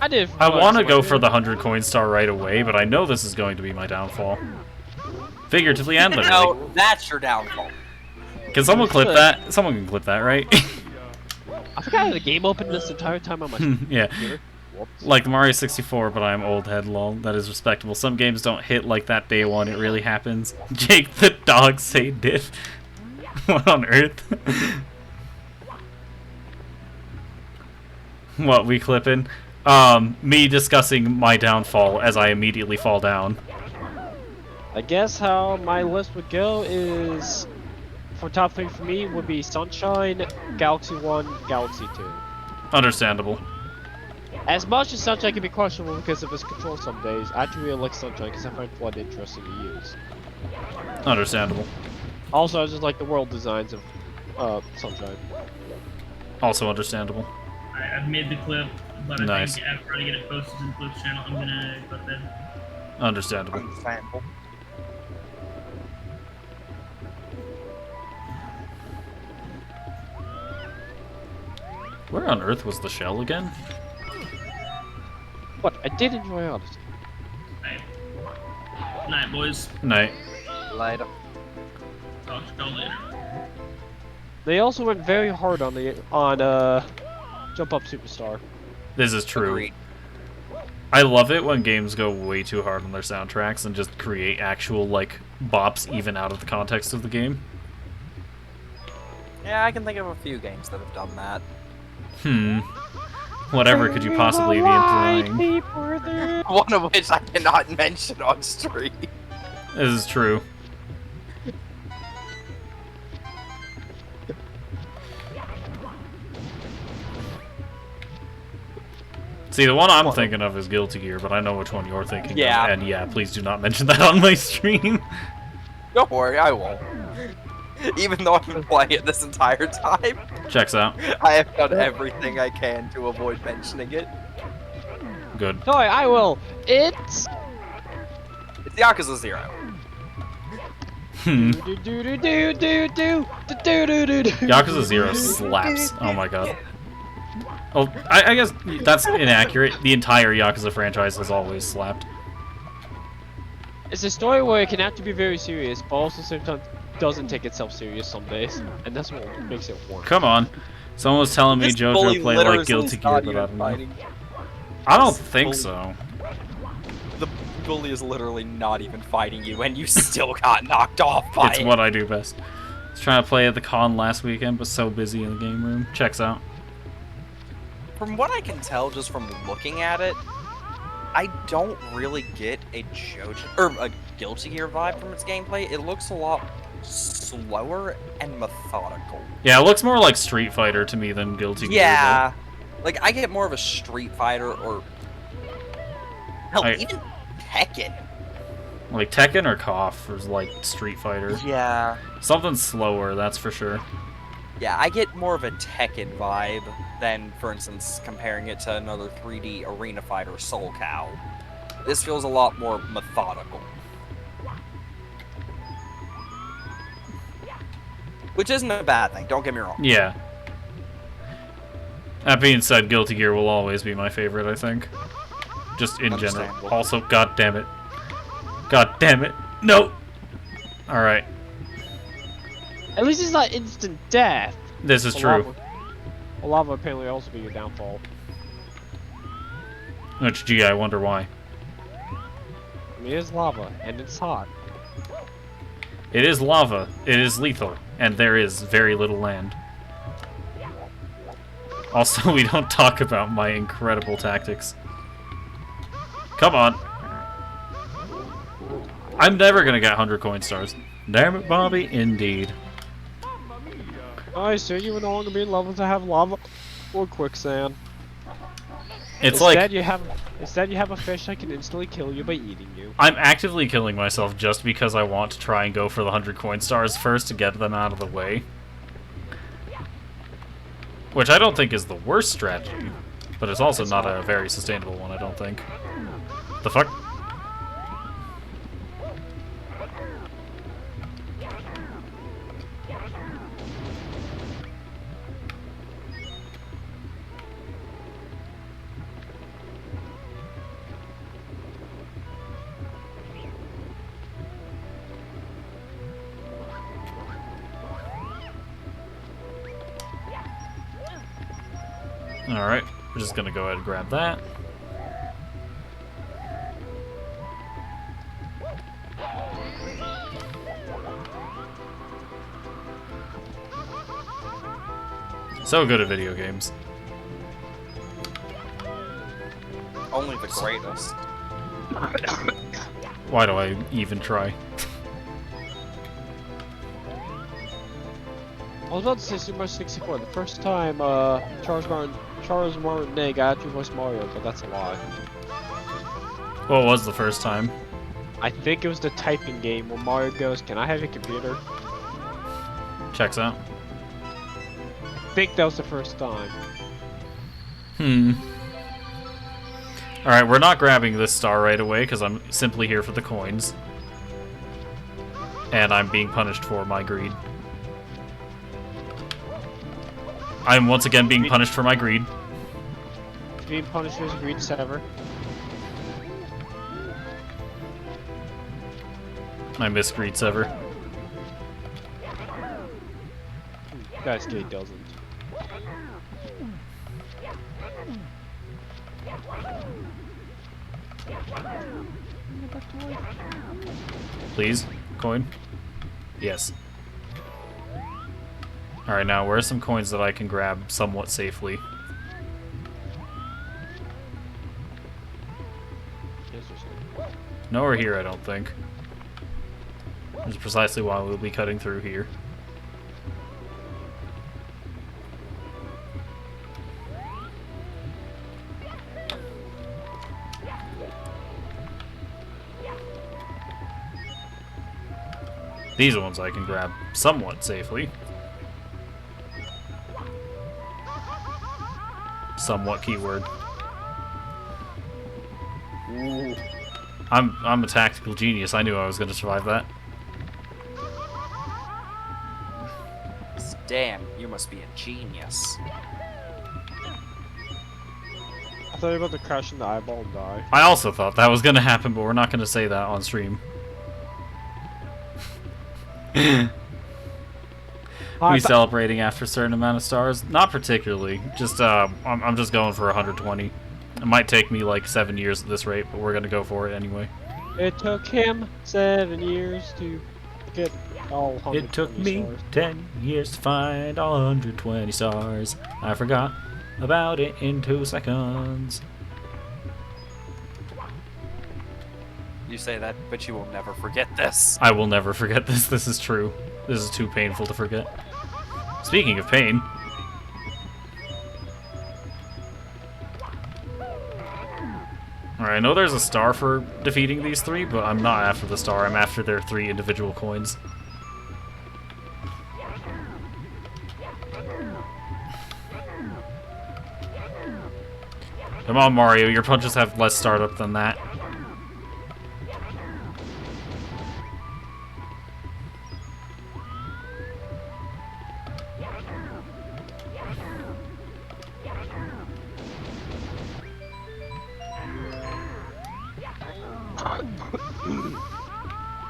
I want to go for the 100 coin star right away, but I know this is going to be my downfall. Figuratively and literally. No, that's your downfall. Can someone clip that? Someone can clip that, right? I forgot I had a game open this entire time on my Yeah. computer. Whoops. Like Mario 64, but I'm old head lol. That is respectable. Some games don't hit like that day one. It really happens. Jake the dog say diff. What on earth? What, we clipping? Me discussing my downfall as I immediately fall down. I guess how my list would go is, for top 3 for me would be Sunshine, Galaxy 1, Galaxy 2. Understandable. As much as Sunshine can be questionable because of its control some days, I actually really like Sunshine because I find Flood interesting to use. Understandable. Also, I just like the world designs of Sunshine. Also understandable. I've made the clip, but I Nice. think after I get it posted to the Clips channel, I'm gonna go to bed. Understandable. Understandable. Where on earth was the shell again? But I did enjoy Odyssey. Alright. Night, boys. Night. Later. Talk to y'all later. They also went very hard on Jump Up Superstar. This is true. Agreed. I love it when games go way too hard on their soundtracks and just create actual, like, bops even out of the context of the game. Yeah, I can think of a few games that have done that. Whatever could you possibly be implying? One of which I cannot mention on stream. This is true. See, the one I'm thinking of is Guilty Gear, but I know which one you're thinking Yeah. of. And yeah, please do not mention that on my stream. Don't worry, I won't. Even though I've been playing it this entire time, Checks out. I have done everything I can to avoid mentioning it. Good. Sorry, I will. It's It's Yakuza 0. Yakuza 0 slaps. Oh my god. Oh, I guess that's inaccurate. The entire Yakuza franchise has always slapped. It's a story where it can have to be very serious, but also sometimes doesn't take itself serious some days, and that's what makes it work. Come on. Someone was telling me This JoJo bully played like literally Guilty is Gear, not but I even don't know. fighting. I don't This think bully- so. The bully is literally not even fighting you, and you still got knocked off by It's it. what I do best. I was trying to play at the con last weekend, but so busy in the game room. Checks out. From what I can tell just from looking at it, I don't really get a JoJo or a Guilty Gear vibe from its gameplay. It looks a lot slower and methodical. Yeah, it looks more like Street Fighter to me than Guilty Gear. Yeah, like I get more of a Street Fighter or hell, even Tekken. though. Like Tekken or KOF or like Street Fighter. Yeah, Something slower, that's for sure. yeah, I get more of a Tekken vibe than, for instance, comparing it to another 3D arena fighter, Soul Cow. This feels a lot more methodical. Which isn't a bad thing, don't get me wrong. Yeah. That being said, Guilty Gear will always be my favorite, I think. Just in general. Understandable. Also, god damn it. God damn it. No! Alright. At least it's not instant death. This is true. Lava apparently also be your downfall. Which, gee, I wonder why. I mean, it's lava, and it's hot. It is lava, it is lethal, and there is very little land. Also, we don't talk about my incredible tactics. Come on. I'm never gonna get 100 coin stars. Damn it, Bobby, indeed. I see you would no longer be in level to have lava or quicksand. It's Instead, like you have a fish that can instantly kill you by eating you. I'm actively killing myself just because I want to try and go for the 100 coin stars first to get them out of the way. Which I don't think is the worst strategy, but it's also not a very sustainable one, I don't think. The fuck? Alright, we're just gonna go ahead and grab that. So good at video games. Only the greatest. Why do I even try? I was about to say Super Mario 64. The first time Charles Martinet got to voice Mario, but that's a lie. What was the first time? I think it was the typing game where Mario goes, "Can I have your computer?" Checks out. I think that was the first time. Alright, we're not grabbing this star right away because I'm simply here for the coins. And I'm being punished for my greed. I am once again being punished for my greed. Being punished for his greed sever. I miss greed sever. Guy's gay doesn't. Please, coin. Yes. Alright, now where are some coins that I can grab somewhat safely? Nowhere here, I don't think. Which is precisely why we'll be cutting through here. These ones I can grab somewhat safely. Somewhat keyword. Ooh. I'm a tactical genius. I knew I was going to survive that. Damn, you must be a genius. I thought you were about to crash in the eyeball and die. I also thought that was going to happen, but we're not going to say that on stream. We celebrating after a certain amount of stars? Not particularly. Just I'm just going for 120. It might take me like 7 years at this rate, but we're gonna go for it anyway. It took him 7 years to get all 120 It took me stars. 10 years to find all 120 stars. I forgot about it in 2 seconds. You say that, but you will never forget this. I will never forget this. This is true. This is too painful to forget. Speaking of pain. Alright, I know there's a star for defeating these three, but I'm not after the star. I'm after their 3 individual coins. Come on, Mario. Your punches have less startup than that.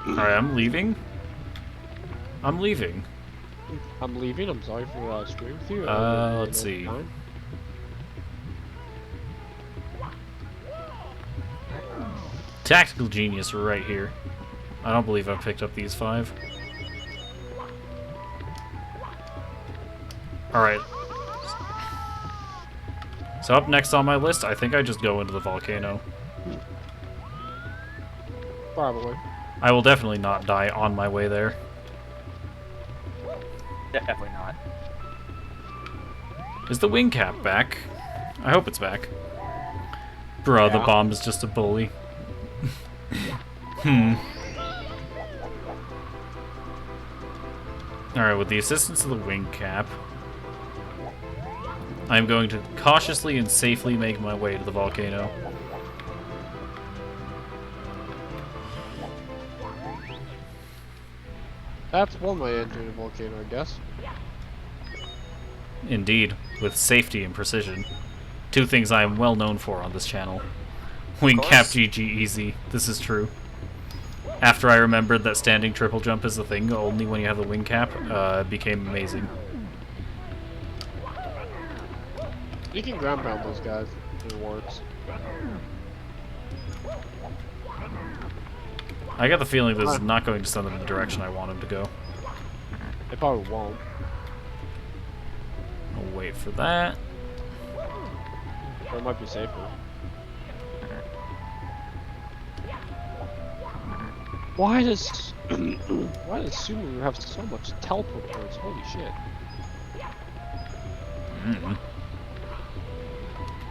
Alright, I'm leaving. I'm leaving. I'm leaving. I'm sorry for screwing with you. Let's see. Tactical genius right here. I don't believe I've picked up these 5. Alright. So up next on my list, I think I just go into the volcano. Probably. I will definitely not die on my way there. Definitely not. Is the wing cap back? I hope it's back. Bro, the Yeah. bomb is just a bully. Alright, with the assistance of the wing cap, I'm going to cautiously and safely make my way to the volcano. That's one way entering a volcano, I guess. Indeed, with safety and precision. 2 things I am well known for on this channel. Wing cap GG easy. This is true. After I remembered that standing triple jump is a thing only when you have the wing cap, it became amazing. You can ground pound those guys. It works. I got the feeling this is not going to send them in the direction I want them to go. They probably won't. I'll wait for that. Or it might be safer. Why does why does Subaru have so much teleport points? Holy shit!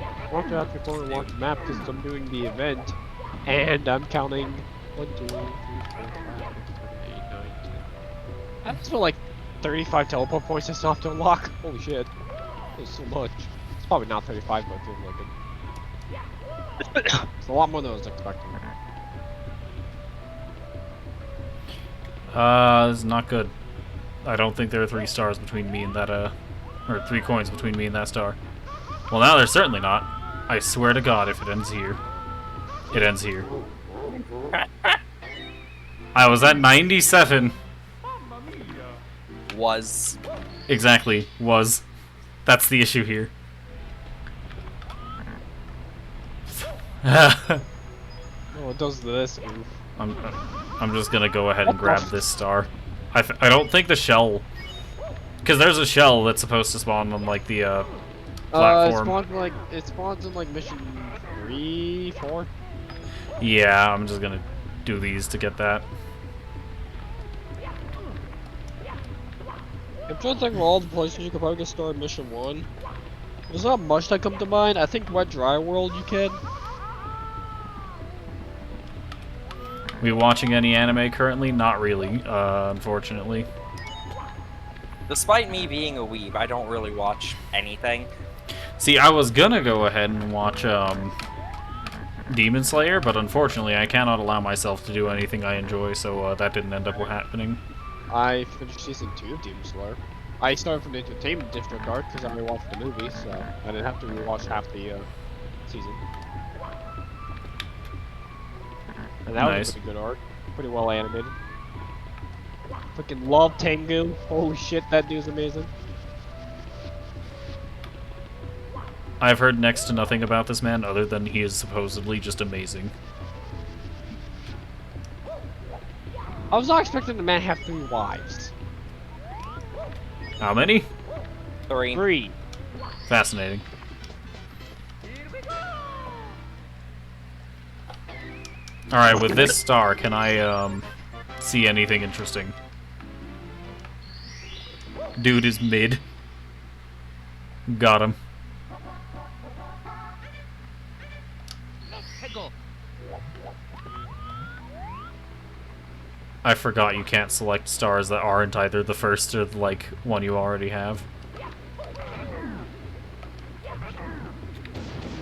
I walked out before I walked the map because I'm doing the event, and I'm counting 1, 2, 3, 4, 5, 6, 7, 8, 9, 10. That's for like 35 teleport points I still have to unlock. Holy shit! That's so much. It's probably not 35, but it feels like it. It's a lot more than I was expecting. This is not good. I don't think there are 3 stars between me and that, or 3 coins between me and that star. Well, now there's certainly not. I swear to God, if it ends here. It ends here. I was at 97. Was. Exactly, was. That's the issue here. What does this do? I'm just gonna go ahead and grab this star. I don't think the shell, because there's a shell that's supposed to spawn on like the platform. It spawns in like mission 3, 4. Yeah, I'm just gonna do these to get that. I'm trying to think of all the places you could probably get started mission 1. There's not much that come to mind. I think Wet Dry World you can. We watching any anime currently? Not really, unfortunately. Despite me being a weeb, I don't really watch anything. See, I was gonna go ahead and watch Demon Slayer, but unfortunately I cannot allow myself to do anything I enjoy, so that didn't end up happening. I finished season 2 of Demon Slayer. I started from the entertainment district arc because I already watched the movie, so I didn't have to rewatch half the season. And that was a pretty good arc. Pretty well animated. Freaking love Tengu. Holy shit, that dude's amazing. I've heard next to nothing about this man other than he is supposedly just amazing. I was not expecting the man to have 3 wives. How many? 3. 3. Fascinating. Alright, with this star, can I, see anything interesting? Dude is mid. Got him. I forgot you can't select stars that aren't either the first or, like, one you already have.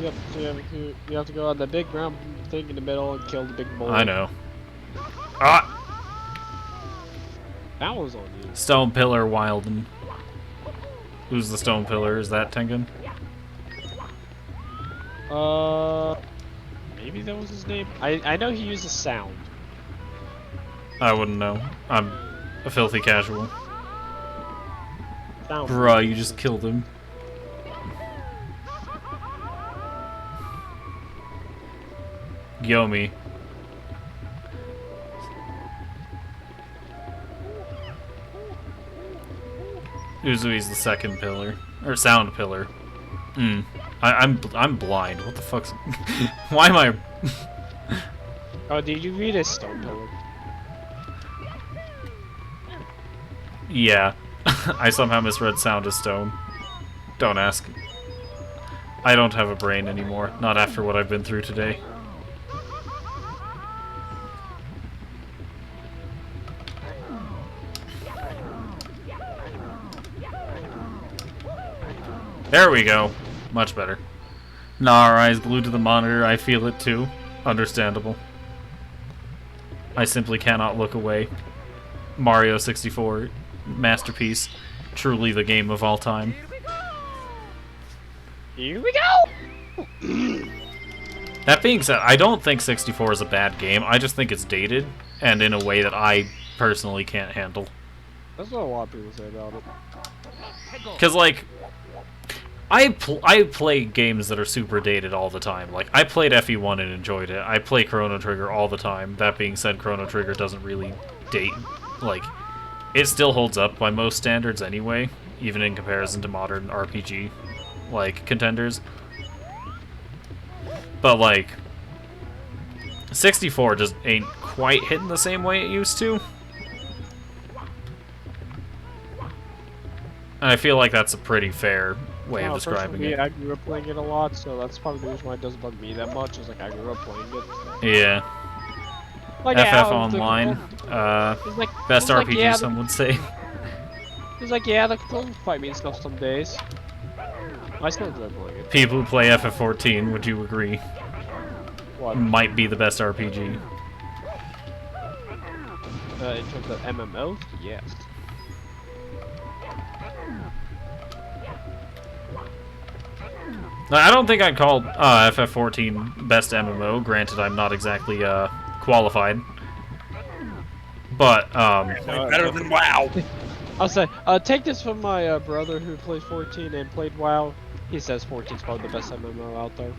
Yep, so you have to go on the big round thing in the middle and kill the big boy. I know. Ah! That was on you. Stone Pillar Wilden. Who's the Stone Pillar? Is that Tengen? Maybe that was his name? I know he uses sound. I wouldn't know. I'm a filthy casual. Sound. Bruh, you just killed him. Yomi. Uzui's the second pillar. Or sound pillar. I'm blind. What the fuck's... Why am I... Oh, did you read his stone pillar? Yeah. I somehow misread sound as stone. Don't ask. I don't have a brain anymore. Not after what I've been through today. There we go. Much better. Nah, our eyes glued to the monitor. I feel it too. Understandable. I simply cannot look away. Mario 64. Masterpiece. Truly the game of all time. Here we go! That being said, I don't think 64 is a bad game. I just think it's dated, and in a way that I personally can't handle. That's what a lot of people say about it. Because, like, I play games that are super dated all the time. Like, I played FE1 and enjoyed it. I play Chrono Trigger all the time. That being said, Chrono Trigger doesn't really date. Like, it still holds up by most standards anyway, even in comparison to modern RPG, like, contenders. But, like, 64 just ain't quite hitting the same way it used to. And I feel like that's a pretty fair way of describing it. I grew up playing it a lot, so that's probably the reason why it doesn't bug me that much. Is like I grew up playing it. So. Yeah. Like, FF yeah, Online, best RPG, some would say. It's like, yeah, the controls fight me and stuff some days. I still enjoy playing it. People who play FF14, would you agree? What? Might be the best RPG. In terms of MMOs, yes. I don't think I'd call FF14 best MMO. Granted, I'm not exactly qualified. But Better than WoW. I'll say, take this from my brother who plays 14 and played WoW. He says 14 is probably the best MMO out there.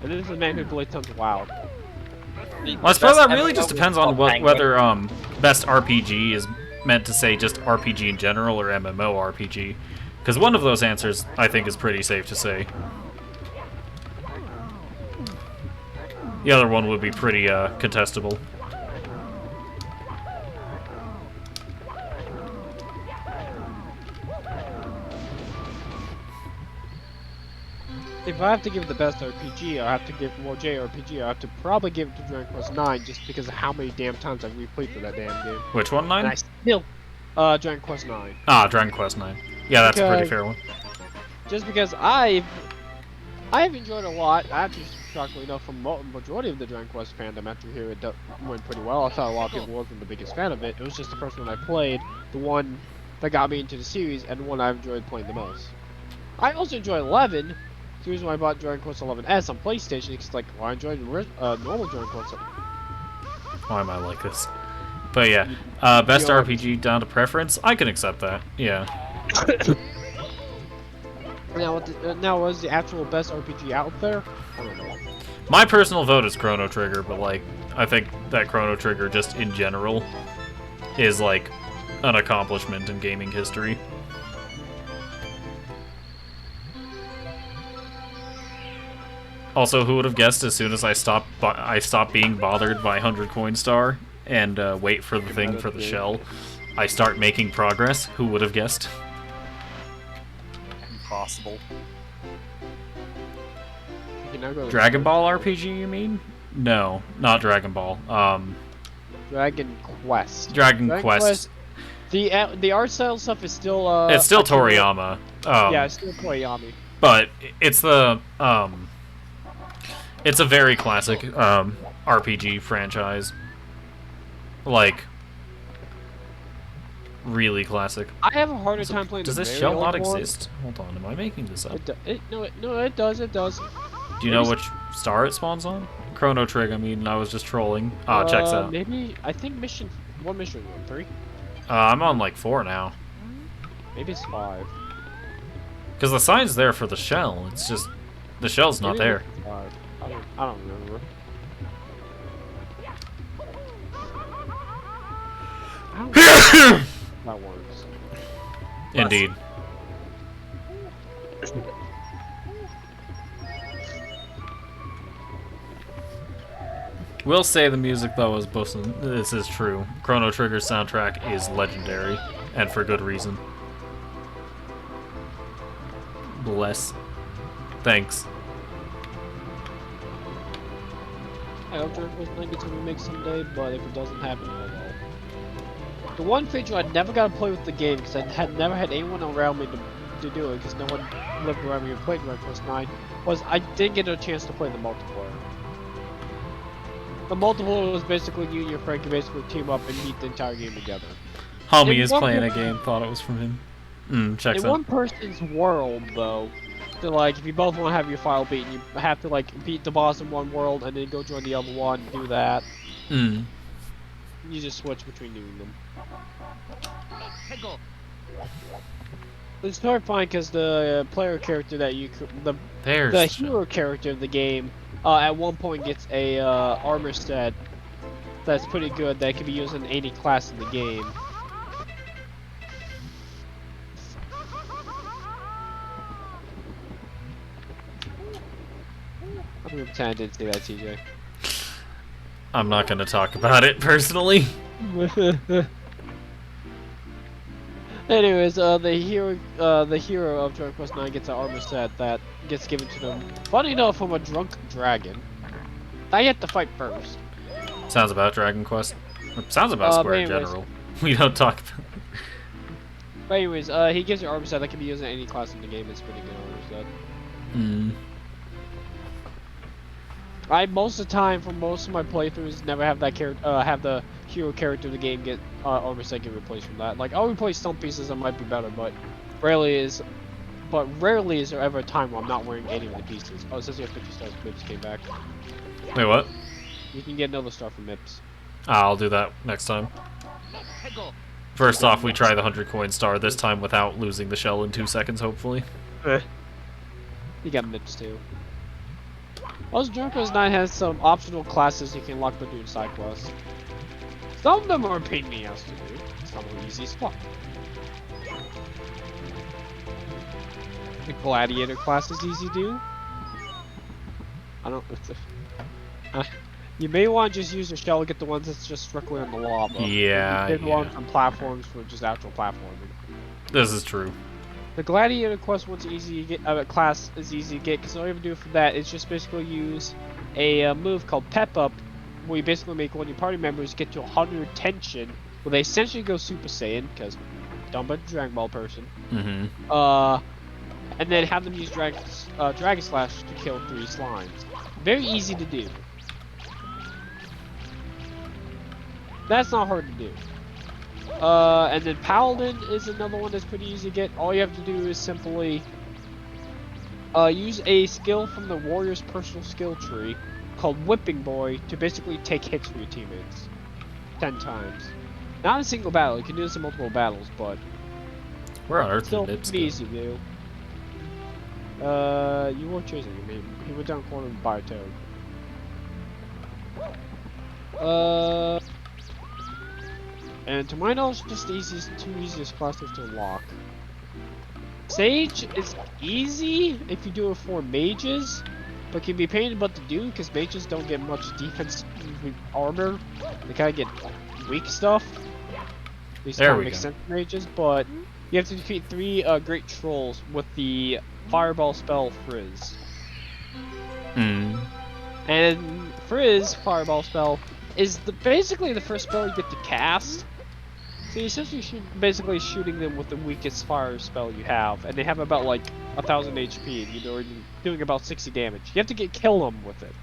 And this is a man who played tons of WoW. Well, I suppose that really MMO just depends was on called whether best RPG is meant to say just RPG in general or MMORPG. Because one of those answers, I think, is pretty safe to say. The other one would be pretty contestable. If I have to give it the best RPG, I have to give more JRPG. I have to probably give it to Dragon Quest 9 just because of how many damn times I've replayed for that damn game. Which one, 9? And I still, Dragon Quest 9. Ah, Dragon Quest 9. Yeah, that's a pretty Because- fair one. Just because I've enjoyed a lot. Actually, shockingly enough, from majority of the Dragon Quest fandom after here it went pretty well. I thought a lot of people wasn't the biggest fan of it. It was just the first one I played, the one that got me into the series, and the one I enjoyed playing the most. I also enjoy 11. The reason why I bought Dragon Quest 11S on PlayStation is like, well, I enjoyed normal Dragon Quest. Why am I like this? But yeah, best RPG down to preference. I can accept that. Yeah. Now, was the actual best RPG out there? I don't know. My personal vote is Chrono Trigger, but like, I think that Chrono Trigger just in general is like an accomplishment in gaming history. Also, who would have guessed as soon as I stopped being bothered by 100 coin star and wait for the thing for the shell, I start making progress? Who would have guessed? Impossible. You can now go to Dragon Ball RPG, you mean? No, not Dragon Ball. Dragon Quest. Dragon Quest. The art style stuff is still It's still Akira. Toriyama. Yeah, it's still Toriyama. But it's the it's a very classic RPG franchise. Like really classic. I have a harder time playing. Does the this very shell not old one. exist? Hold on, am I making this up? No, it does. It does. Do you know which star it spawns on? Chrono Trigger, I mean, I was just trolling. Checks out. Maybe I think mission 3. I'm on like 4 now. Maybe it's 5. Because the sign's there for the shell, it's just the shell's not Maybe there. it's 5. I don't remember. That works. Indeed. Will say the music though is both. This is true. Chrono Trigger's soundtrack is legendary, and for good reason. Bless. Thanks. I hope Dragon Quest 9 gets a remake someday, but if it doesn't happen, oh well. The one feature I never got to play with the game because I had never had anyone around me to do it because no one lived around me who played Dragon Quest 9 was I didn't get a chance to play the multiplayer. The multiplayer was basically you and your friend can basically team up and beat the entire game together. Homie In is one playing a per- game, thought it was from him. Checks In out. one person's world, though, so like if you both want to have your file beaten, you have to like beat the boss in one world and then go join the other one, do that. You just switch between doing them. It's hard to find because the player character that the There's hero character of the game at one point gets a armor set that's pretty good that can be used in any class in the game. I'm gonna pretend I didn't say that, TJ. I'm not gonna talk about it personally. Anyways, the hero of Dragon Quest 9 gets an armor set that gets given to them. Funny enough, from a drunk dragon. I have to fight first. Sounds about Dragon Quest. Sounds about Square in anyways. general. We don't talk about. But anyways, he gives you an armor set that can be used in any class in the game. It's pretty good armor set. I most of the time, for most of my playthroughs, never have that have the hero character of the game get armor set get replaced from that. Like I'll replace some pieces that might be better, but rarely is there ever a time where I'm not wearing any of the pieces. Oh, it says you have 50 stars. Mips came back. Wait, what? You can get another star from Mips. I'll do that next time. First off, we try the 100 coin star, this time without losing the shell in 2 seconds, hopefully. You got Mips too. Also, Dragon Quest 9 has some optional classes you can unlock by doing side quests. Some of them are a pain in the ass to do. Some are easy as fuck. The Gladiator class is easy to do. I don't. You may want to just use your shell to get the ones that's just strictly on the lava. Yeah, Get the yeah. ones on platforms for just actual platforming. This is true. The Gladiator quest one's easy to get. Class is easy to get because all you have to do for that is just basically use a move called Pep Up, where you basically make one of your party members get to 100 tension, where they essentially go Super Saiyan because dumb but Dragon Ball person. Mm-hmm. And then have them use Dragon Slash to kill 3 slimes. Very easy to do. That's not hard to do. And then Paladin is another one that's pretty easy to get. All you have to do is simply use a skill from the warrior's personal skill tree called Whipping Boy to basically take hits for your teammates 10 times. Not in a single battle. You can do this in multiple battles, but Where on earth still did Nips pretty go? easy to do. You were chasing him. He went down corner and by a toad. And to my knowledge, just the two easiest classes to unlock. Sage is easy if you do it for mages, but can be a pain in the butt to do because mages don't get much defense armor. They kind of get weak stuff. These There kind of we make go. sense for mages, but you have to defeat 3 great trolls with the fireball spell Frizz. Mm. And Frizz fireball spell is basically the first spell you get to cast. So you're essentially basically shooting them with the weakest fire spell you have, and they have about like 1,000 HP, and you're doing about 60 damage. You have to kill them with it.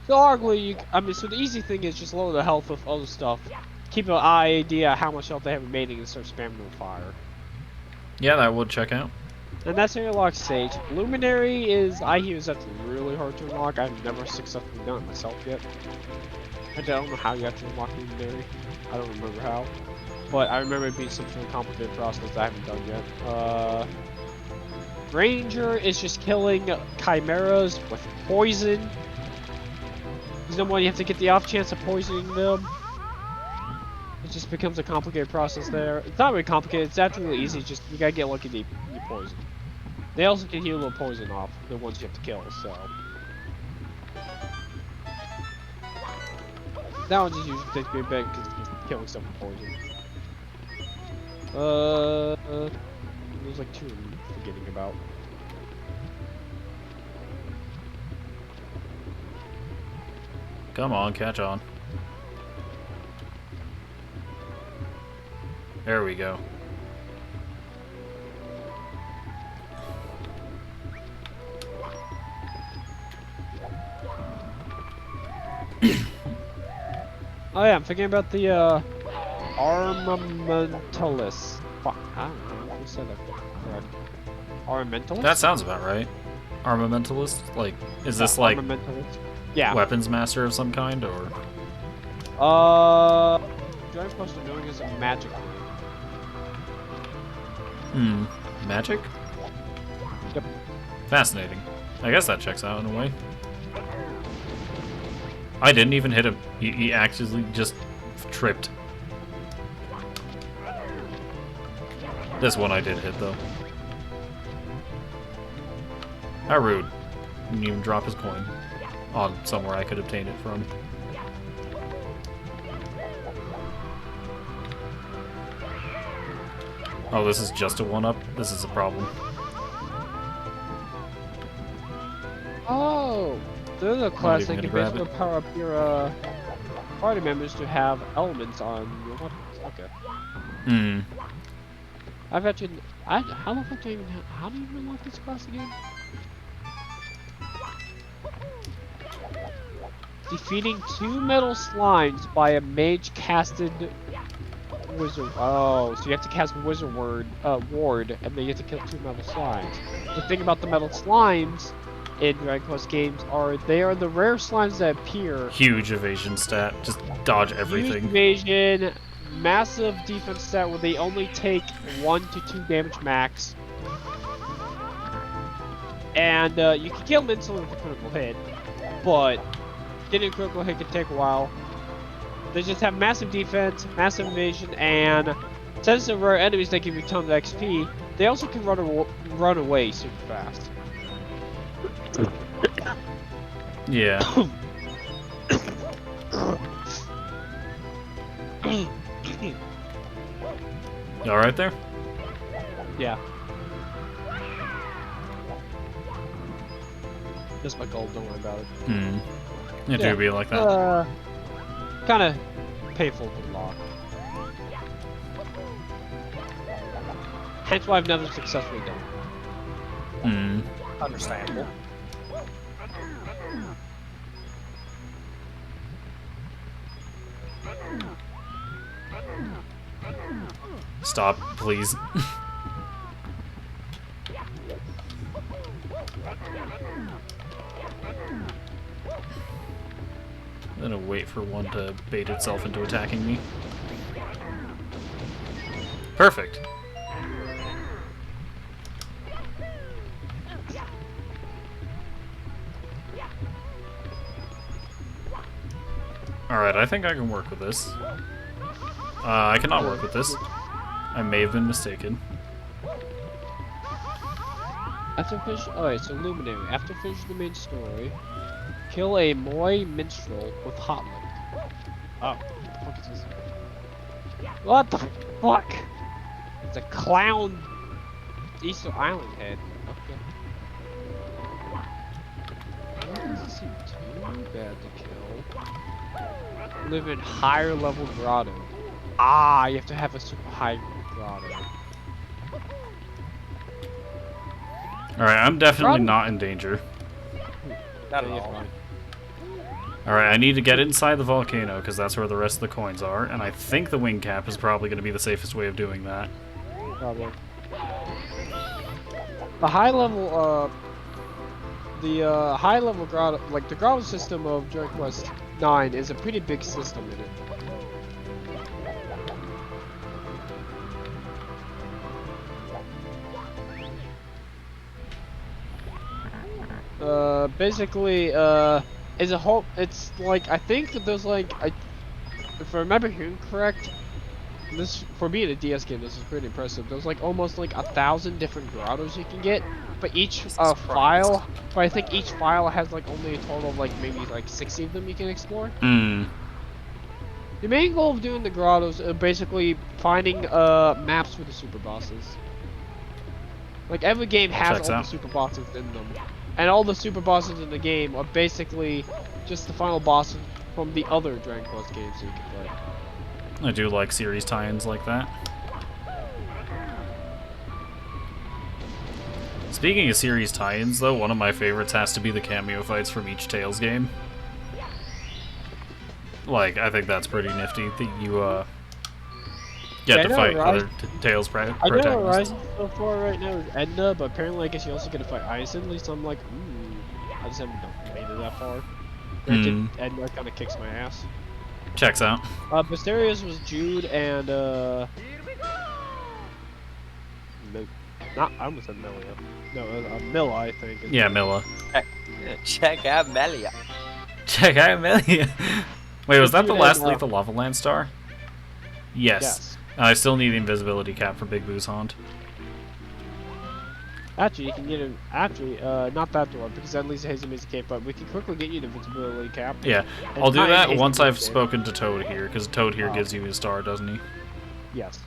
So arguably, so the easy thing is just lower the health with other stuff. Keep an idea how much health they have remaining and start spamming with fire. Yeah, that would check out. And that's how you unlock Sage. Luminary I hear is that's really hard to unlock. I've never successfully done it myself yet. I don't know how you have to unlock Luminary. I don't remember how. But I remember it being some sort of complicated process I haven't done yet. Ranger is just killing chimeras with poison. There's no more you have to get the off chance of poisoning them. It just becomes a complicated process there. It's not really complicated, it's actually really easy, just you gotta get lucky to you poison. They also can heal a little poison off, the ones you have to kill, so. That one just usually takes me a bit because it's just killing stuff with poison. There's like 2 I'm forgetting about. Come on, catch on. There we go. Oh yeah, I'm thinking about the armamentalists. Fuck, I don't know if you said that correct. Armamentalists? That sounds about right. Armamentalist? Like, is this like Armamentalists. Yeah. weapons master of some kind, or? Giant Quest of Knowing is a magic room. Magic? Yep. Fascinating. I guess that checks out in a way. I didn't even hit him. He actually just tripped. This one I did hit, though. How rude. Didn't even drop his coin on somewhere I could obtain it from. Oh, this is just a one-up? This is a problem. Oh! There's a class that even can gonna grab basically power up your party members to have elements on your weapons. Okay. I've actually. How the fuck do you even. How do you even unlock this class again? Defeating 2 metal slimes by a mage casted wizard. Oh, so you have to cast wizard ward, and then you have to kill 2 metal slimes. The thing about the metal slimes in Dragon Quest games they are the rare slimes that appear. Huge evasion stat. Just dodge Huge everything. evasion, massive defense stat where they only take 1 to 2 damage max. And you can kill them instantly with a critical hit, but getting a critical hit can take a while. They just have massive defense, massive evasion, and since they're rare enemies that give you tons of XP, they also can run away super fast. Yeah. You alright there? Yeah. That's my goal, don't worry about it. Hmm. It Yeah. do be like that. Kinda painful to unlock. Hence why I've never successfully done it. Hmm. Understandable. Stop, please. I'm gonna wait for one to bait itself into attacking me. Perfect. Alright, I think I can work with this. I cannot work with this. I may have been mistaken. After finish, alright, so Luminary. After finishing the main story, kill a Moy minstrel with hot link. Oh, what the fuck is this? What the fuck? It's a clown Easter Island head. Okay. That doesn't seem too bad to kill. Live in higher level grotto. Ah, you have to have a super high grotto. Alright, I'm definitely Run. not in danger. Not at Yeah, all. fine. Alright, I need to get inside the volcano, because that's where the rest of the coins are, and I think the wing cap is probably going to be the safest way of doing that. Probably. The high level, high level grotto, like the grotto system of Dragon Quest 9 is a pretty big system in it. Basically, is a whole. It's like I think that there's like if I remember hearing correct, this for being a DS game, this is pretty impressive. There's like almost like 1,000 different grottos you can get, but each Jesus file. But I think each file has like only a total of like maybe like 60 of them you can explore. Hmm. The main goal of doing the grottos is basically finding maps for the super bosses. Like every game has Checks all out. the super bosses in them. And all the super bosses in the game are basically just the final bosses from the other Dragon Quest games that you can play. I do like series tie-ins like that. Speaking of series tie-ins, though, one of my favorites has to be the cameo fights from each Tales game. Like, I think that's pretty nifty that you, get Yeah, I to know, fight right? other Tales I know protagonists. Horizon so far right now is Edna, but apparently I guess you also get to fight Aizen. At least I'm like, I just haven't made it that far. Granted, Edna kind of kicks my ass. Checks out. Mysterious was Jude and not I almost said Melia. No, Milla I think. Yeah, Milla. Check out Melia. Check out Amelia. Wait, was that the Dude, last and, Lethal Lava Land star? Yes. Yes. I still need the invisibility cap for Big Boo's Haunt. Actually, you can get him. Actually, not that door because that leads to Hazelmaze Cape, but we can quickly get you the invisibility cap. Yeah, And I'll do not in that Hazelmaze once I've Cape. spoken to Toad here, because Toad here Oh. gives you a star, doesn't he? Yes.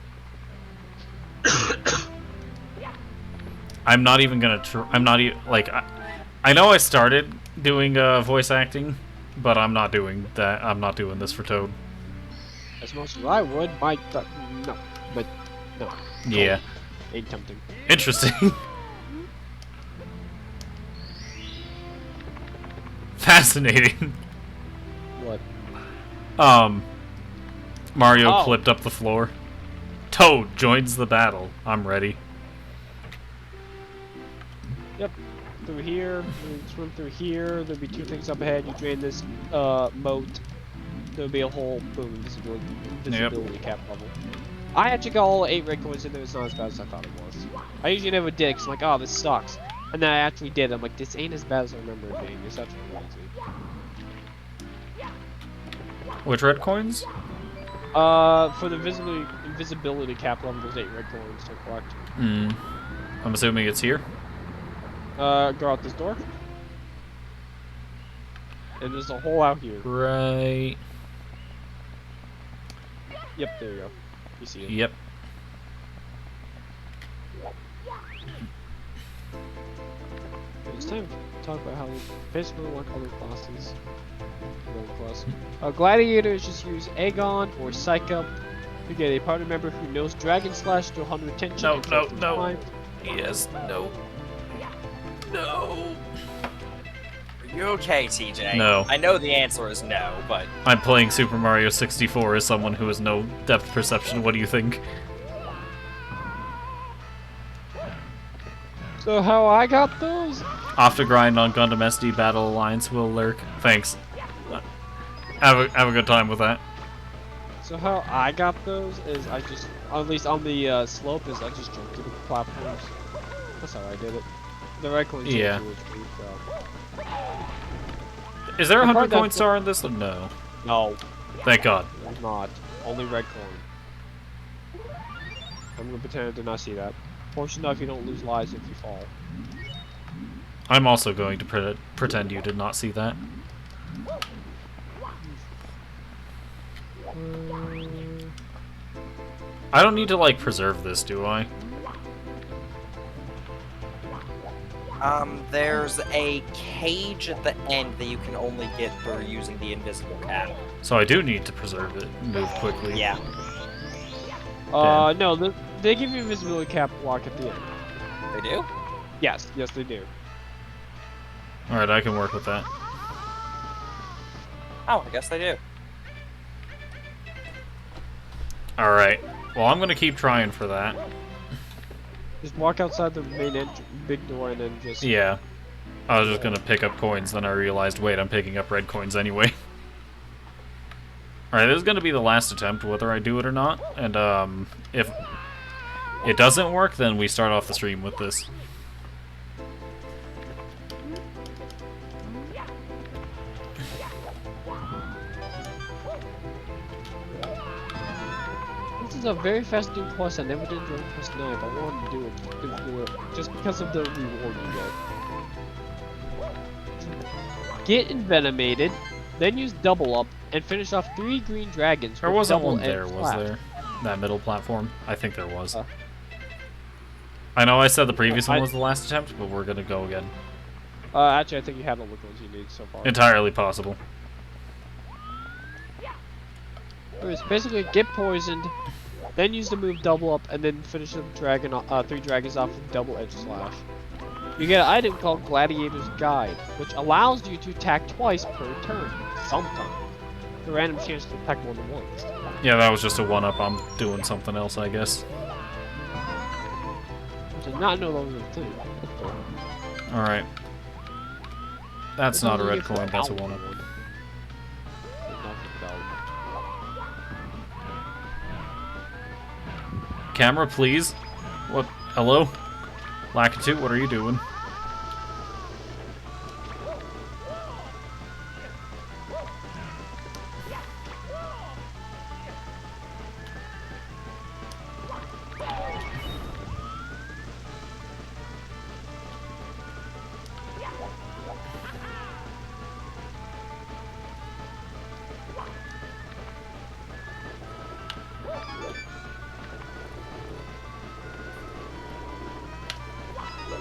I'm not even gonna. I'm not even like. I know I started doing voice acting, but I'm not doing that. I'm not doing this for Toad. As much as I would, no, but no. Yeah, Ain't tempting. interesting. Fascinating. What? Mario Oh. clipped up the floor. Toad joins the battle. I'm ready. Yep. Through here, you swim through here. There'll be two things up ahead. You drain this moat. There'll be a whole boom visibility cap level. I actually got all 8 red coins in there. It's not as bad as I thought it was. I usually never did 'cause I'm like, oh, this sucks. And then I actually did. I'm like, this ain't as bad as I remember it being. It's actually crazy. Which red coins? For the invisibility cap level, there's 8 red coins to collect. Hmm. I'm assuming it's here. Go out this door. And there's a hole out here. Right. Yep, there you go. You see it. Yep. It's time to talk about how basically like other classes. Gladiators just use Aegon or Psych Up to get a party member who knows Dragon Slash to 100 tension. No, and no, self no. time. Yes, no. No. Are you okay, TJ? No. I know the answer is no, but I'm playing Super Mario 64 as someone who has no depth perception. What do you think? So how I got those? Off to grind on Gundam SD Battle Alliance will lurk. Thanks. Have a good time with that. So how I got those is I just, at least on the slope, is I just jumped to the platforms. That's how I did it. The right coin. Yeah. So. Is there a The part 100 coin that's- star in this? No. No, Thank God. there's not. Only red coin. I'm gonna pretend I did not see that. Fortunate enough, you don't lose lives if you fall. I'm also going to pretend you did not see that. I don't need to, like, preserve this, do I? there's a cage at the end that you can only get through using the invisible cap. So I do need to preserve it and move quickly. Yeah. No, they give you a visibility cap block at the end. They do? Yes, they do. Alright, I can work with that. Oh, I guess they do. Alright. Well, I'm gonna keep trying for that. Just walk outside the main big door and then just... Yeah. I was just gonna pick up coins, then I realized, wait, I'm picking up red coins anyway. Alright, this is gonna be the last attempt, whether I do it or not. And, if it doesn't work, then we start off the stream with this. This is a very fascinating quest. I never did enjoy quest 9, but I wanted to do it just because of the reward you get. Get envenomated, then use double up, and finish off 3 green dragons. There with wasn't double one there, edge was slash. there? That middle platform? I think there was. Uh. I know I said the previous one was the last attempt, but we're gonna go again. Actually, I think you had all the ones you need so far. Entirely possible. It's basically get poisoned, then use the move double up, and then finish the dragon, 3 dragons off with double edge slash. You get an item called Gladiator's Guide, which allows you to attack twice per turn, sometimes. The random chance to attack more than once. Yeah, that was just a one-up. I'm doing something else, I guess. I did not know those were a thing. Alright. That's not a red coin, that's a one-up. Camera, please. What? Hello? Lakitu, what are you doing?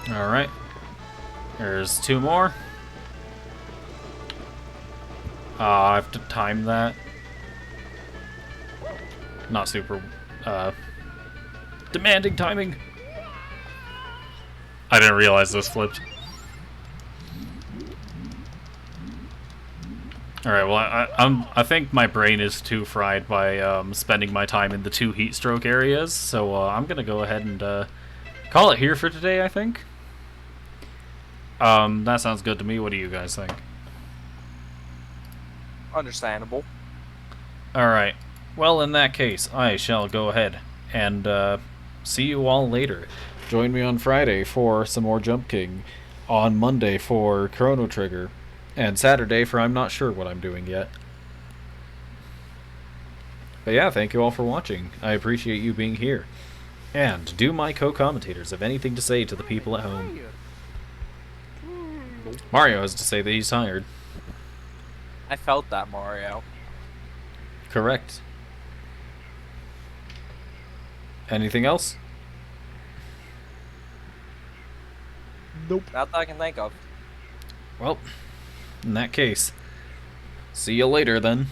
Alright. There's 2 more. I have to time that. Not super, demanding timing. I didn't realize this flipped. Alright, well, I think my brain is too fried by, spending my time in the 2 heat stroke areas, so, I'm gonna go ahead and, call it here for today, I think. That sounds good to me. What do you guys think? Understandable. Alright. Well, in that case, I shall go ahead and see you all later. Join me on Friday for some more Jump King. on Monday for Chrono Trigger, and Saturday for I'm not sure what I'm doing yet. But yeah, thank you all for watching. I appreciate you being here. And do my co-commentators have anything to say to the people at home? Mario has to say that he's tired. I felt that, Mario. Correct. Anything else? Nope. Not that I can think of. Well, in that case, see you later then.